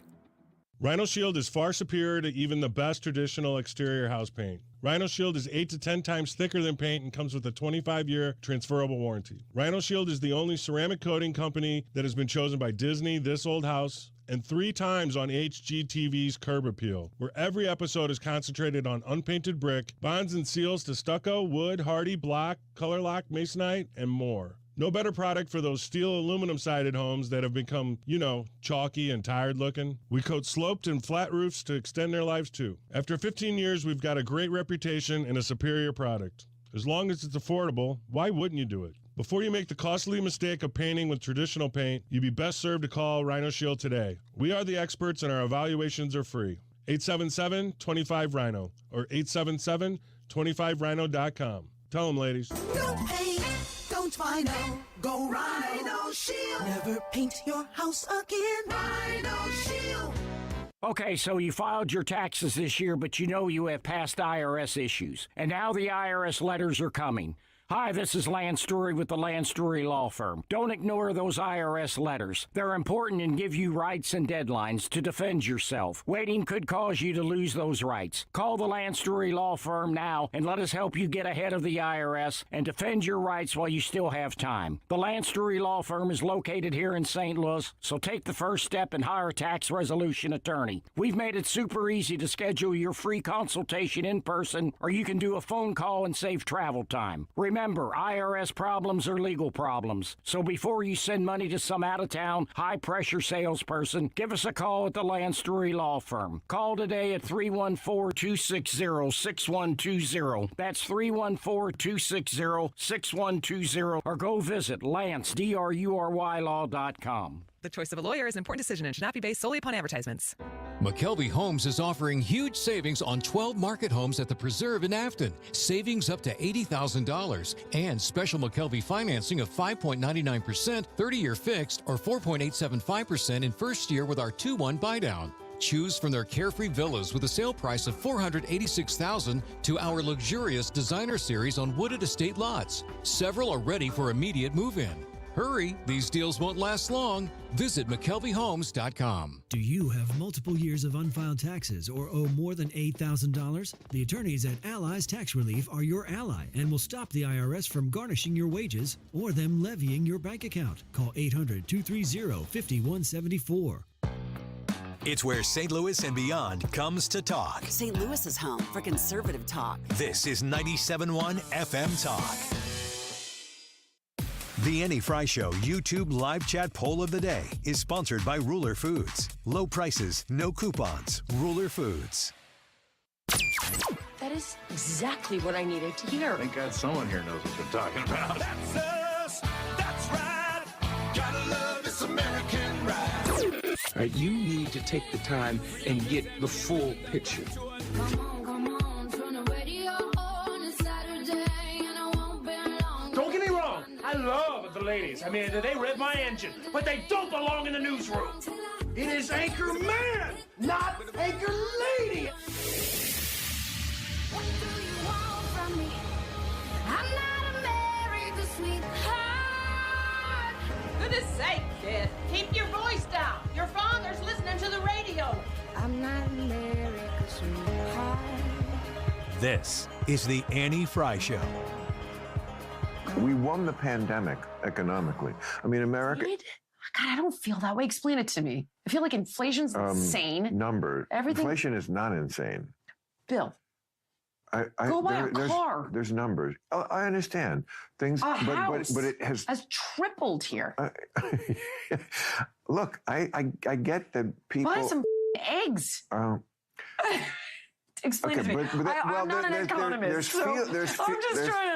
Rhino Shield is far superior to even the best traditional exterior house paint. Rhino Shield is 8 to 10 times thicker than paint and comes with a 25-year transferable warranty. Rhino Shield is the only ceramic coating company that has been chosen by Disney, This Old House, and 3 times on HGTV's Curb Appeal, where every episode is concentrated on unpainted brick, bonds and seals to stucco, wood, hardy, block, color lock, masonite, and more. No better product for those steel aluminum-sided homes that have become, chalky and tired-looking. We coat sloped and flat roofs to extend their lives, too. After 15 years, we've got a great reputation and a superior product. As long as it's affordable, why wouldn't you do it? Before you make the costly mistake of painting with traditional paint, you'd be best served to call Rhino Shield today. We are the experts and our evaluations are free. 877-25-RHINO or 877-25rhino.com. Tell them, ladies. Don't paint, don't Rhino, go Rhino Shield. Never paint your house again. Rhino Shield. Okay, so you filed your taxes this year, but you have past IRS issues. And now the IRS letters are coming. Hi, this is Lance Story with the Lance Story Law Firm. Don't ignore those IRS letters. They're important and give you rights and deadlines to defend yourself. Waiting could cause you to lose those rights. Call the Lance Story Law Firm now and let us help you get ahead of the IRS and defend your rights while you still have time. The Lance Story Law Firm is located here in St. Louis, so take the first step and hire a tax resolution attorney. We've made it super easy to schedule your free consultation in person, or you can do a phone call and save travel time. Remember, IRS problems are legal problems. So before you send money to some out-of-town, high-pressure salesperson, give us a call at the Lance Story Law Firm. Call today at 314-260-6120. That's 314-260-6120. Or go visit LanceDruryLaw.com. The choice of a lawyer is an important decision and should not be based solely upon advertisements. McKelvey Homes is offering huge savings on 12 market homes at the Preserve in Afton. Savings up to $80,000 and special McKelvey financing of 5.99%, 30-year fixed, or 4.875% in first year with our 2-1 buydown. Choose from their carefree villas with a sale price of $486,000 to our luxurious designer series on wooded estate lots. Several are ready for immediate move-in. Hurry, these deals won't last long. Visit McKelveyHomes.com. Do you have multiple years of unfiled taxes or owe more than $8,000? The attorneys at Allies Tax Relief are your ally and will stop the IRS from garnishing your wages or them levying your bank account. Call 800-230-5174. It's where St. Louis and beyond comes to talk. St. Louis is home for conservative talk. This is 97.1 FM Talk. The Annie Frey Show YouTube live chat poll of the day is sponsored by Ruler Foods. Low prices, no coupons. Ruler Foods. That is exactly what I needed to hear. Thank God someone here knows what they're talking about. That's us. That's right. Gotta love this American ride. All right, you need to take the time and get the full picture. Don't get me wrong, I love the ladies. I mean, they rev my engine, but they don't belong in the newsroom. It is Anchor Man, not Anchor Lady. What do you want from me? I'm not America's sweetheart. Goodness sake, kid. Keep your voice down. Your father's listening to the radio. I'm not America's sweetheart. This is the Annie Frey Show. We won the pandemic economically. I mean, America. God, I don't feel that way. Explain it to me. I feel like inflation's insane. Inflation is not insane. Bill, go buy a car. There's numbers. I understand things, house but it has tripled here. Look, I get that people buy some eggs. Explain it to me. I'm not an economist. There's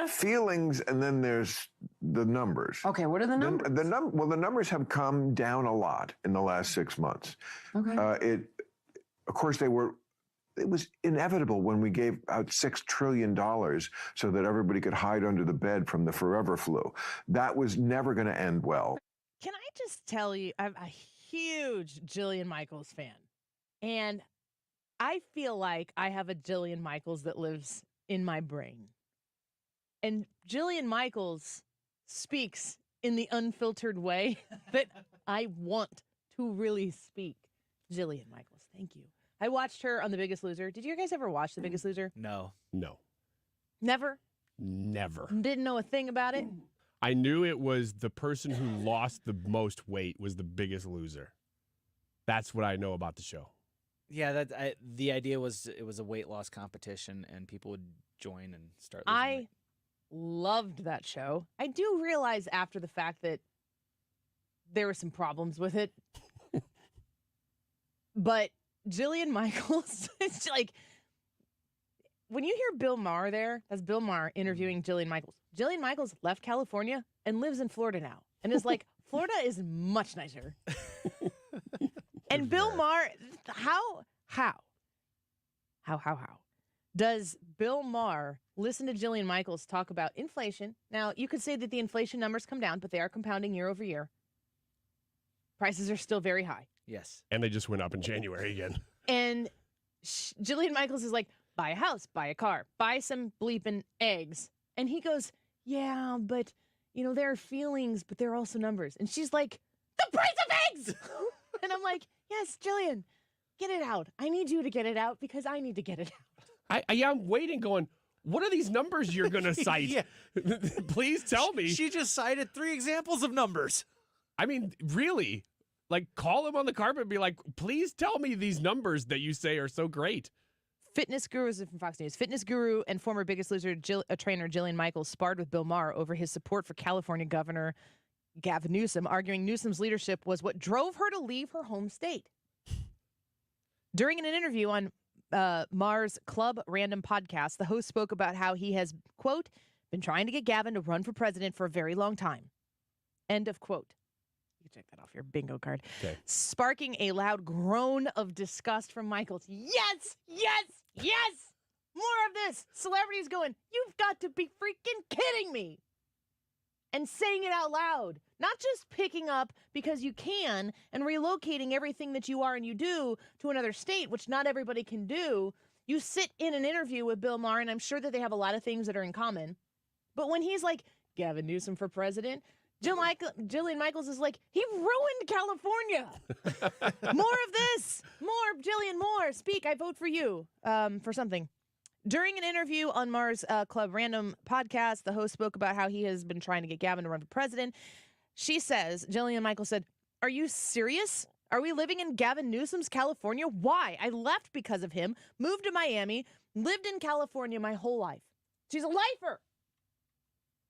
feelings, and then there's the numbers. Okay, what are the numbers? The numbers have come down a lot in the last 6 months. Okay. Of course, it was inevitable when we gave out $6 trillion so that everybody could hide under the bed from the forever flu. That was never going to end well. Can I just tell you, I'm a huge Jillian Michaels fan. And I feel like I have a Jillian Michaels that lives in my brain. And Jillian Michaels speaks in the unfiltered way that I want to really speak. Jillian Michaels, thank you. I watched her on The Biggest Loser. Did you guys ever watch The Biggest Loser? No. Never? Never. Didn't know a thing about it? I knew it was the person who lost the most weight was the biggest loser. That's what I know about the show. Yeah, the idea was it was a weight loss competition and people would join and start losing weight. loved that show. I do realize after the fact that there were some problems with it. But Jillian Michaels, it's like, when you hear Bill Maher there, that's Bill Maher interviewing Jillian Michaels. Jillian Michaels left California and lives in Florida now. And is like, Florida is much nicer. And Bill Maher, how does Bill Maher listen to Jillian Michaels talk about inflation? Now, you could say that the inflation numbers come down, but they are compounding year over year. Prices are still very high. Yes. And they just went up in January again. And Jillian Michaels is like, buy a house, buy a car, buy some bleeping eggs. And he goes, yeah, but, there are feelings, but there are also numbers. And she's like, the price of eggs! And I'm like, yes, Jillian, get it out. I need you to get it out because I need to get it out. I'm waiting going, what are these numbers you're going to cite? Please tell me. She just cited 3 examples of numbers. I mean, really? Like, call him on the carpet and be like, please tell me these numbers that you say are so great. Fitness gurus from Fox News. Fitness guru and former Biggest Loser trainer Jillian Michaels sparred with Bill Maher over his support for California Governor Gavin Newsom, arguing Newsom's leadership was what drove her to leave her home state. During an interview on Maher's Club Random podcast, the host spoke about how he has, quote, been trying to get Gavin to run for president for a very long time. End of quote. You can check that off your bingo card. Okay. Sparking a loud groan of disgust from Michaels. Yes, yes, yes! More of this. Celebrities going, you've got to be freaking kidding me. And saying it out loud. Not just picking up because you can and relocating everything that you are and you do to another state, which not everybody can do. You sit in an interview with Bill Maher, and I'm sure that they have a lot of things that are in common. But when he's like, Gavin Newsom for president, Jillian Michaels is like, he ruined California. More of this. More, Jillian, more. Speak, I vote for you for something. During an interview on Maher's Club Random podcast, the host spoke about how he has been trying to get Gavin to run for president. She says, Jillian Michaels said, are you serious? Are we living in Gavin Newsom's California? Why? I left because of him, moved to Miami, lived in California my whole life. She's a lifer.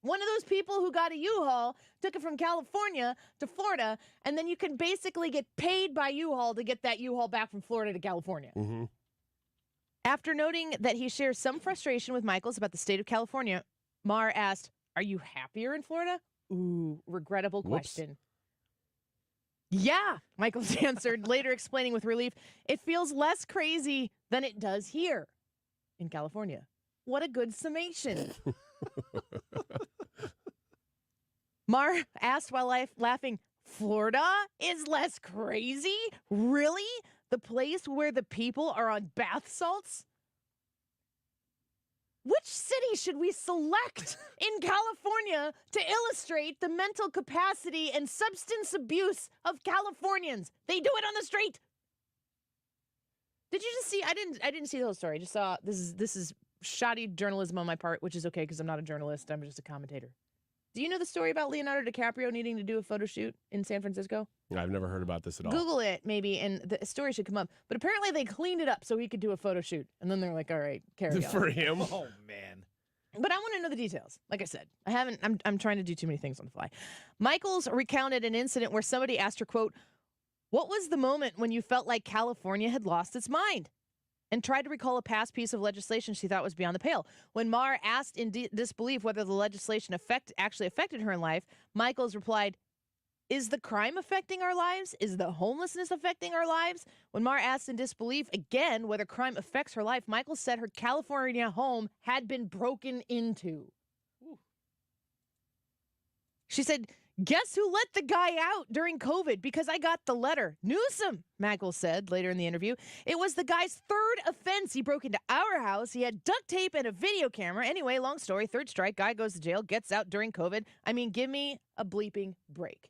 One of those people who got a U-Haul, took it from California to Florida, and then you can basically get paid by U-Haul to get that U-Haul back from Florida to California. Mm-hmm. After noting that he shares some frustration with Michaels about the state of California, Maher asked, are you happier in Florida? Ooh, regrettable question. Yeah, Michaels answered, later explaining with relief, it feels less crazy than it does here in California. What a good summation. Maher asked while laughing, Florida is less crazy? Really? The place where the people are on bath salts? Which city should we select in California to illustrate the mental capacity and substance abuse of Californians? They do it on the street. Did you just see? I didn't see the whole story. I just saw this is shoddy journalism on my part, which is okay because I'm not a journalist. I'm just a commentator. Do you know the story about Leonardo DiCaprio needing to do a photo shoot in San Francisco? I've never heard about this at all. Google it, maybe, and the story should come up. But apparently they cleaned it up so he could do a photo shoot. And then they're like, all right, carry on. For him? Oh, man. But I want to know the details. Like I said, I'm trying to do too many things on the fly. Michaels recounted an incident where somebody asked her, quote, what was the moment when you felt like California had lost its mind? And tried to recall a past piece of legislation she thought was beyond the pale. When Maher asked in disbelief whether the legislation actually affected her in life, Michaels replied, is the crime affecting our lives? Is the homelessness affecting our lives? When Maher asked in disbelief again whether crime affects her life, Michaels said her California home had been broken into. Ooh. She said, guess who let the guy out during COVID? Because I got the letter. Newsom, Michaels said later in the interview. It was the guy's third offense. He broke into our house. He had duct tape and a video camera. Anyway, long story, third strike, guy goes to jail, gets out during COVID. I mean, give me a bleeping break.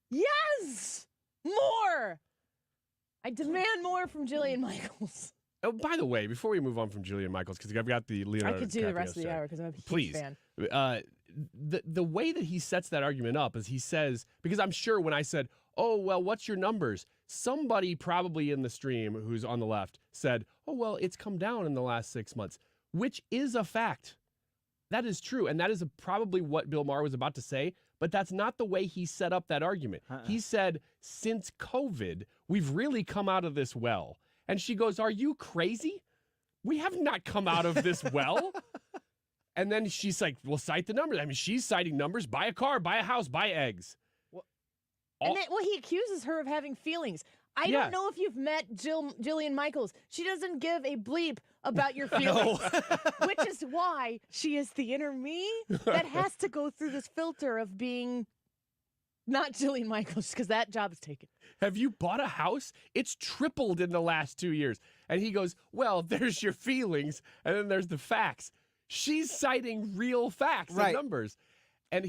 Yes! More! I demand more from Jillian Michaels. Oh, by the way, before we move on from Jillian Michaels, because I've got the Leonardo I could do the rest of the hour because I'm a huge fan. The way that he sets that argument up is he says, because I'm sure when I said, oh, well, what's your numbers? Somebody probably in the stream who's on the left said, oh, well, it's come down in the last 6 months, which is a fact. That is true, and that is probably what Bill Maher was about to say, but that's not the way he set up that argument. He said, since COVID, we've really come out of this well. And she goes, are you crazy? We have not come out of this well. And then she's like, well, cite the numbers. I mean, she's citing numbers. Buy a car, buy a house, buy eggs. He accuses her of having feelings. I don't know if you've met Jillian Michaels. She doesn't give a bleep about your feelings, which is why she is the inner me that has to go through this filter of being not Jillian Michaels, because that job is taken. Have you bought a house? It's tripled in the last 2 years. And he goes, well, there's your feelings, and then there's the facts. She's citing real facts and numbers. And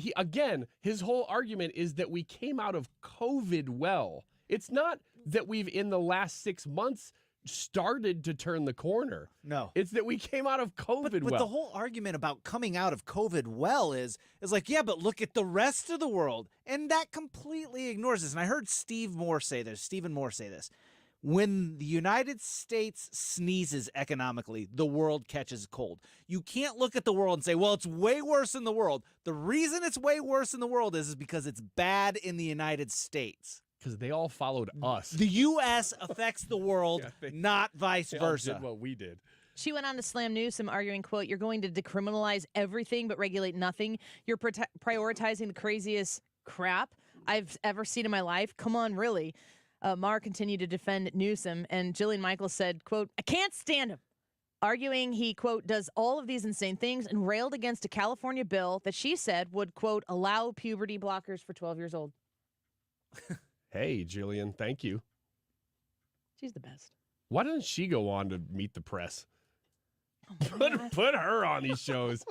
his whole argument is that we came out of COVID well. It's not that we've, in the last 6 months, started to turn the corner. No. It's that we came out of COVID well. But the whole argument about coming out of COVID well is like, yeah, but look at the rest of the world. And that completely ignores this. And I heard Stephen Moore say this. When the United States sneezes economically, the world catches cold. You can't look at the world and say, well, it's way worse in the world. The reason it's way worse in the world is because it's bad in the United States. Because they all followed us. The U.S. affects the world, not vice versa. Did what we did. She went on to slam Newsom, arguing, quote, you're going to decriminalize everything but regulate nothing. You're prioritizing the craziest crap I've ever seen in my life. Come on, really. Maher continued to defend Newsom, and Jillian Michaels said, quote, I can't stand him. Arguing he, quote, does all of these insane things, and railed against a California bill that she said would, quote, allow puberty blockers for 12 years old. Hey, Jillian, thank you. She's the best. Why doesn't she go on to meet the press? Put her on these shows.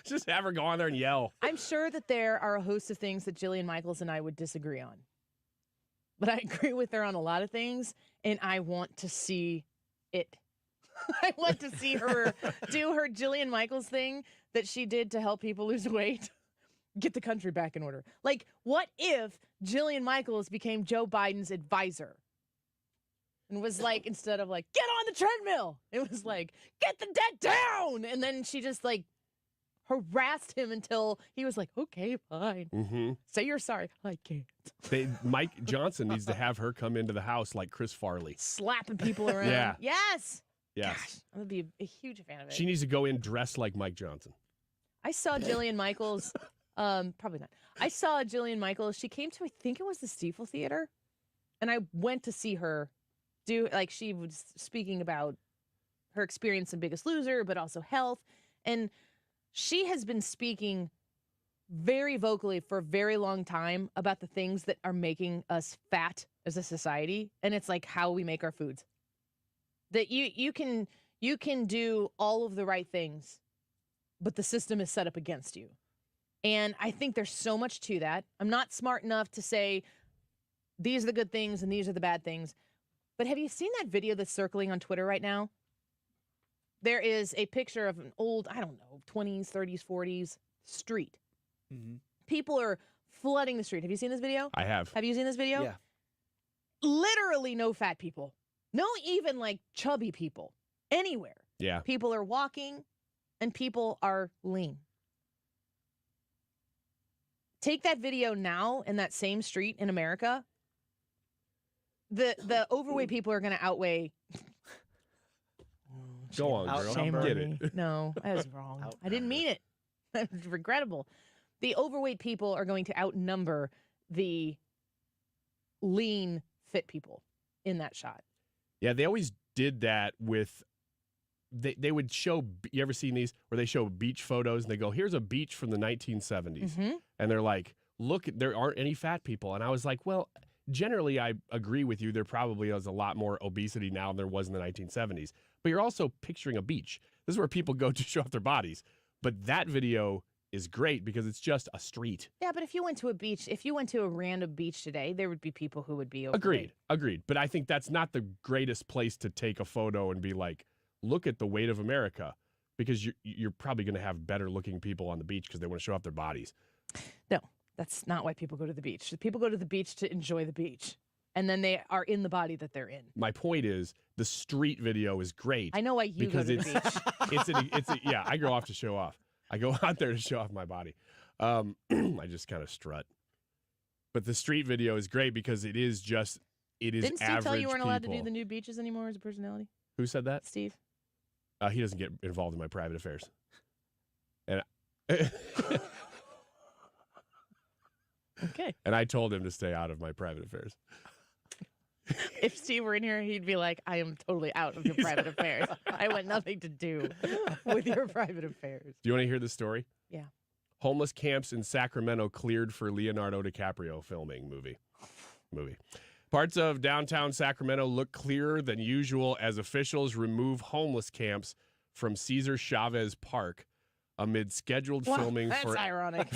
Just have her go on there and yell. I'm sure that there are a host of things that Jillian Michaels and I would disagree on. But I agree with her on a lot of things, and I want to see it. I want to see her do her Jillian Michaels thing that she did to help people lose weight. Get the country back in order. Like, what if Jillian Michaels became Joe Biden's advisor? And was like, instead of like, get on the treadmill, it was like, get the debt down. And then she just like harassed him until he was like, okay, fine. Mm-hmm. Say you're sorry. I can't. Mike Johnson needs to have her come into the house like Chris Farley. Slapping people around. Yeah. Yes. Yes. Gosh, I would be a huge fan of it. She needs to go in dressed like Mike Johnson. I saw Jillian Michaels. Probably not. I saw Jillian Michaels. She came to, I think it was the Stiefel Theater. And I went to see her do, like, she was speaking about her experience in Biggest Loser, but also health. And she has been speaking very vocally for a very long time about the things that are making us fat as a society. And it's like how we make our foods. That you can do all of the right things, but the system is set up against you. And I think there's so much to that. I'm not smart enough to say these are the good things and these are the bad things. But have you seen that video that's circling on Twitter right now? There is a picture of an old, 20s, 30s, 40s street. Mm-hmm. People are flooding the street. Have you seen this video? I have. Have you seen this video? Yeah. Literally no fat people. No even like chubby people anywhere. Yeah. People are walking and people are lean. Take that video now in that same street in America. The overweight people are going to outweigh. Go on, girl. Get it. No, I was wrong. I didn't mean it. That's regrettable. The overweight people are going to outnumber the lean, fit people in that shot. Yeah, they always did that with. They would show. You ever seen these where they show beach photos and they go, "Here's a beach from the 1970s," and they're like, "Look, there aren't any fat people." And I was like, "Well, generally, I agree with you. There probably is a lot more obesity now than there was in the 1970s." But you're also picturing a beach. This is where people go to show off their bodies. But that video is great because it's just a street. Yeah, but if you went to a beach, if you went to a random beach today, there would be people who would be overweight. Agreed. But I think that's not the greatest place to take a photo and be like, look at the weight of America, because you're probably going to have better looking people on the beach because they want to show off their bodies. No, that's not why people go to the beach. People go to the beach to enjoy the beach. and then they are in the body that they're in. My point is, the street video is great. I know why you go to the beach. Yeah, I go off to show off. I go out there to show off my body. I just kind of strut. But the street video is great because it is Didn't Steve average tell you weren't allowed to do people. the nude beaches anymore as a personality? Who said that? Steve. He doesn't get involved in my private affairs. And okay. And I told him to stay out of my private affairs. If Steve were in here, he'd be like, I am totally out of your private affairs. I want nothing to do with your private affairs. Do you want to hear the story? Yeah. Homeless camps in Sacramento cleared for Leonardo DiCaprio filming movie. Parts of downtown Sacramento look clearer than usual as officials remove homeless camps from Cesar Chavez Park amid scheduled filming That's ironic.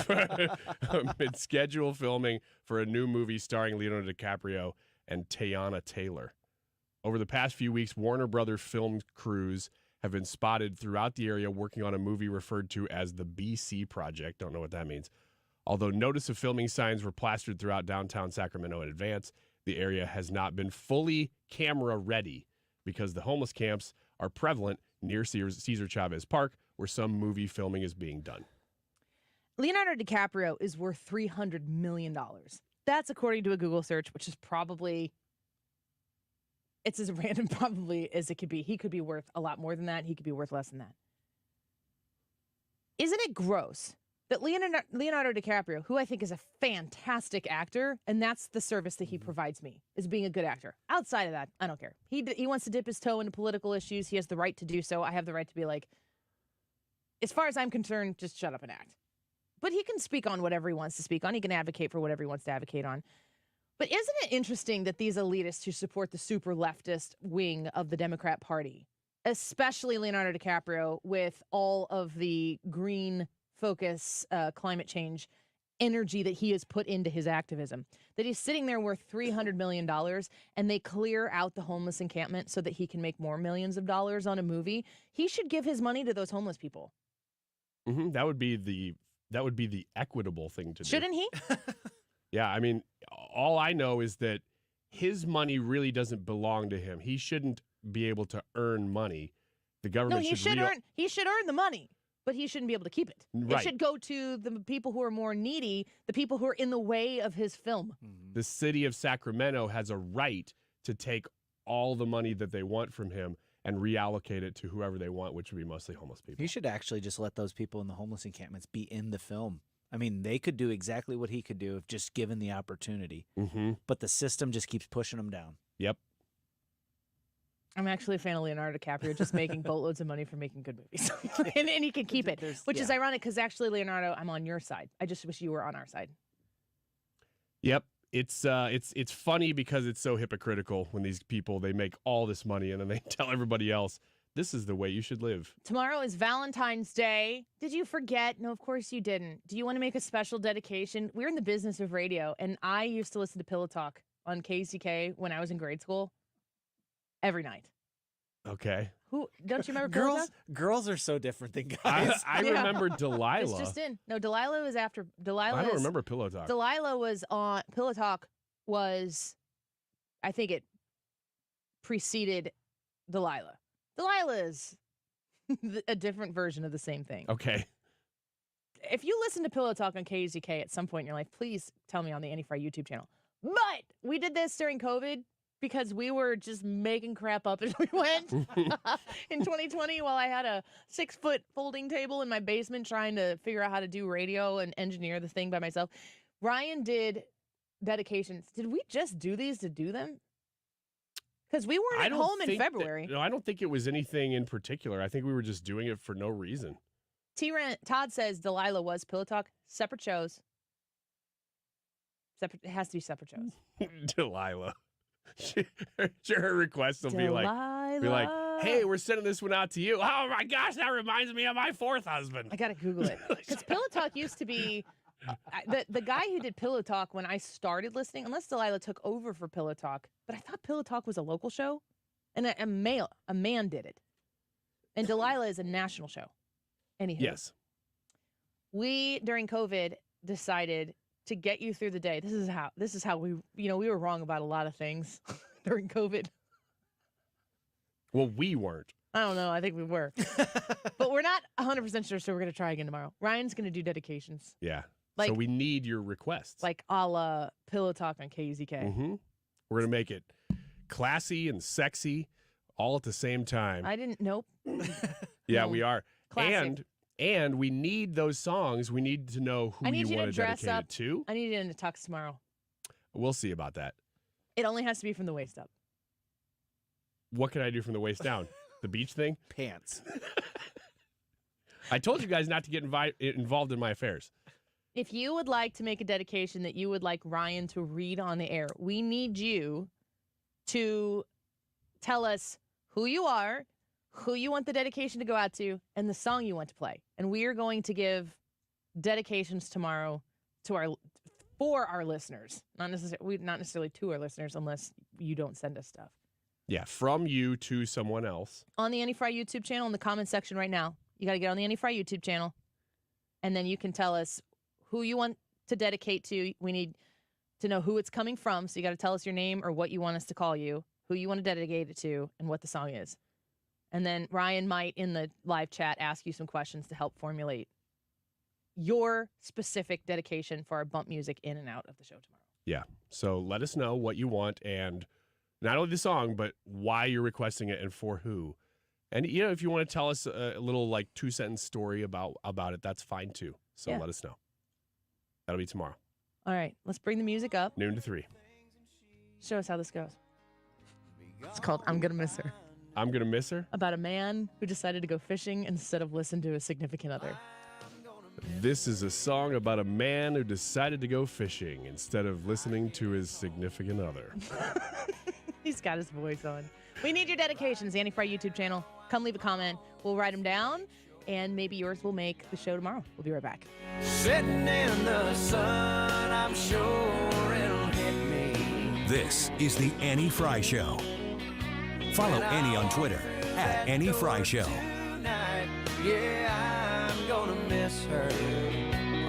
amid scheduled filming for a new movie starring Leonardo DiCaprio and Teyana Taylor. Over the past few weeks, Warner Brothers film crews have been spotted throughout the area working on a movie referred to as the BC Project. Don't know what that means. Although notice of filming signs were plastered throughout downtown Sacramento in advance, the area has not been fully camera ready because the homeless camps are prevalent near Cesar Chavez Park, where some movie filming is being done. Leonardo DiCaprio is worth $300 million. That's according to a Google search, which is probably, it's as random probably as it could be. He could be worth a lot more than that. He could be worth less than that. Isn't it gross that Leonardo DiCaprio, who I think is a fantastic actor, and that's the service that he provides me, is being a good actor. Outside of that, I don't care. He wants to dip his toe into political issues. He has the right to do so. I have the right to be like, as far as I'm concerned, just shut up and act. But he can speak on whatever he wants to speak on. He can advocate for whatever he wants to advocate on. But isn't it interesting that these elitists who support the super leftist wing of the Democrat Party, especially Leonardo DiCaprio, with all of the green focus, climate change energy that he has put into his activism, that he's sitting there worth $300 million and they clear out the homeless encampment so that he can make more millions of dollars on a movie? He should give his money to those homeless people. Mm-hmm. That would be the equitable thing to do. Shouldn't he? Yeah, I mean, all I know is that his money really doesn't belong to him. He shouldn't be able to earn money. The government he should earn the money, but he shouldn't be able to keep it. Right. It should go to the people who are more needy, the people who are in the way of his film. The city of Sacramento has a right to take all the money that they want from him and reallocate it to whoever they want, which would be mostly homeless people. He should actually just let those people in the homeless encampments be in the film. I mean, they could do exactly what he could do if just given the opportunity. Mm-hmm. But the system just keeps pushing them down. Yep. I'm actually a fan of Leonardo DiCaprio, just making boatloads of money for making good movies. and he can keep it, which is ironic because actually, Leonardo, I'm on your side. I just wish you were on our side. Yep. It's funny because it's so hypocritical when these people, they make all this money and then they tell everybody else, this is the way you should live. Tomorrow is Valentine's Day. Did you forget? No, of course you didn't. Do you want to make a special dedication? We're in the business of radio, and I used to listen to Pillow Talk on KCK when I was in grade school every night. Okay. Who don't you remember Pillow Talk? Girls are so different than guys. I remember Delilah. It's just in. No, Delilah was after. Delilah. I don't remember Pillow Talk. Delilah was on. Pillow Talk was, I think it preceded Delilah. Delilah is a different version of the same thing. Okay. If you listen to Pillow Talk on KZK at some point in your life, please tell me on the Annie Frey YouTube channel. But we did this during COVID because we were just making crap up as we went. In 2020, while I had a 6-foot folding table in my basement trying to figure out how to do radio and engineer the thing by myself, Ryan did dedications. Did we just do these to do them? Because we weren't at home in February. No, I don't think it was anything in particular. I think we were just doing it for no reason. Todd says Delilah was Pillow Talk. Separate shows. It has to be separate shows. Delilah. Her request will be like, hey, we're sending this one out to you. Oh my gosh, that reminds me of my fourth husband. I got to Google it. Because Pillow Talk used to be... the guy who did Pillow Talk when I started listening, unless Delilah took over for Pillow Talk, but I thought Pillow Talk was a local show, and a man did it, and Delilah is a national show. Anywho, yes, we during COVID decided to get you through the day. This is how we were wrong about a lot of things during COVID. Well, we weren't. I don't know. I think we were. But we're not 100% sure, so we're going to try again tomorrow. Ryan's going to do dedications. Yeah. Like, so we need your requests. Like a la Pillow Talk on KUZK. Mm-hmm. We're going to make it classy and sexy all at the same time. Nope. Yeah, No. we are. Classic. And we need those songs. We need to know who you want to dedicate it to. I need you in a tux tomorrow. We'll see about that. It only has to be from the waist up. What can I do from the waist down? The beach thing? Pants. I told you guys not to get involved in my affairs. If you would like to make a dedication that you would like Ryan to read on the air, we need you to tell us who you are, who you want the dedication to go out to, and the song you want to play. And we are going to give dedications tomorrow for our listeners. Not necessarily to our listeners unless you don't send us stuff. Yeah, from you to someone else. On the Annie Frey YouTube channel in the comment section right now. You got to get on the Annie Frey YouTube channel, and then you can tell us who you want to dedicate to. We need to know who it's coming from, so you got to tell us your name or what you want us to call you, who you want to dedicate it to, and what the song is. And then Ryan might, in the live chat, ask you some questions to help formulate your specific dedication for our bump music in and out of the show tomorrow. Yeah, so let us know what you want, and not only the song, but why you're requesting it and for who. And, if you want to tell us a little, 2-sentence story about it, that's fine, too. So Let us know. That'll be tomorrow. All right, let's bring the music up. Noon to 3. Show us how this goes. It's called I'm Gonna Miss Her. I'm Gonna Miss Her? About a man who decided to go fishing instead of listen to his significant other. This is a song about a man who decided to go fishing instead of listening to his significant other. He's got his voice on. We need your dedications, Annie Frey YouTube channel. Come leave a comment. We'll write them down, and maybe yours will make the show tomorrow. We'll be right back. Sitting in the sun, I'm sure it'll hit me. This is the Annie Frey Show. Follow Annie on Twitter at Annie Frey Show. Tonight, yeah, I'm gonna miss her.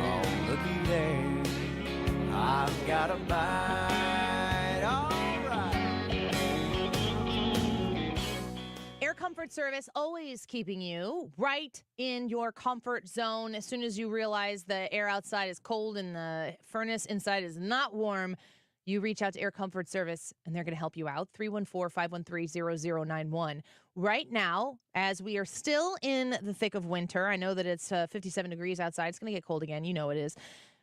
Oh, looky there, I've got a bite, all right. Air Comfort Service, always keeping you right in your comfort zone. As soon as you realize the air outside is cold and the furnace inside is not warm, you reach out to Air Comfort Service, and they're going to help you out. 314-513-0091. Right now, as we are still in the thick of winter, I know that it's 57 degrees outside. It's going to get cold again. You know it is.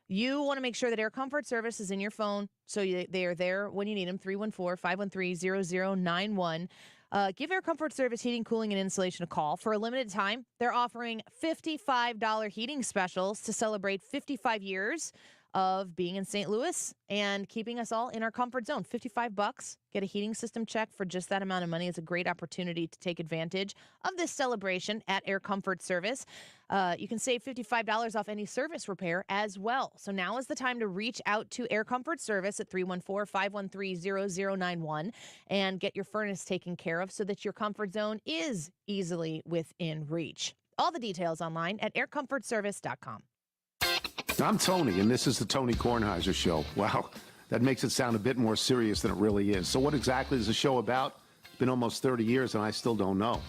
You want to make sure that Air Comfort Service is in your phone, so they are there when you need them. 314-513-0091. Give Air Comfort Service Heating, Cooling, and Insulation a call. For a limited time, they're offering $55 heating specials to celebrate 55 years of being in St. Louis and keeping us all in our comfort zone. $55. Get a heating system check for just that amount of money. It's a great opportunity to take advantage of this celebration at Air Comfort Service. You can save $55 off any service repair as well. So now is the time to reach out to Air Comfort Service at 314-513-0091 and get your furnace taken care of so that your comfort zone is easily within reach. All the details online at aircomfortservice.com. I'm Tony, and this is the Tony Kornheiser Show. Wow, that makes it sound a bit more serious than it really is. So what exactly is the show about? It's been almost 30 years, and I still don't know.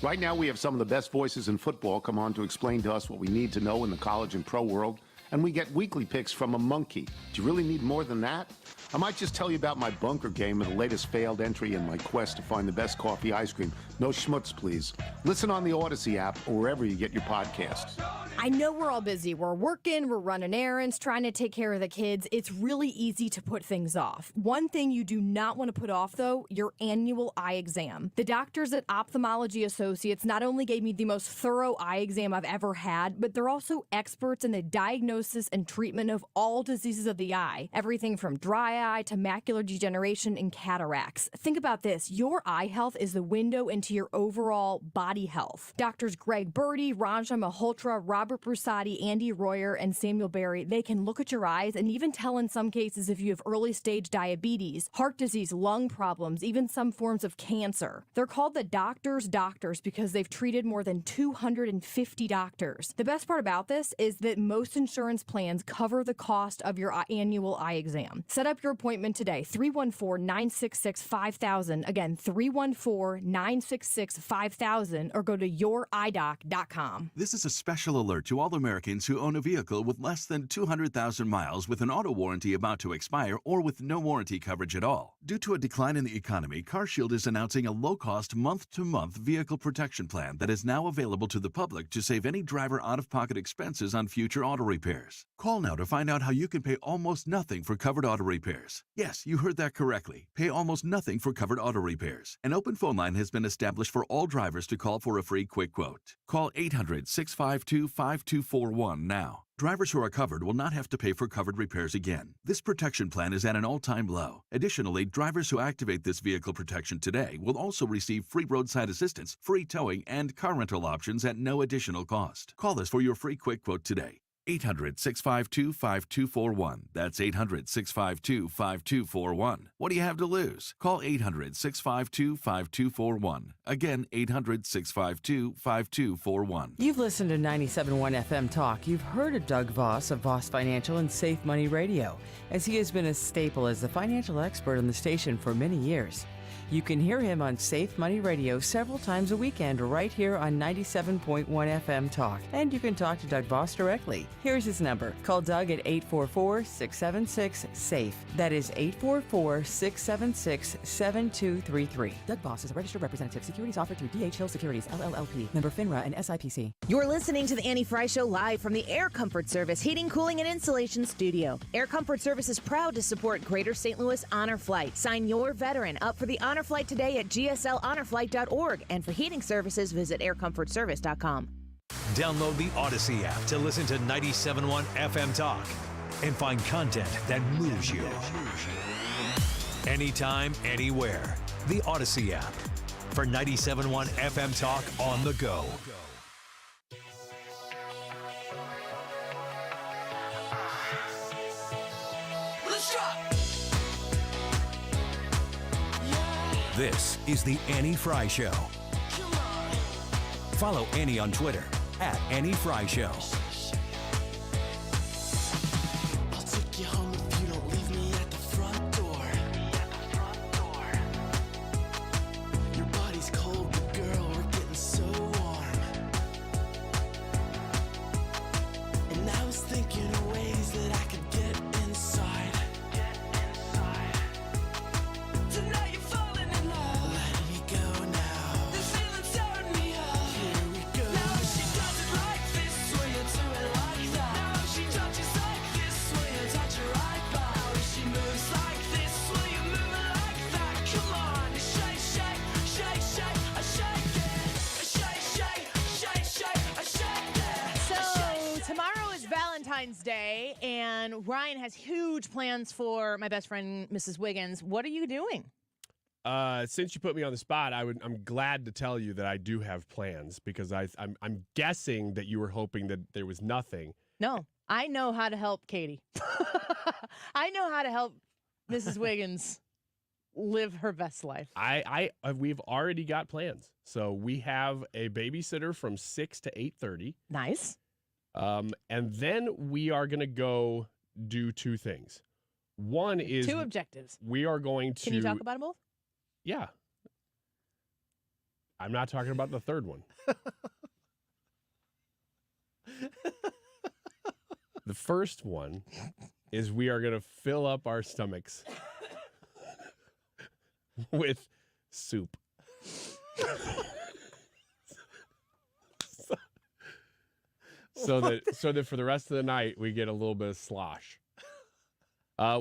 Right now, we have some of the best voices in football come on to explain to us what we need to know in the college and pro world, and we get weekly picks from a monkey. Do you really need more than that? I might just tell you about my bunker game and the latest failed entry in my quest to find the best coffee ice cream. No schmutz, please. Listen on the Odyssey app or wherever you get your podcasts. I know we're all busy. We're working, we're running errands, trying to take care of the kids. It's really easy to put things off. One thing you do not want to put off, though, your annual eye exam. The doctors at Ophthalmology Associates not only gave me the most thorough eye exam I've ever had, but they're also experts in the diagnosis and treatment of all diseases of the eye. Everything from dry eye to macular degeneration and cataracts. Think about this. Your eye health is the window into your overall body health. Doctors Greg Birdie, Ranja Malhotra, Robert Robert Brusati, Andy Royer, and Samuel Berry, they can look at your eyes and even tell in some cases if you have early stage diabetes, heart disease, lung problems, even some forms of cancer. They're called the doctor's doctors because they've treated more than 250 doctors. The best part about this is that most insurance plans cover the cost of your annual eye exam. Set up your appointment today, 314-966-5000. Again, 314-966-5000, or go to youridoc.com. This is a special alert to all Americans who own a vehicle with less than 200,000 miles with an auto warranty about to expire or with no warranty coverage at all. Due to a decline in the economy, CarShield is announcing a low-cost month-to-month vehicle protection plan that is now available to the public to save any driver out-of-pocket expenses on future auto repairs. Call now to find out how you can pay almost nothing for covered auto repairs. Yes, you heard that correctly. Pay almost nothing for covered auto repairs. An open phone line has been established for all drivers to call for a free quick quote. Call 800-652-5241 now. Drivers who are covered will not have to pay for covered repairs again. This protection plan is at an all-time low. Additionally, drivers who activate this vehicle protection today will also receive free roadside assistance, free towing, and car rental options at no additional cost. Call us for your free quick quote today. 800-652-5241. That's 800-652-5241. What do you have to lose? Call 800-652-5241. Again, 800-652-5241. You've listened to 97.1 FM Talk. You've heard of Doug Voss of Voss Financial and Safe Money Radio, as he has been a staple as the financial expert on the station for many years. You can hear him on Safe Money Radio several times a weekend right here on 97.1 FM Talk. And you can talk to Doug Voss directly. Here's his number. Call Doug at 844-676-SAFE. That is 844-676-7233. Doug Voss is a registered representative. Securities offered through D.H. Hill Securities, LLLP. Member FINRA and SIPC. You're listening to the Annie Frey Show live from the Air Comfort Service Heating, Cooling, and Insulation Studio. Air Comfort Service is proud to support Greater St. Louis Honor Flight. Sign your veteran up for the Honor Flight today at gsLHonorFlight.org. And for heating services, visit aircomfortservice.com. Download the Odyssey app to listen to 97.1 FM Talk and find content that moves you. Anytime, anywhere. The Odyssey app for 97.1 FM Talk on the go. This is the Annie Frey Show. Follow Annie on Twitter at Annie Frey Show. I'll take you home if you don't leave me at the front door. Your body's cold, but girl, we're getting so warm. And I was thinking of ways that I could get inside. Tonight you're falling in love. Letting you go now. This feeling's tearing me up. Here we go. Now she does it like this, will you do it like that? Now she touches like this, will you touch her right back? Now she moves like this, will you move it like that? Come on, shake, shake, shake, shake, shake it. Shake, shake, shake, shake, shake it. So tomorrow is Valentine's Day, and Ryan has huge plans for my best friend, Mrs. Wiggins. What are you doing? Since you put me on the spot, I'm glad to tell you that I do have plans because I'm guessing that you were hoping that there was nothing. No, I know how to help Katie. I know how to help Mrs. Wiggins live her best life. We've already got plans. So we have a babysitter from 6 to 8:30. Nice. And then we are going to go do two things. One is two objectives. We are going to. Can you talk about them both? Yeah. I'm not talking about the third one. The first one is we are going to fill up our stomachs with soup. So that for the rest of the night we get a little bit of slosh.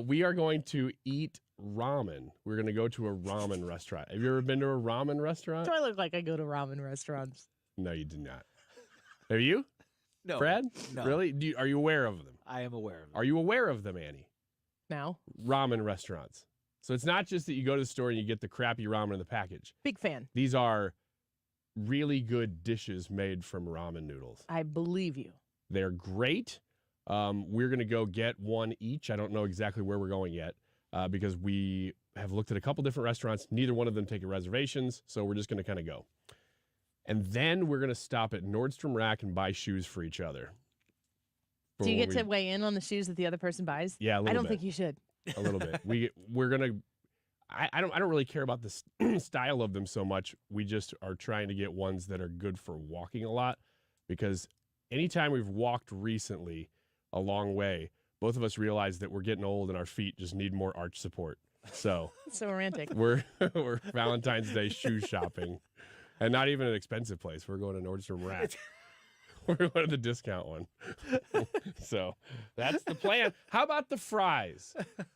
We are going to eat ramen. We're going to go to a ramen restaurant. Have you ever been to a ramen restaurant? Do I look like I go to ramen restaurants? No, you do not. Have you? No. Fred? No. Really? Are you aware of them? I am aware of them. Are you aware of them, Annie? No. Ramen restaurants. So it's not just that you go to the store and you get the crappy ramen in the package. Big fan. These are really good dishes made from ramen noodles. I believe you. They're great. We're going to go get one each. I don't know exactly where we're going yet because we have looked at a couple different restaurants. Neither one of them taking reservations, so we're just going to kind of go. And then we're going to stop at Nordstrom Rack and buy shoes for each other. Do you get to weigh in on the shoes that the other person buys? Yeah, a little bit. I don't think you should. A little bit. We're going to... I don't really care about the style of them so much. We just are trying to get ones that are good for walking a lot because anytime we've walked recently a long way, both of us realize that we're getting old and our feet just need more arch support. So so romantic. We're Valentine's Day shoe shopping, and not even an expensive place. We're going to Nordstrom Rack. We're going to the discount one. So that's the plan. How about the fries?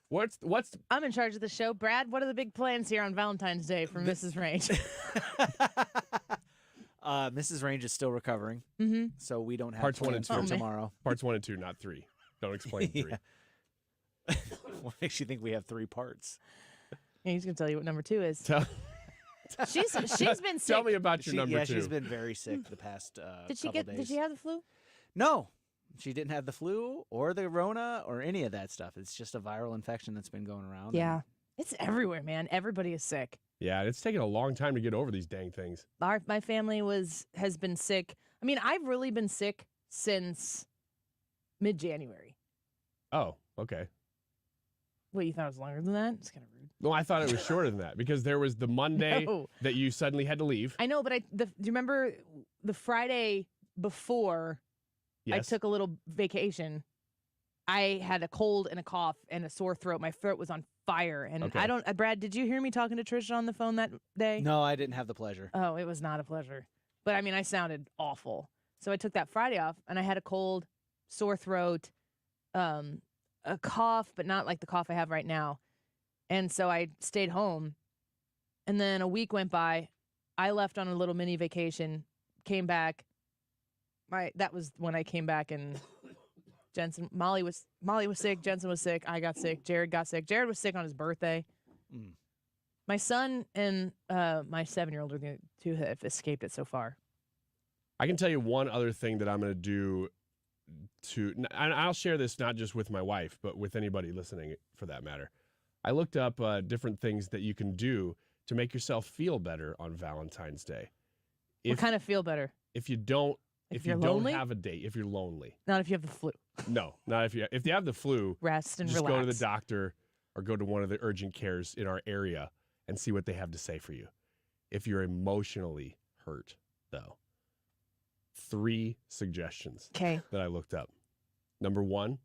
What's? I'm in charge of the show. Brad, what are the big plans here on Valentine's Day for Mrs. Range? Mrs. Range is still recovering, so we don't have Parts 1 and 2 tomorrow. Parts 1 and 2, not 3. Don't explain 3. What makes you think we have 3 parts? Yeah, he's gonna tell you what number 2 is. She's been sick. Tell me about your number 2. Yeah, she's been very sick the past Did she couple days. Did she have the flu? No, she didn't have the flu or the Rona or any of that stuff. It's just a viral infection that's been going around. Yeah, it's everywhere, man. Everybody is sick. Yeah, it's taken a long time to get over these dang things. My family has been sick. I mean, I've really been sick since mid-January. Oh, okay. What, you thought it was longer than that? It's kind of rude. No, I thought it was shorter than that because there was the Monday that you suddenly had to leave. I know, but do you remember the Friday before I took a little vacation? I had a cold and a cough and a sore throat. My throat was on fire. And I don't, Brad, did you hear me talking to Trisha on the phone that day? No, I didn't have the pleasure. Oh, it was not a pleasure. But I mean, I sounded awful. So I took that Friday off and I had a cold, sore throat, a cough, but not like the cough I have right now. And so I stayed home. And then a week went by. I left on a little mini vacation, came back. That was when I came back and Molly was sick, Jensen was sick, I got sick, Jared got sick. Jared was sick on his birthday. My son and my 7-year-old are the two that have escaped it so far. I can tell you one other thing that I'm going to do and I'll share this not just with my wife, but with anybody listening for that matter. I looked up different things that you can do to make yourself feel better on Valentine's Day. What kind of feel better? If you don't lonely? have a date, if you're lonely. Not if you have the flu. No, not if you have the flu. Rest and just relax. Go to the doctor or go to one of the urgent cares in our area and see what they have to say for you. If you're emotionally hurt, though. 3 suggestions that I looked up. Number 1,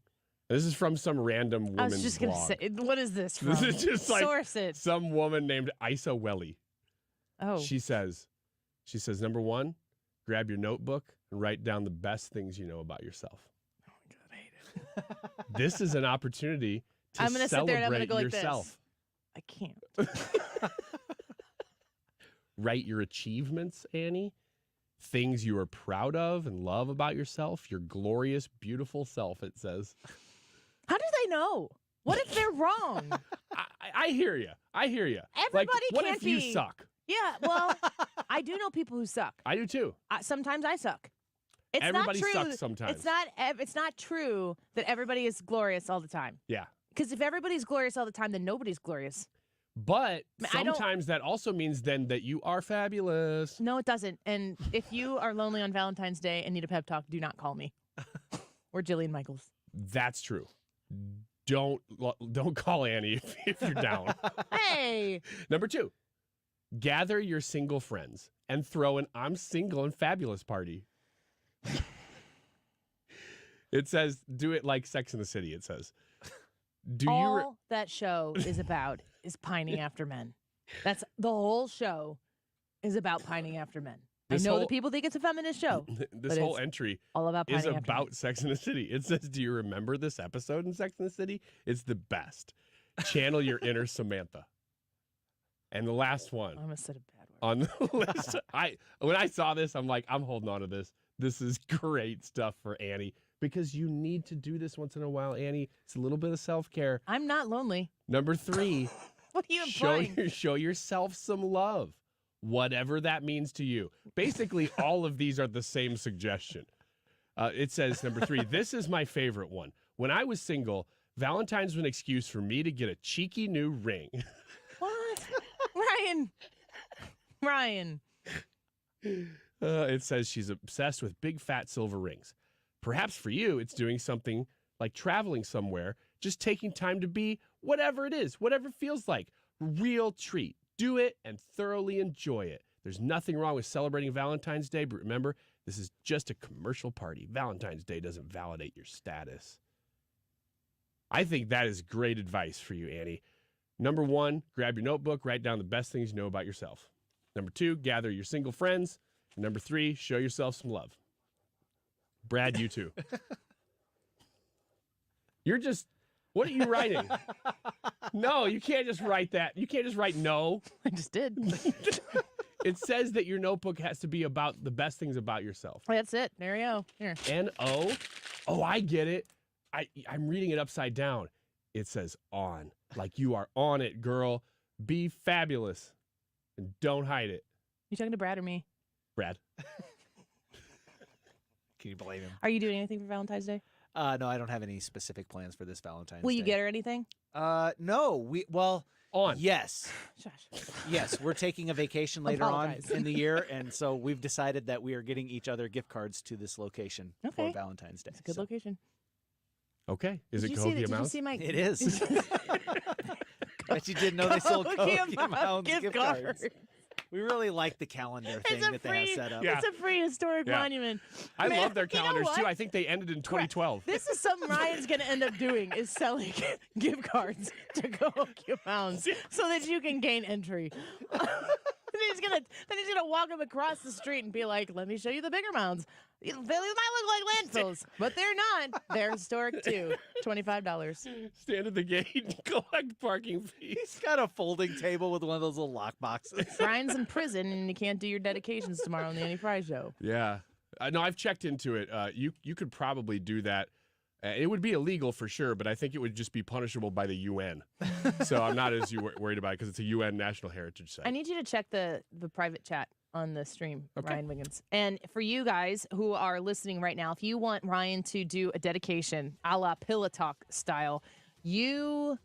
this is from some random woman's I was just going to say, what is this from? This is just like Source it. Some woman named Isa Welly. Oh. She says, number 1, grab your notebook and write down the best things you know about yourself. Oh my God, I hate it. This is an opportunity to I'm gonna sit there and I'm gonna go yourself. Like this. I can't. Write your achievements, Annie. Things you are proud of and love about yourself. Your glorious, beautiful self, it says. How do they know? What if they're wrong? I hear you. Everybody what can't if you be. suck? Yeah, well, I do know people who suck. I do too. Sometimes I suck. It's Everybody not true. sucks sometimes. It's not true that everybody is glorious all the time. Yeah. Because if everybody's glorious all the time, then nobody's glorious. But sometimes that also means then that you are fabulous. No, it doesn't. And if you are lonely on Valentine's Day and need a pep talk, do not call me. Or Jillian Michaels. That's true. Don't call Annie if you're down. Hey. Number 2, gather your single friends and throw an I'm single and fabulous party. It says, do it like Sex in the City, it says. All that show is about is pining after men. That's the whole show is about pining after men. I know the people think it's a feminist show. This whole entry all about is pining after men. about Sex in the City. It says, do you remember this episode in Sex in the City? It's the best. Channel your inner Samantha. And the last one. I almost said a bad word. On the list. When I saw this, I'm like, I'm holding on to this. This is great stuff for Annie. Because you need to do this once in a while, Annie. It's a little bit of self-care. I'm not lonely. Number 3. What are you implying? Show yourself some love. Whatever that means to you. Basically, all of these are the same suggestion. It says, number 3, this is my favorite one. When I was single, Valentine's was an excuse for me to get a cheeky new ring. What? Ryan. It says she's obsessed with big, fat silver rings. Perhaps for you, it's doing something like traveling somewhere, just taking time to be whatever it is, whatever it feels like. Real treat. Do it and thoroughly enjoy it. There's nothing wrong with celebrating Valentine's Day, but remember, this is just a commercial party. Valentine's Day doesn't validate your status. I think that is great advice for you, Annie. Number 1, grab your notebook, write down the best things you know about yourself. Number 2, gather your single friends. And number 3, show yourself some love. Brad, you too. You're just, what are you writing? No, you can't just write that. You can't just write no. I just did. It says that your notebook has to be about the best things about yourself. That's it. There you go. Here. N-O? Oh, I get it. I'm reading it upside down. It says on. Like you are on it, girl. Be fabulous. And don't hide it. You talking to Brad or me? Brad. Can you blame him? Are you doing anything for Valentine's Day? No, I don't have any specific plans for this Valentine's Will Day. you get her anything? No. On. Yes. Shush. Yes, we're taking a vacation later on Apologize. in the year, and so we've decided that we are getting each other gift cards to this location Okay. for Valentine's Day. It's a good So- location. Okay. Is Did it you see Cahokia that- Did you Mounds? see my? It is. Bet you didn't know they sold Cahokia Mounds gift cards. We really like the calendar thing that they have set up. Yeah. It's a free historic Yeah. monument. I Man, love their you know calendars too. what? I think they ended in 2012. This is something Ryan's going to end up doing is selling gift cards to Cahokia Mounds so that you can gain entry. Then he's gonna walk him across the street and be like, "Let me show you the bigger mounds. They might look like landfills, but they're not. They're historic too. $25." Stand at the gate and collect parking fees. He's got a folding table with one of those little lock boxes. Ryan's in prison and you can't do your dedications tomorrow on the Annie Frey Show. Yeah. No, I've checked into it. You could probably do that. It would be illegal for sure, but I think it would just be punishable by the UN. So I'm not as worried about it because it's a UN National Heritage Site. I need you to check the private chat on the stream, Ryan Wiggins. And for you guys who are listening right now, if you want Ryan to do a dedication a la Pillow Talk style, you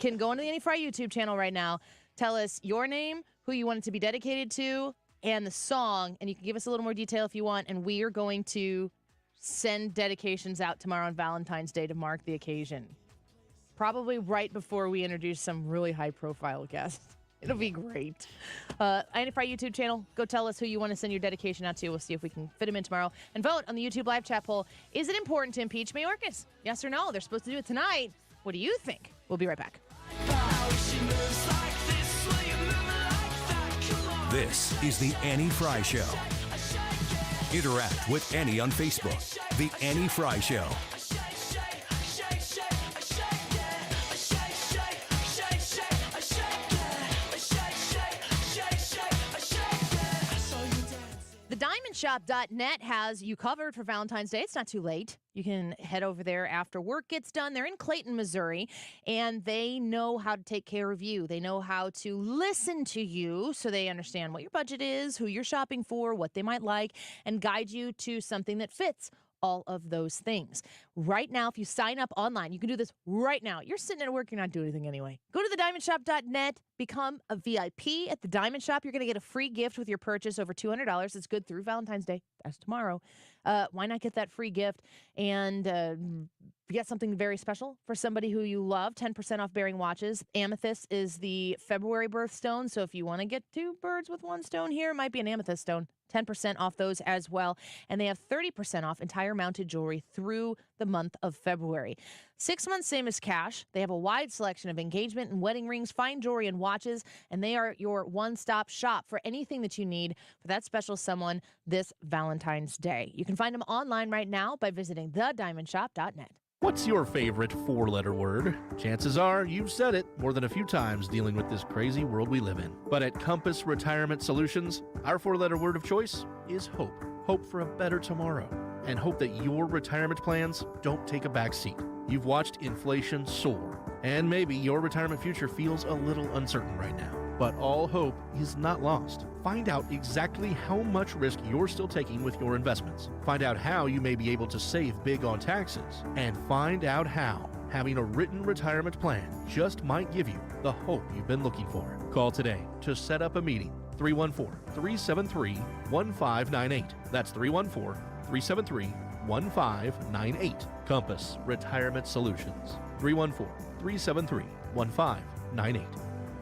can go onto the Annie Frey YouTube channel right now, tell us your name, who you want it to be dedicated to, and the song, and you can give us a little more detail if you want, and we are going to send dedications out tomorrow on Valentine's Day to mark the occasion. Probably right before we introduce some really high-profile guests. It'll be great. Annie Frey YouTube channel, go tell us who you want to send your dedication out to. We'll see if we can fit them in tomorrow. And vote on the YouTube live chat poll. Is it important to impeach Mayorkas? Yes or no? They're supposed to do it tonight. What do you think? We'll be right back. This is the Annie Frey Show. Interact with Annie on Facebook. The Annie Frey Show. TheDiamondShop.net has you covered for Valentine's Day. It's not too late. You can head over there after work gets done. They're in Clayton, Missouri, and they know how to take care of you. They know how to listen to you so they understand what your budget is, who you're shopping for, what they might like, and guide you to something that fits all of those things. Right now, if you sign up online, you can do this right now. You're sitting at work, you're not doing anything anyway. Go to TheDiamondShop.net, become a VIP at the Diamond Shop. You're going to get a free gift with your purchase over $200. It's good through Valentine's Day. That's tomorrow. Why not get that free gift and get something very special for somebody who you love? 10% off bearing watches. Amethyst is the February birthstone, so if you want to get two birds with one stone here, it might be an amethyst stone. 10% off those as well. And they have 30% off entire mounted jewelry through the month of February. 6 months, same as cash. They have a wide selection of engagement and wedding rings, fine jewelry, and watches. And they are your one-stop shop for anything that you need for that special someone this Valentine's Day. You can find them online right now by visiting thediamondshop.net. What's your favorite four-letter word? Chances are you've said it more than a few times dealing with this crazy world we live in. But at Compass Retirement Solutions, our four-letter word of choice is hope. Hope for a better tomorrow. And hope that your retirement plans don't take a back seat. You've watched inflation soar, And maybe your retirement future feels a little uncertain right now, but all hope is not lost. Find out exactly how much risk you're still taking with your investments. Find out how you may be able to save big on taxes, and find out how having a written retirement plan just might give you the hope you've been looking for. Call today to set up a meeting. 314-373-1598. That's 314-373-1598. Compass Retirement Solutions. 314-373-1598.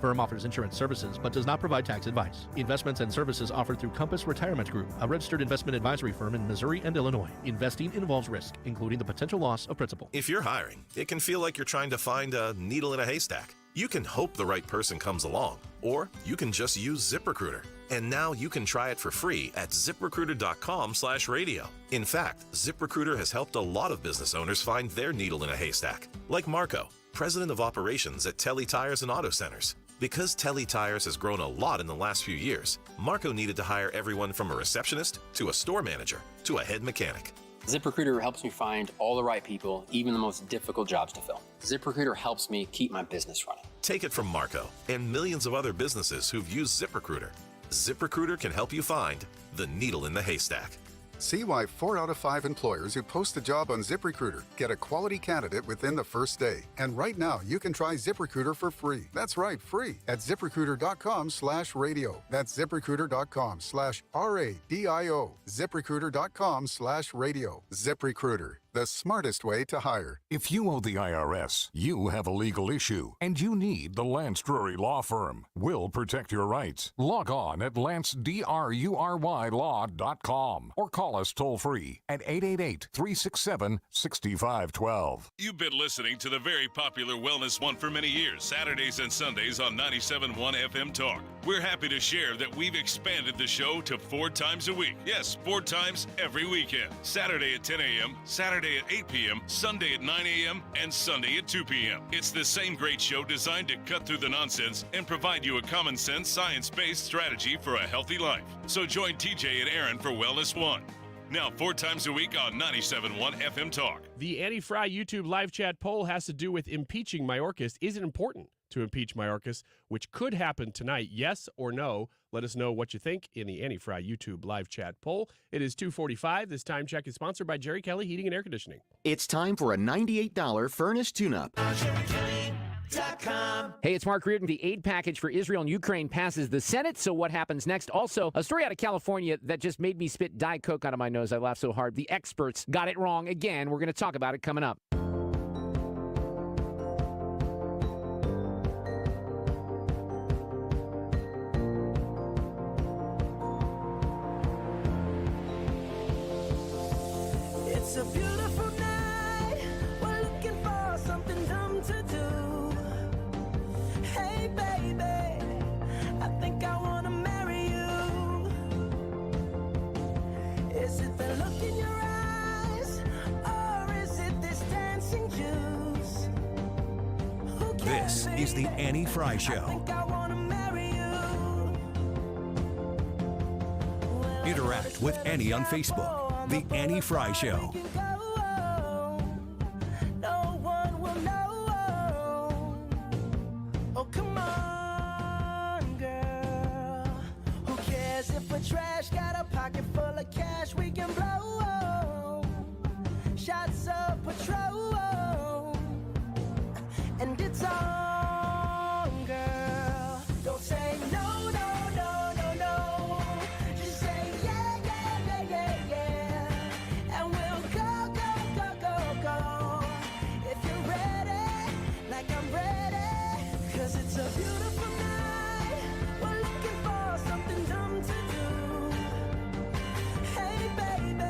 Firm offers insurance services but does not provide tax advice. Investments and services offered through Compass Retirement Group, a registered investment advisory firm in Missouri and Illinois. Investing involves risk, including the potential loss of principal. If you're hiring, it can feel like you're trying to find a needle in a haystack. You can hope the right person comes along, or you can just use ZipRecruiter. And now you can try it for free at ZipRecruiter.com/radio. In fact, ZipRecruiter has helped a lot of business owners find their needle in a haystack, like Marco, president of operations at Telly Tires and Auto Centers. Because Telly Tires has grown a lot in the last few years, Marco needed to hire everyone from a receptionist to a store manager to a head mechanic. ZipRecruiter helps me find all the right people, even the most difficult jobs to fill. ZipRecruiter helps me keep my business running. Take it from Marco and millions of other businesses who've used ZipRecruiter. ZipRecruiter can help you find the needle in the haystack. See why 4 out of 5 employers who post a job on ZipRecruiter get a quality candidate within the first day. And right now, you can try ZipRecruiter for free. That's right, free at ZipRecruiter.com/radio. That's ZipRecruiter.com/RADIO. ZipRecruiter.com/radio. ZipRecruiter, the smartest way to hire. If you owe the IRS, you have a legal issue, and you need the Lance Drury Law Firm. We'll protect your rights. Log on at LanceDruryLaw.com or call us toll-free at 888-367-6512. You've been listening to the very popular Wellness One for many years, Saturdays and Sundays on 97.1 FM Talk. We're happy to share that we've expanded the show to 4 times a week. Yes, 4 times every weekend. Saturday at 10 a.m., Saturday at 8 p.m., Sunday at 9 a.m., and Sunday at 2 p.m. It's the same great show designed to cut through the nonsense and provide you a common sense, science-based strategy for a healthy life. So join TJ and Aaron for Wellness One. Now 4 times a week on 97.1 FM Talk. The Annie Frey YouTube live chat poll has to do with impeaching Mayorkas. Is it important to impeach Mayorkas, which could happen tonight? Yes or no? Let us know what you think in the Annie Frey YouTube live chat poll. It is 2:45. This time check is sponsored by Jerry Kelly Heating and Air Conditioning. It's time for a $98 furnace tune-up. Hey, it's Mark Reardon. The aid package for Israel and Ukraine passes the Senate, so what happens next? Also, a story out of California that just made me spit Diet Coke out of my nose. I laughed so hard. The experts got it wrong again. We're going to talk about it coming up. It's a beautiful night. We're looking for something dumb to do. Hey, baby, I think I want to marry you. Is it the look in your eyes, or is it this dancing juice? This is the Annie Frey I Show. think I want to marry you. Interact with Annie on Facebook. The Annie Frey Show. No one will know. Oh, come on, girl. Who cares if we're trash? Got a pocket full of cash we can blow. Shots of patrol. And it's on, girl. Don't say no, no, no, no, no. Just say yeah, yeah, yeah, yeah, yeah. And we'll go, go, go, go, go. If you're ready, like I'm ready. 'Cause it's a beautiful night. We're looking for something dumb to do. Hey, baby,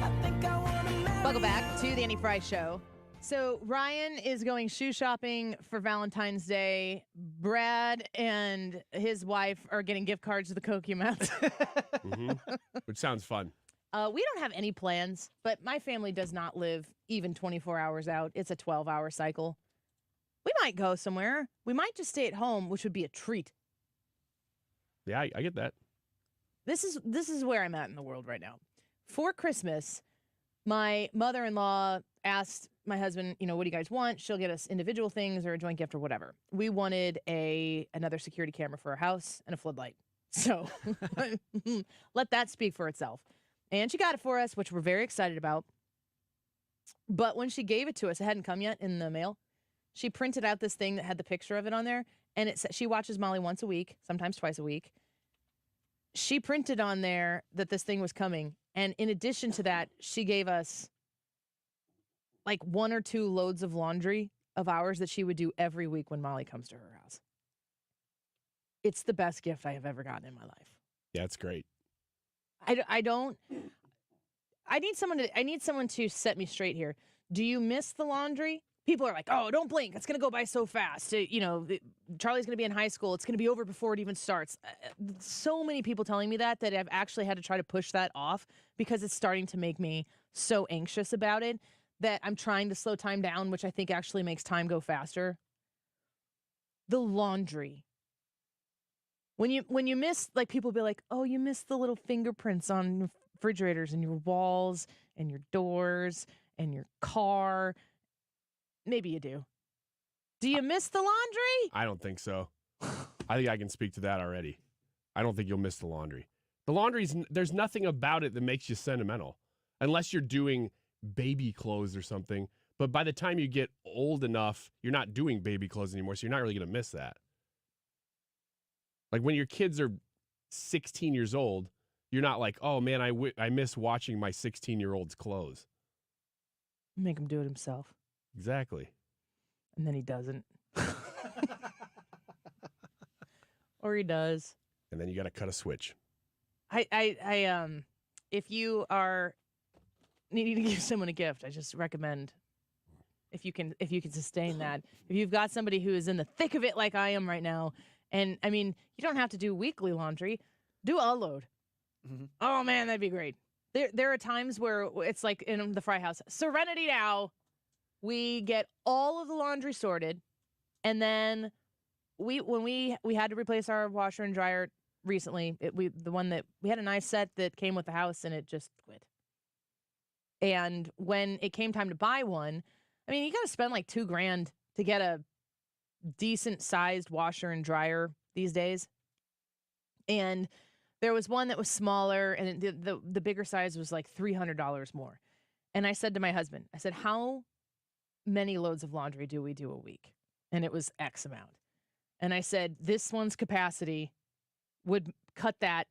I think I want to marry Welcome back to the Annie Frey Show. So Ryan is going shoe shopping for Valentine's Day. Brad and his wife are getting gift cards to the Coquimats. Which sounds fun. We don't have any plans, but my family does not live even 24 hours out. It's a 12-hour cycle. We might go somewhere. We might just stay at home, which would be a treat. Yeah, I get that. This is where I'm at in the world right now. For Christmas, my mother-in-law asked my husband, what do you guys want? She'll get us individual things or a joint gift or whatever. We wanted another security camera for our house and a floodlight. So let that speak for itself. And she got it for us, which we're very excited about. But when she gave it to us, it hadn't come yet in the mail. She printed out this thing that had the picture of it on there. And it said she watches Molly once a week, sometimes twice a week. She printed on there that this thing was coming. And in addition to that, she gave us like 1 or 2 loads of laundry of ours that she would do every week when Molly comes to her house. It's the best gift I have ever gotten in my life. Yeah, it's great. I need someone to set me straight here. Do you miss the laundry? People are like, oh, don't blink. It's going to go by so fast. Charlie's going to be in high school. It's going to be over before it even starts. So many people telling me that I've actually had to try to push that off because it's starting to make me so anxious about it that I'm trying to slow time down, which I think actually makes time go faster. The laundry. When you miss, like, people be like, oh, you miss the little fingerprints on your refrigerators and your walls and your doors and your car. Maybe you do. Do you miss the laundry? I don't think so. I think I can speak to that already. I don't think you'll miss the laundry. The laundry's, there's nothing about it that makes you sentimental, unless you're doing baby clothes or something. But by the time you get old enough, you're not doing baby clothes anymore, so you're not really going to miss that. Like when your kids are 16 years old, you're not like, oh man, I miss watching my 16-year-old's clothes. Make him do it himself. Exactly. And then he doesn't. Or he does. And then you got to cut a switch. If you are needing to give someone a gift, I just recommend if you can sustain that. If you've got somebody who is in the thick of it like I am right now, and I mean, you don't have to do weekly laundry, do a load. Mm-hmm. Oh man, that'd be great. There are times where it's like in the Frey house, Serenity now. We get all of the laundry sorted, and then when we had to replace our washer and dryer recently, we had a nice set that came with the house, and it just quit. And when it came time to buy one, I mean, you got to spend like $2,000 to get a decent sized washer and dryer these days. And there was one that was smaller, and the bigger size was like $300 more. And I said to my husband, I said, how many loads of laundry do we do a week? And it was X amount. And I said, this one's capacity would cut that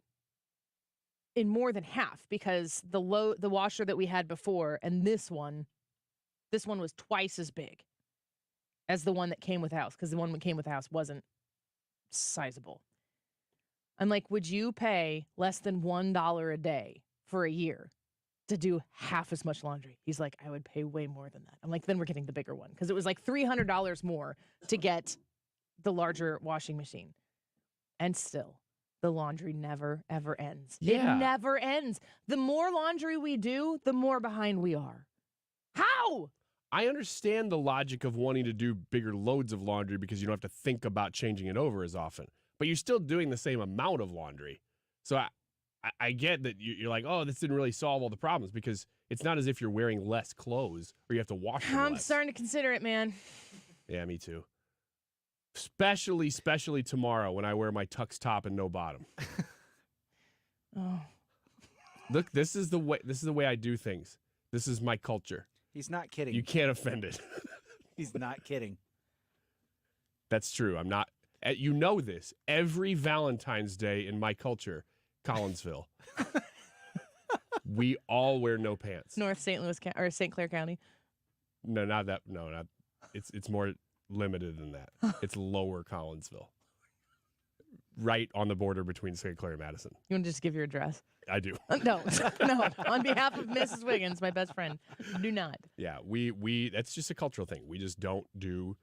in more than half, because the washer that we had before and this one was twice as big as the one that came with the house, because the one that came with the house wasn't sizable. I'm like, would you pay less than $1 a day for a year to do half as much laundry? He's like, I would pay way more than that. I'm like, then we're getting the bigger one, because it was like $300 more to get the larger washing machine. And still, the laundry never, ever ends. Yeah. It never ends. The more laundry we do, the more behind we are. How? I understand the logic of wanting to do bigger loads of laundry because you don't have to think about changing it over as often. But you're still doing the same amount of laundry. So I get that you're like, oh, this didn't really solve all the problems, because it's not as if you're wearing less clothes or you have to wash them I'm less. starting to consider it, man. Yeah, me too. Especially tomorrow when I wear my tux top and no bottom. Oh. Look, this is the way I do things. This is my culture. He's not kidding. You can't offend it. He's not kidding. That's true. I'm not. You know this. Every Valentine's Day in my culture, Collinsville, we all wear no pants. North St. Louis or St. Clair County. No, not that. No, not. It's more limited than that. It's lower Collinsville, right on the border between St. Clair and Madison. You want to just give your address? I do. No. On behalf of Mrs. Wiggins, my best friend, do not. Yeah, we that's just a cultural thing. We just don't do.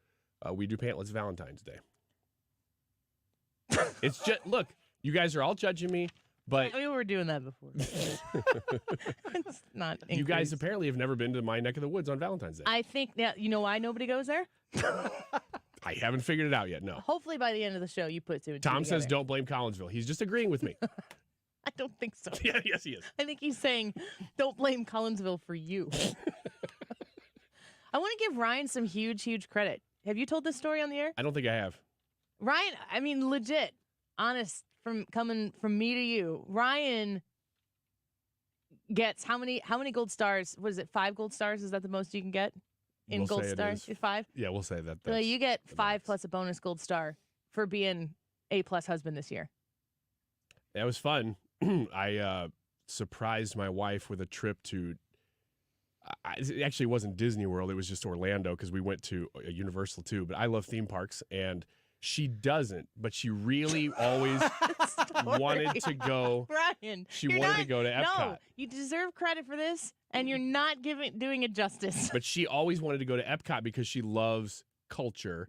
We do pantless Valentine's Day. It's just, look, you guys are all judging me, but We were doing that before. It's not. you guys apparently have never been to my neck of the woods on Valentine's Day. I think now you know why nobody goes there. I haven't figured it out yet. No. Hopefully by the end of the show you put two and two Tom says together. don't blame Collinsville. He's just agreeing with me. I don't think so. Yeah, yes, he is. I think he's saying don't blame Collinsville for you. I want to give Ryan some huge credit. Have you told this story on the air? I don't think I have. Ryan, I mean, legit, honest, coming from me to you. Ryan gets how many gold stars? What is it? 5 gold stars? Is that the most you can get in We'll gold say it stars? is. 5? Yeah, we'll say that. So you get 5 plus a bonus gold star for being A+ husband this year. That was fun. I surprised my wife with a trip to. It actually wasn't Disney World. It was just Orlando because we went to Universal too. But I love theme parks, and she doesn't. But she really always wanted to go. Ryan, She wanted to go to Epcot. No, you deserve credit for this, and you're not doing it justice. But she always wanted to go to Epcot because she loves culture,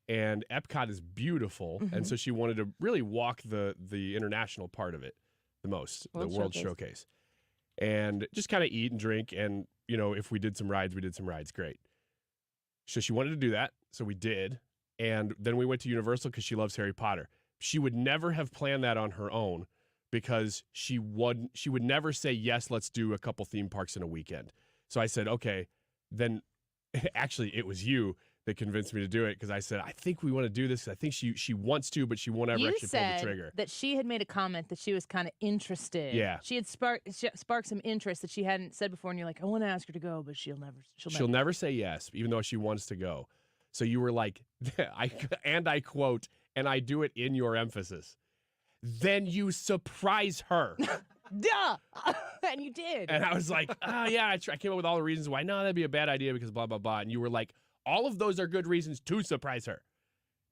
and Epcot is beautiful, and so she wanted to really walk the international part of it the most, the World Showcase, and just kind of eat and drink, and if we did some rides, great. So she wanted to do that, so we did, and then we went to Universal because she loves Harry Potter. She would never have planned that on her own because she would never say, yes, let's do a couple theme parks in a weekend. So I said, okay, then actually it was you that convinced me to do it because I said, I think we want to do this. I think she wants to, but she won't ever actually pull the trigger. That she had made a comment that she was kind of interested. Yeah. She had sparked some interest that she hadn't said before, and you're like, I want to ask her to go, but she'll never say yes, even though she wants to go. So you were like, I quote, and I do it in your emphasis. Then you surprise her. Duh! And you did. And I was like, oh, yeah, I came up with all the reasons why. No, that'd be a bad idea because blah, blah, blah. And you were like, all of those are good reasons to surprise her.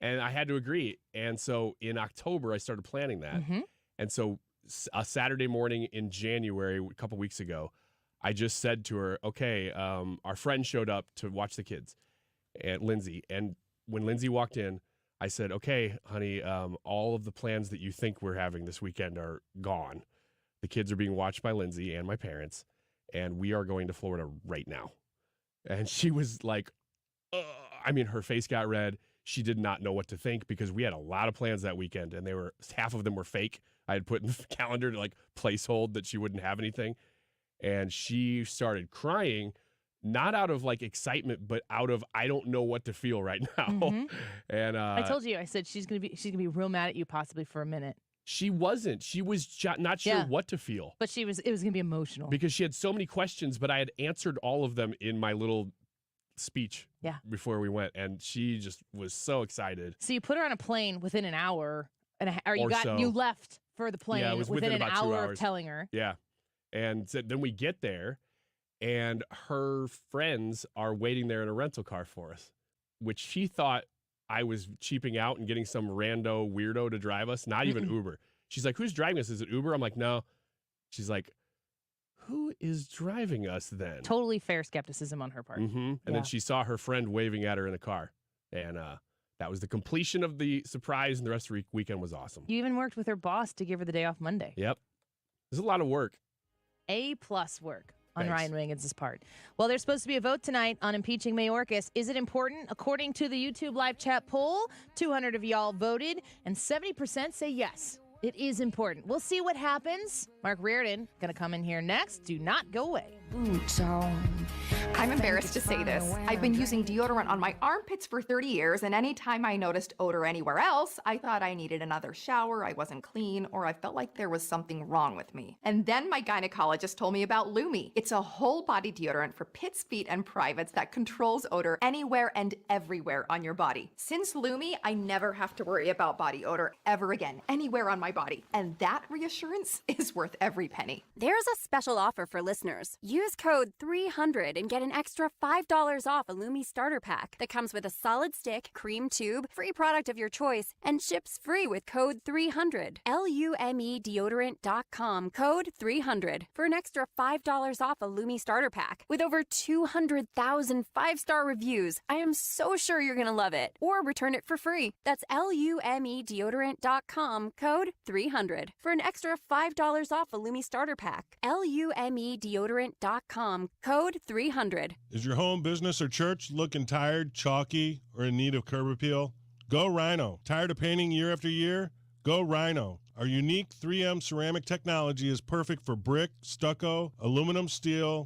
And I had to agree. And so in October, I started planning that. And so a Saturday morning in January, a couple weeks ago, I just said to her, okay, our friend showed up to watch the kids, and Lindsay. And when Lindsay walked in, I said, okay, honey, all of the plans that you think we're having this weekend are gone. The kids are being watched by Lindsay and my parents, and we are going to Florida right now. And she was like, her face got red. She did not know what to think because we had a lot of plans that weekend, and half of them were fake. I had put in the calendar to like placehold that she wouldn't have anything. And she started crying, not out of like excitement, but out of I don't know what to feel right now. And I told you, I said she's gonna be real mad at you possibly for a minute. She wasn't. She was not sure what to feel. But it was gonna be emotional because she had so many questions, but I had answered all of them in my little speech before we went, and she just was so excited. So you put her on a plane within an hour, so. You left for the plane it was within an about 2 hour hours of telling her. Yeah, and so then we get there, and her friends are waiting there in a rental car for us, which she thought I was cheaping out and getting some rando weirdo to drive us, not even Uber. She's like, who's driving us? Is it Uber? I'm like, no. She's like, who is driving us then? Totally fair skepticism on her part. And then she saw her friend waving at her in a car. And that was the completion of the surprise, and the rest of the weekend was awesome. You even worked with her boss to give her the day off Monday. Yep. There's a lot of work. A+ work on Thanks. Ryan Wiggins' part. Well, there's supposed to be a vote tonight on impeaching Mayorkas. Is it important? According to the YouTube live chat poll, 200 of y'all voted, and 70% say yes. It is important. We'll see what happens. Mark Reardon going to come in here next. Do not go away. I'm embarrassed to say this. I've been using deodorant on my armpits for 30 years, and anytime I noticed odor anywhere else, I thought I needed another shower, I wasn't clean, or I felt like there was something wrong with me. And then my gynecologist told me about Lumi. It's a whole body deodorant for pits, feet, and privates that controls odor anywhere and everywhere on your body. Since Lumi, I never have to worry about body odor ever again, anywhere on my body. And that reassurance is worth every penny. There's a special offer for listeners. Use code 300 and get an extra $5 off a Lumi starter pack that comes with a solid stick, cream tube, free product of your choice, and ships free with code 300. LUME deodorant.com, code 300 for an extra $5 off a Lumi starter pack. With over 200,000 5-star reviews, I am so sure you're going to love it. Or return it for free. That's LUME deodorant.com, code 300 for an extra $5 off a Lumi starter pack. LUME deodorant.com, code 300. Is your home, business, or church looking tired, chalky, or in need of curb appeal? Go Rhino. Tired of painting year after year? Go Rhino. Our unique 3M ceramic technology is perfect for brick, stucco, aluminum, steel,